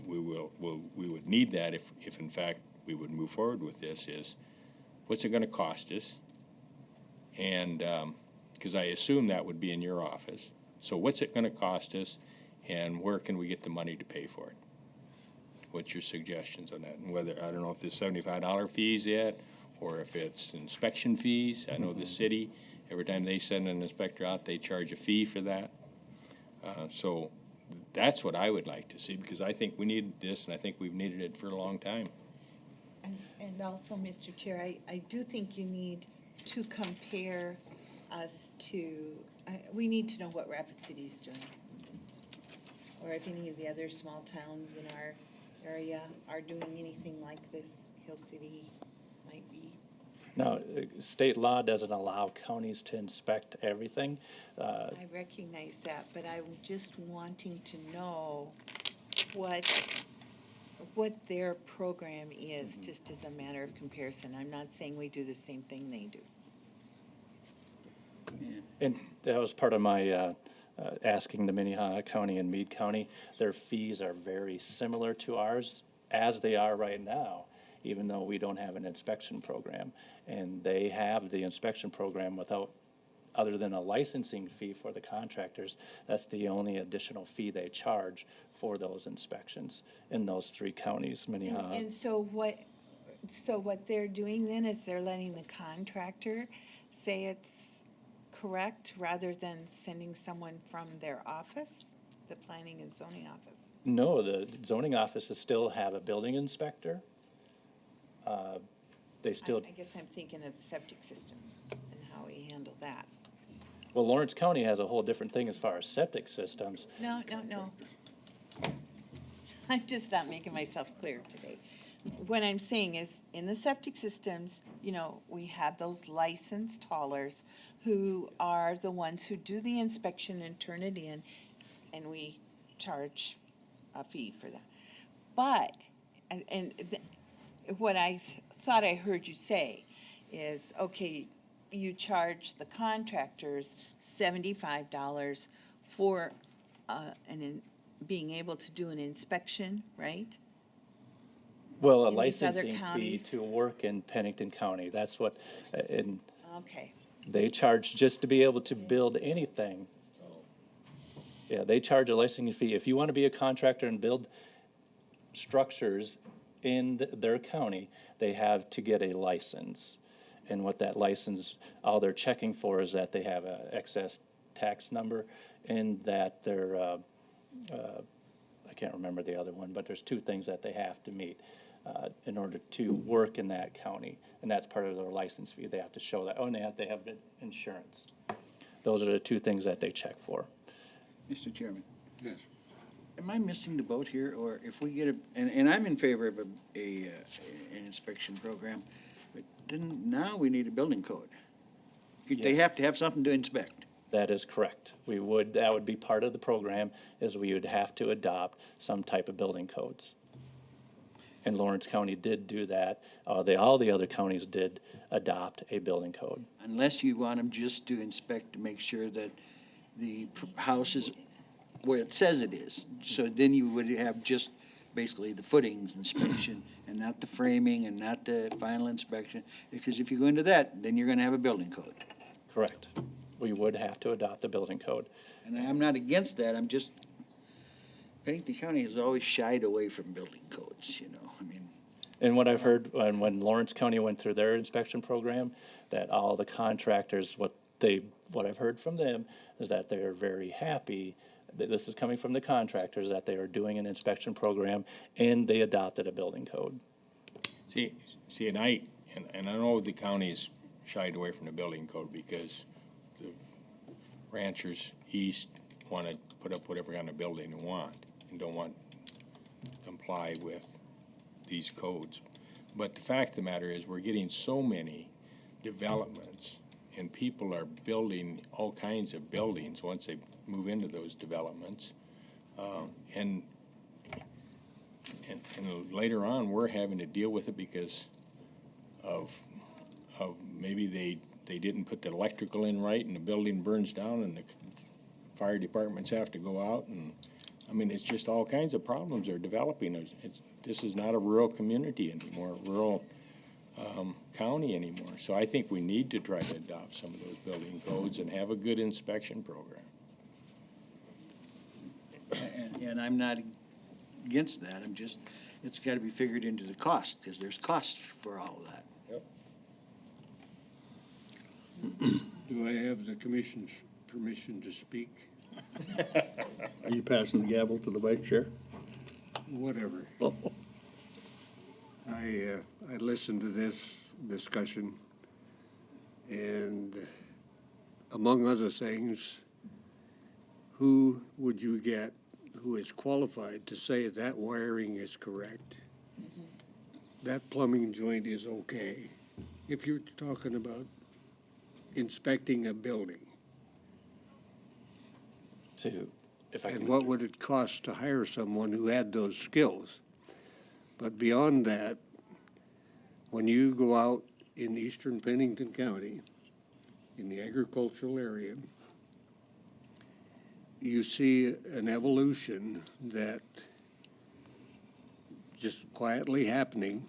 we would need that if in fact we would move forward with this, is what's it going to cost us? And because I assume that would be in your office. So what's it going to cost us, and where can we get the money to pay for it? What's your suggestions on that? And whether, I don't know if it's $75 fees yet, or if it's inspection fees. I know the city, every time they send an inspector out, they charge a fee for that. So that's what I would like to see, because I think we need this, and I think we've needed it for a long time. And also, Mr. Chair, I do think you need to compare us to, we need to know what Rapid City is doing. Or if any of the other small towns in our area are doing anything like this, Hill City might be. Now, state law doesn't allow counties to inspect everything. I recognize that, but I'm just wanting to know what their program is, just as a matter of comparison. I'm not saying we do the same thing they do. And that was part of my asking the Minnehaha County and Meade County. Their fees are very similar to ours as they are right now, even though we don't have an inspection program. And they have the inspection program without, other than a licensing fee for the contractors. That's the only additional fee they charge for those inspections in those three counties, Minnehaha. And so what they're doing then is they're letting the contractor say it's correct rather than sending someone from their office, the planning and zoning office? No, the zoning offices still have a building inspector. They still. I guess I'm thinking of septic systems and how we handle that. Well, Lawrence County has a whole different thing as far as septic systems. No. I'm just not making myself clear today. What I'm saying is, in the septic systems, you know, we have those licensed haulers who are the ones who do the inspection and turn it in, and we charge a fee for that. But, what I thought I heard you say is, okay, you charge the contractors $75 for being able to do an inspection, right? Well, a In these other licensing fee counties? to work in Pennington County, that's what, and Okay. they charge just to be able to build anything. Yeah, they charge a licensing fee. If you want to be a contractor and build structures in their county, they have to get a license. And what that license, all they're checking for is that they have a excess tax number and that they're, I can't remember the other one, but there's two things that they have to meet in order to work in that county. And that's part of their license fee. They have to show that. Oh, and they have to have insurance. Those are the two things that they check for. Mr. Chairman, Yes. am I missing the boat here, or if we get and I'm in favor of an inspection program, but then now we need a building code. They have to have something to inspect. That is correct. That would be part of the program, is we would have to adopt some type of building codes. And Lawrence County did do that. All the other counties did adopt a building code. Unless you want them just to inspect to make sure that the house is where it says it is. So then you would have just basically the footings inspection and not the framing and not the final inspection. Because if you go into that, then you're gonna have a building code. Correct. We would have to adopt a building code. And I'm not against that, I'm just, Pennington County has always shied away from building codes, you know, I mean. And what I've heard, when Lawrence County went through their inspection program, that all the contractors, what I've heard from them is that they're very happy, that this is coming from the contractors, that they are doing an inspection program and they adopted a building code. See, and I know the county's shied away from the building code because the ranchers east want to put up whatever kind of building they want and don't want to comply with these codes. But the fact of the matter is, we're getting so many developments and people are building all kinds of buildings once they move into those developments. And later on, we're having to deal with it because of maybe they didn't put the electrical in right and the building burns down and the fire departments have to go out. And I mean, it's just all kinds of problems are developing. This is not a rural community anymore, rural county anymore. So I think we need to try to adopt some of those building codes and have a good inspection program. And I'm not against that, I'm just, it's gotta be figured into the cost, because there's costs for all of that. Do I have the commission's permission to speak? Are you passing the gavel to the vice chair? Whatever. I listened to this discussion, and among other things, who would you get who is qualified to say that wiring is correct? That plumbing joint is okay. If you're talking about inspecting a building, and what would it cost to hire someone who had those skills? But beyond that, when you go out in eastern Pennington County, in the agricultural area, you see an evolution that just quietly happening.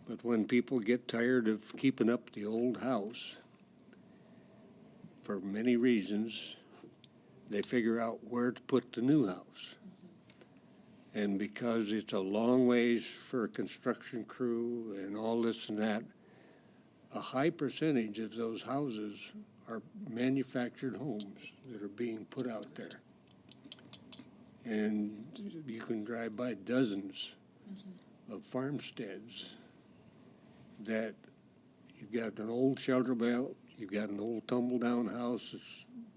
But when people get tired of keeping up the old house, for many reasons, they figure out where to put the new house. And because it's a long ways for a construction crew and all this and that, a high percentage of those houses are manufactured homes that are being put out there. And you can drive by dozens of farmsteads that you've got an old shelter belt, you've got an old tumble-down house that's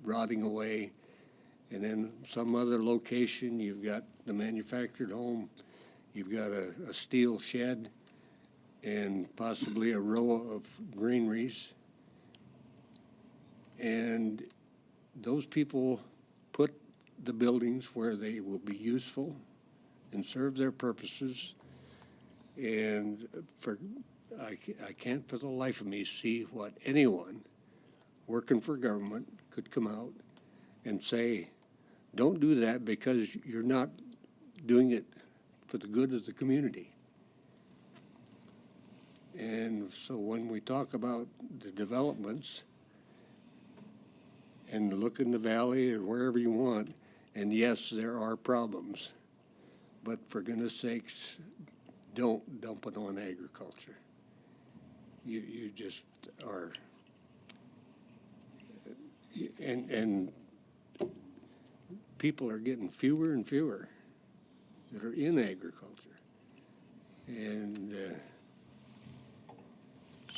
rotting away, and then some other location, you've got the manufactured home, you've got a steel shed, and possibly a row of greeneries. And those people put the buildings where they will be useful and serve their purposes. And I can't for the life of me see what anyone working for government could come out and say, don't do that because you're not doing it for the good of the community. And so when we talk about the developments and look in the valley or wherever you want, and yes, there are problems, but for goodness sakes, don't dump it on agriculture. You just are, and people are getting fewer and fewer that are in agriculture. And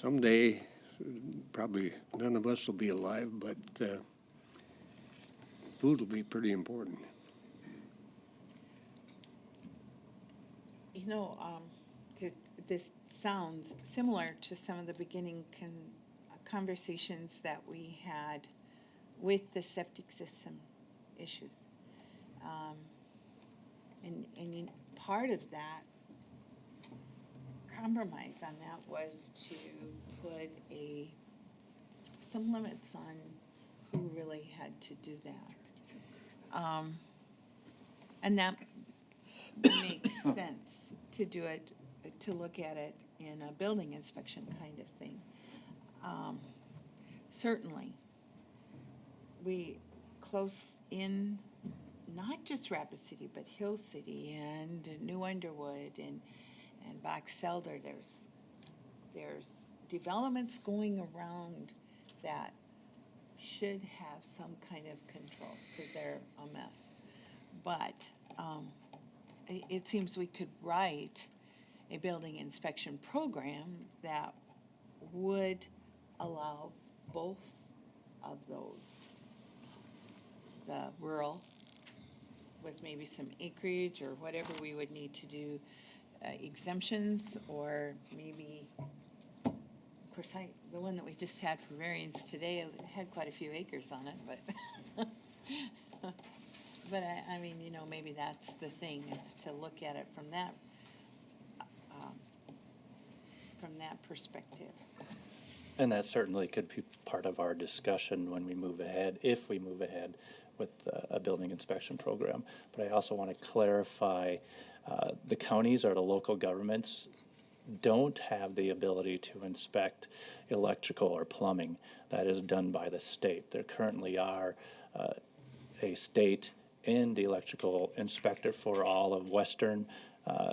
someday, probably none of us will be alive, but food will be pretty important. You know, this sounds similar to some of the beginning conversations that we had with the septic system issues. And part of that compromise on that was to put some limits on who really had to do that. And that makes sense to do it, to look at it in a building inspection kind of thing. Certainly, we close in, not just Rapid City, but Hill City and New Underwood and Box Elder, there's developments going around that should have some kind of control because they're a mess. But it seems we could write a building inspection program that would allow both of those, the rural with maybe some acreage or whatever we would need to do, exemptions, or maybe, of course, the one that we just had for variance today had quite a few acres on it, but but I mean, you know, maybe that's the thing, is to look at it from that perspective. And that certainly could be part of our discussion when we move ahead, if we move ahead with a building inspection program. But I also want to clarify, the counties or the local governments don't have the ability to inspect electrical or plumbing. That is done by the state. There currently are a state and electrical inspector for all of western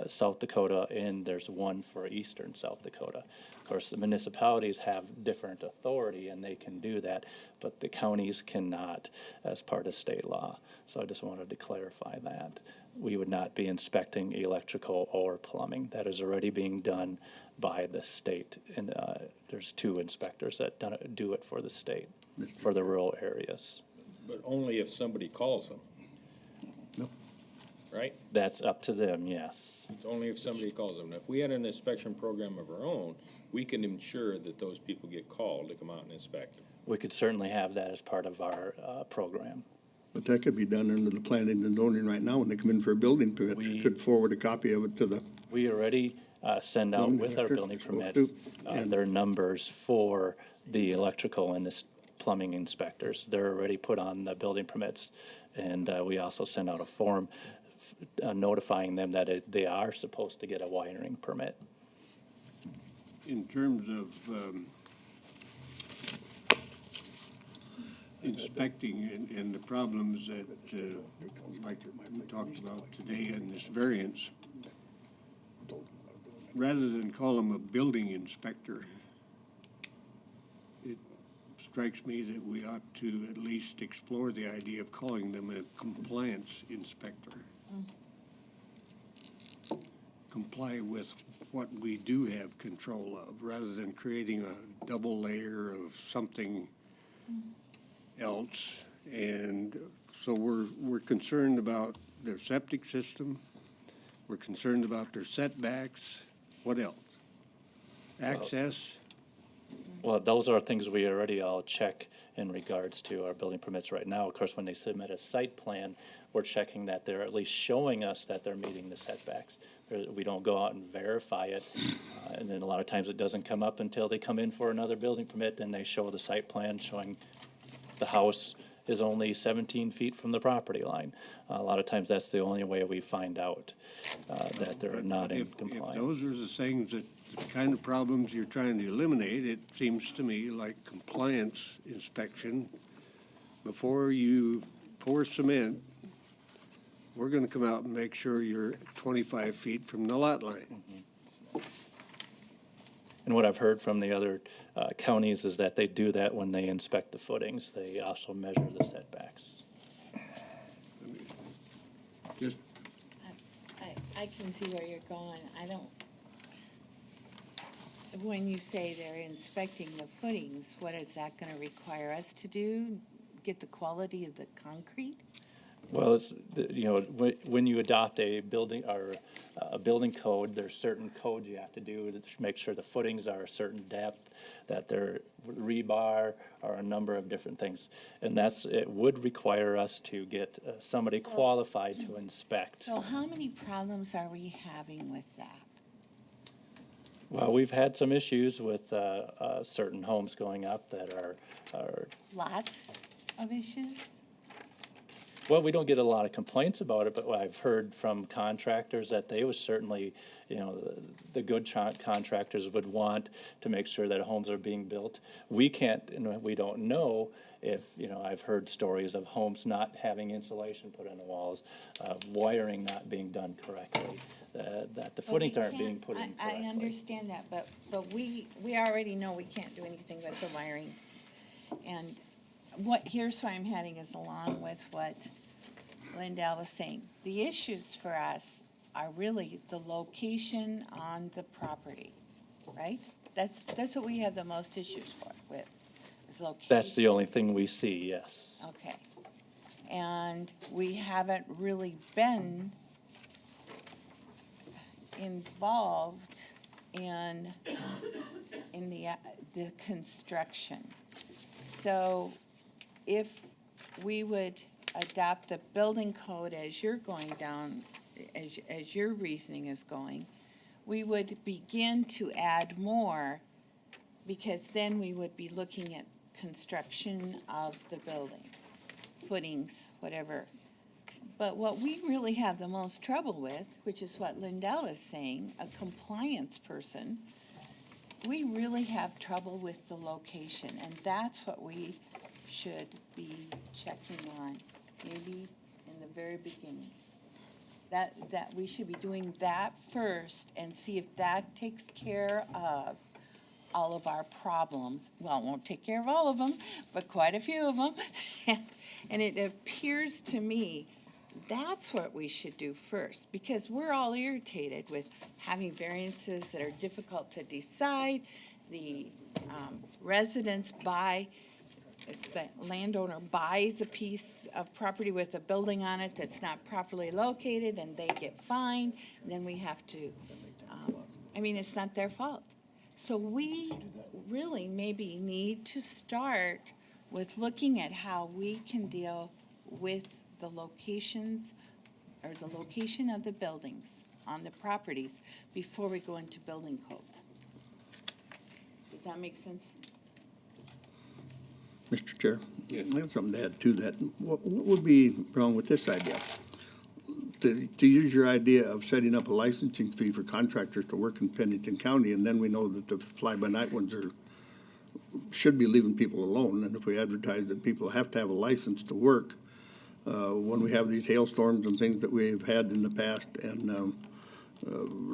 South Dakota, and there's one for eastern South Dakota. Of course, the municipalities have different authority and they can do that, but the counties cannot as part of state law. So I just wanted to clarify that. We would not be inspecting electrical or plumbing. That is already being done by the state. And there's 2 inspectors that do it for the state, for the rural areas. But only if somebody calls them. No. Right? That's up to them, yes. It's only if somebody calls them. If we had an inspection program of our own, we can ensure that those people get called to come out and inspect them. We could certainly have that as part of our program. But that could be done under the planning and zoning right now when they come in for a building permit. You could forward a copy of it to the. We already send out with our building permits their numbers for the electrical and the plumbing inspectors. They're already put on the building permits. And we also send out a form notifying them that they are supposed to get a wiring permit. In terms of inspecting and the problems that, like we talked about today in this variance, rather than call them a building inspector, it strikes me that we ought to at least explore the idea of calling them a compliance inspector. Comply with what we do have control of, rather than creating a double layer of something else. And so we're concerned about their septic system, we're concerned about their setbacks. What else? Access? Well, those are things we already all check in regards to our building permits right now. Of course, when they submit a site plan, we're checking that they're at least showing us that they're meeting the setbacks. We don't go out and verify it, and then a lot of times it doesn't come up until they come in for another building permit, then they show the site plan showing the house is only 17 feet from the property line. A lot of times that's the only way we find out that they're not in compliance. If those are the things that, the kind of problems you're trying to eliminate, it seems to me like compliance inspection. Before you pour cement, we're gonna come out and make sure you're 25 feet from the lot line. And what I've heard from the other counties is that they do that when they inspect the footings. They also measure the setbacks. Just, I can see where you're going. I don't, when you say they're inspecting the footings, what is that gonna require us to do? Get the quality of the concrete? Well, it's, you know, when you adopt a building or a building code, there's certain codes you have to do to make sure the footings are a certain depth, that they're rebar, or a number of different things. And it would require us to get somebody qualified to inspect. So how many problems are we having with that? Well, we've had some issues with certain homes going up that are. Lots of issues? Well, we don't get a lot of complaints about it, but I've heard from contractors that they was certainly, you know, the good contractors would want to make sure that homes are being built. We can't, and we don't know if, you know, I've heard stories of homes not having insulation put on the walls, wiring not being done correctly, that the footings aren't being put in correctly. I understand that, but we already know we can't do anything with the wiring. And here's where I'm heading is along with what Lindell was saying. The issues for us are really the location on the property, right? That's what we have the most issues with, is location. That's the only thing we see, yes. Okay. And we haven't really been involved in the construction. So if we would adopt the building code as you're going down, as your reasoning is going, we would begin to add more, because then we would be looking at construction of the building, footings, whatever. But what we really have the most trouble with, which is what Lindell is saying, a compliance person, we really have trouble with the location, and that's what we should be checking on, maybe in the very beginning. That we should be doing that first and see if that takes care of all of our problems. Well, it won't take care of all of them, but quite a few of them. And it appears to me that's what we should do first, because we're all irritated with having variances that are difficult to decide. The residents buy, the landowner buys a piece of property with a building on it that's not properly located, and they get fined, and then we have to, it's not their fault. So we really maybe need to start with looking at how we can deal with the locations, or the location of the buildings on the properties before we go into building codes. Does that make sense? Mr. Chair, I have something to add to that. What would be wrong with this idea? To use your idea of setting up a licensing fee for contractors to work in Pennington County, and then we know that the fly-by-night ones should be leaving people alone. And if we advertise that people have to have a license to work, when we have these hailstorms and things that we've had in the past, and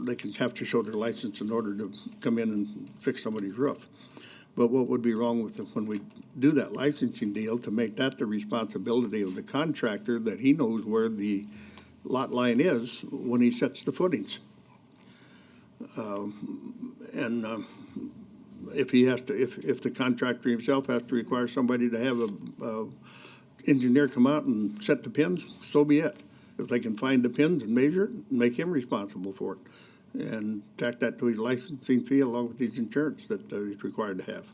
they can have to show their license in order to come in and fix somebody's roof. But what would be wrong with when we do that licensing deal, to make that the responsibility of the contractor, that he knows where the lot line is when he sets the footings? And if he has to, if the contractor himself has to require somebody to have a engineer come out and set the pins, so be it. If they can find the pins and measure it, make him responsible for it. And tack that to his licensing fee along with his insurance that he's required to have.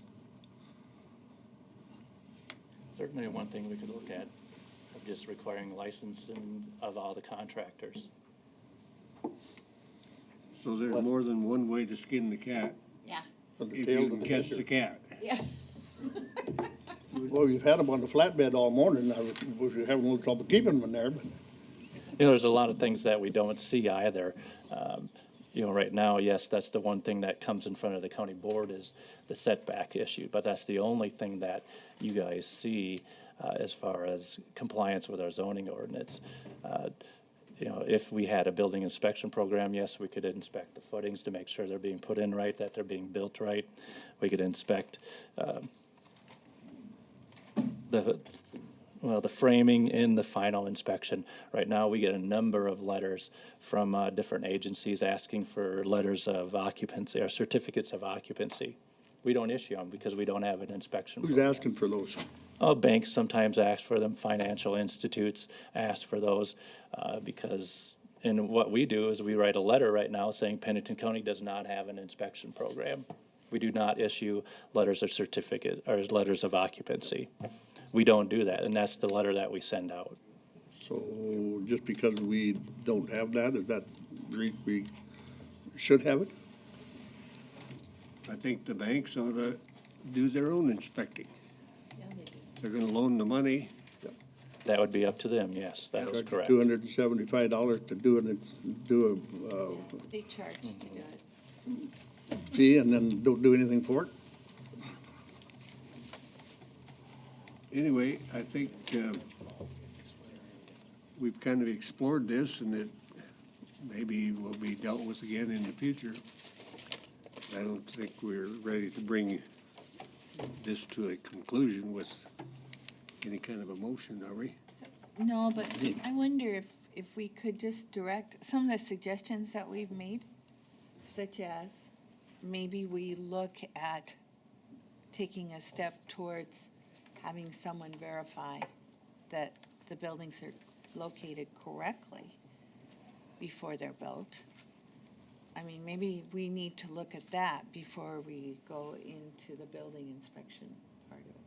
Certainly one thing we could look at, of just requiring licensing of all the contractors. So there's more than one way to skin the cat, Yeah. if you can catch the cat. Yeah. Well, we've had them on the flatbed all morning. I was having a little trouble keeping them in there, but. You know, there's a lot of things that we don't see either. You know, right now, yes, that's the one thing that comes in front of the county board is the setback issue, but that's the only thing that you guys see as far as compliance with our zoning ordinance. You know, if we had a building inspection program, yes, we could inspect the footings to make sure they're being put in right, that they're being built right. We could inspect the framing in the final inspection. Right now, we get a number of letters from different agencies asking for letters of occupancy or certificates of occupancy. We don't issue them because we don't have an inspection. Who's asking for those? Banks sometimes ask for them, financial institutes ask for those because, and what we do is we write a letter right now saying Pennington County does not have an inspection program. We do not issue letters of certificate or letters of occupancy. We don't do that, and that's the letter that we send out. So just because we don't have that, is that we should have it? I think the banks ought to do their own inspecting. They're gonna loan the money. That would be up to them, yes, that is correct. $275 to do They charge to do it. a fee and then don't do anything for it? Anyway, I think we've kind of explored this and it maybe will be dealt with again in the future. I don't think we're ready to bring this to a conclusion with any kind of a motion, are we? No, but I wonder if we could just direct some of the suggestions that we've made, such as maybe we look at taking a step towards having someone verify that the buildings are located correctly before they're built. I mean, maybe we need to look at that before we go into the building inspection part of it.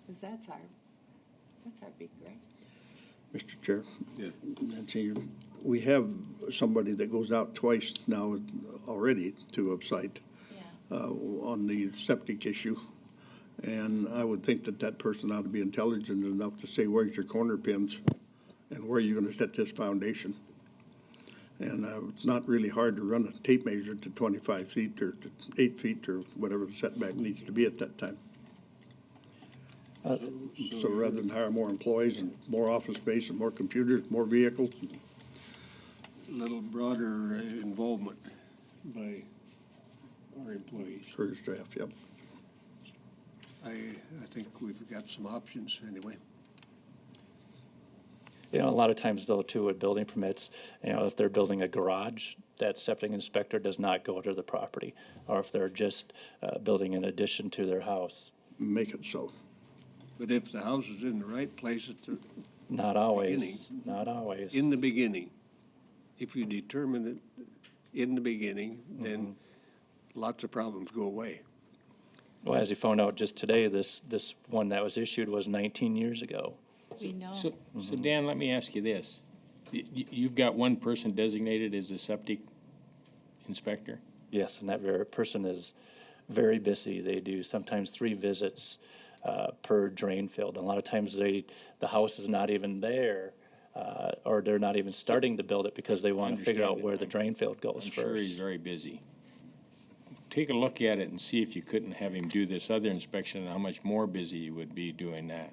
Because that's our big gripe. Mr. Chair? Yeah. Nancy, we have somebody that goes out twice now already to a site on the septic issue. And I would think that that person ought to be intelligent enough to say, where's your corner pins and where are you going to set this foundation? And it's not really hard to run a tape measure to 25 feet or to 8 feet or whatever the setback needs to be at that time. So rather than hire more employees and more office space and more computers, more vehicles. A little broader involvement by our employees. Career staff, yep. I think we've got some options anyway. You know, a lot of times though too with building permits, you know, if they're building a garage, that septic inspector does not go to the property. Or if they're just building an addition to their house. Make it so. But if the house is in the right place at the Not always, beginning, not always. in the beginning, if you determine it in the beginning, then lots of problems go away. Well, as you found out just today, this one that was issued was 19 years ago. We know. So Dan, let me ask you this. You've got one person designated as a septic inspector? Yes, and that very person is very busy. They do sometimes 3 visits per drain field. And a lot of times the house is not even there, or they're not even starting to build it because they want to figure out where the drain field goes first. I'm sure he's very busy. Take a look at it and see if you couldn't have him do this other inspection and how much more busy he would be doing that.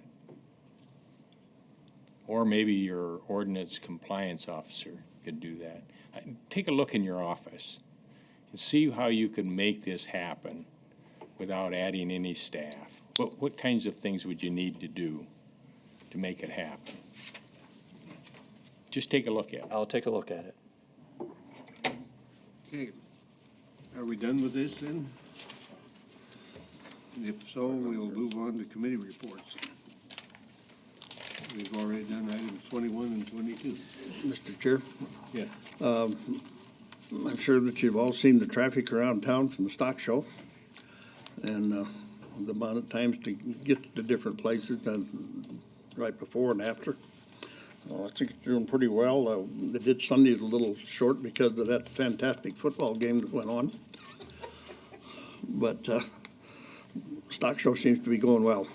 Or maybe your ordinance compliance officer could do that. Take a look in your office and see how you can make this happen without adding any staff. What kinds of things would you need to do to make it happen? Just take a look at it. I'll take a look at it. Okay. Are we done with this then? If so, we'll move on to committee reports. We've already done items 21 and 22. Mr. Chair, Yeah. I'm sure that you've all seen the traffic around town from the stock show and the amount of times to get to different places right before and after. I think it's doing pretty well. They did Sundays a little short because of that fantastic football game that went on. But stock show seems to be going well.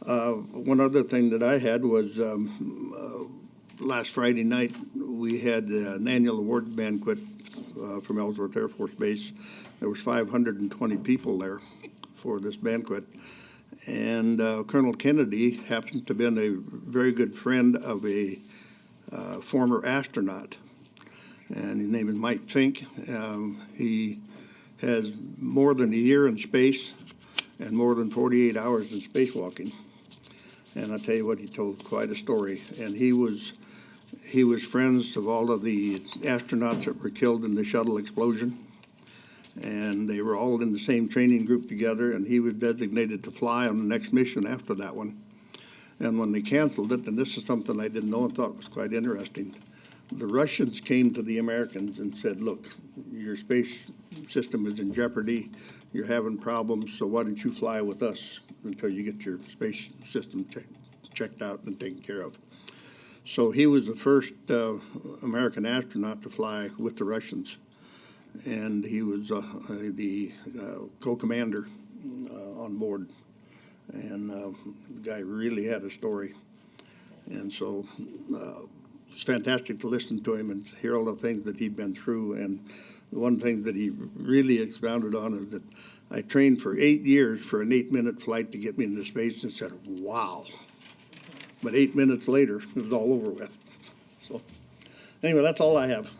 One other thing that I had was last Friday night, we had an annual award banquet from Ellsworth Air Force Base. There was 520 people there for this banquet. And Colonel Kennedy happens to have been a very good friend of a former astronaut. And his name is Mike Fink. He has more than a year in space and more than 48 hours in spacewalking. And I'll tell you what, he told quite a story. And he was friends of all of the astronauts that were killed in the shuttle explosion. And they were all in the same training group together, and he was designated to fly on the next mission after that one. And when they canceled it, and this is something I didn't know and thought was quite interesting, the Russians came to the Americans and said, look, your space system is in jeopardy, you're having problems, so why don't you fly with us until you get your space system checked out and taken care of. So he was the first American astronaut to fly with the Russians. And he was the co-commander on board. And the guy really had a story. And so it's fantastic to listen to him and hear all the things that he'd been through. And the one thing that he really expounded on is that I trained for 8 years for an 8-minute flight to get me into space, and said, wow. But 8 minutes later, it was all over with. So anyway, that's all I have.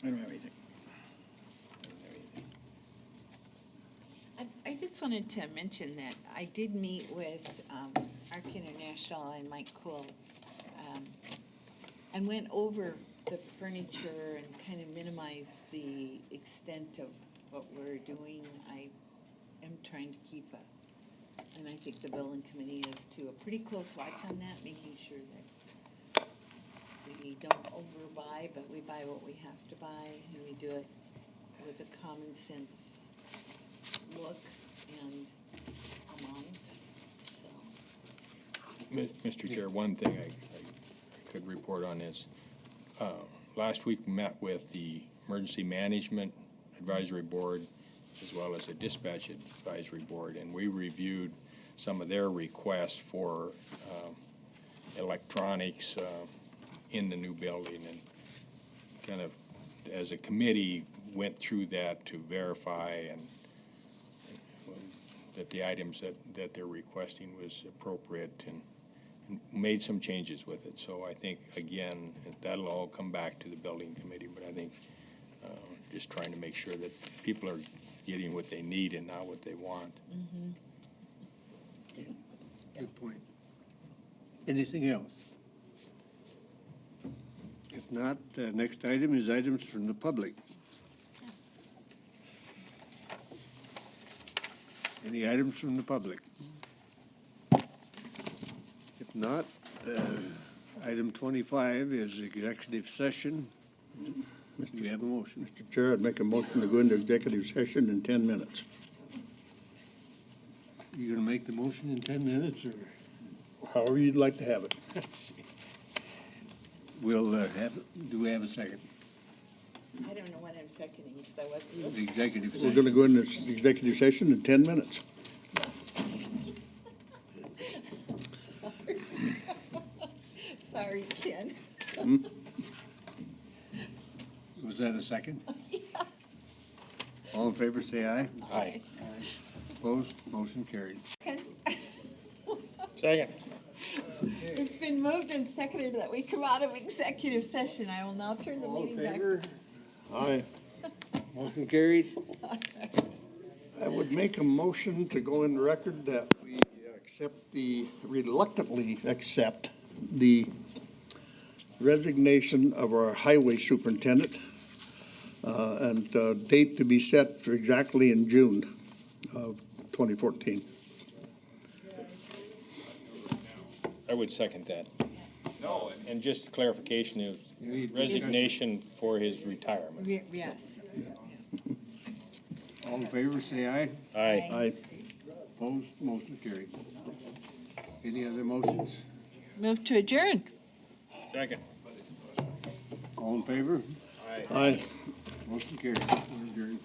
I don't have anything. I just wanted to mention that I did meet with ARC International and Mike Cool and went over the furniture and kind of minimize the extent of what we're doing. I am trying to keep and I think the building committee is too, a pretty close watch on that, making sure that we don't overbuy, but we buy what we have to buy, and we do it with a common sense look and amount, so. Mr. Chair, one thing I could report on is, last week we met with the Emergency Management Advisory Board as well as the Dispatch Advisory Board, and we reviewed some of their requests for electronics in the new building, and kind of as a committee went through that to verify and that the items that they're requesting was appropriate, and made some changes with it. So I think, again, that'll all come back to the building committee, but I think just trying to make sure that people are getting what they need and not what they want. Mm-hmm. Good point. Anything else? If not, next item is items from the public. Any items from the public? If not, item 25 is executive session. Do we have a motion? Mr. Chair, I'd make a motion to go into executive session in 10 minutes. You gonna make the motion in 10 minutes, or? However you'd like to have it. We'll do we have a second? I don't know what I'm seconding, because I wasn't The listening. executive We're session. going to go into this executive session in 10 minutes. Sorry, Ken. Was that a second? All in favor, say aye. Aye. Opposed, motion carried. Second. It's been moved and seconded that we come out of executive session. I will now turn the All in meeting back. favor? Aye. Motion carried. I would make a motion to go in record that we reluctantly accept the resignation of our highway superintendent. and date to be set for exactly in June of 2014. I would second that. No. And just clarification of resignation for his retirement. Yes. All in favor, say aye. Aye. Aye. Opposed, motion carried. Any other motions? Move to adjourn. Second. All in favor? Aye. Motion carried. We're adjourned.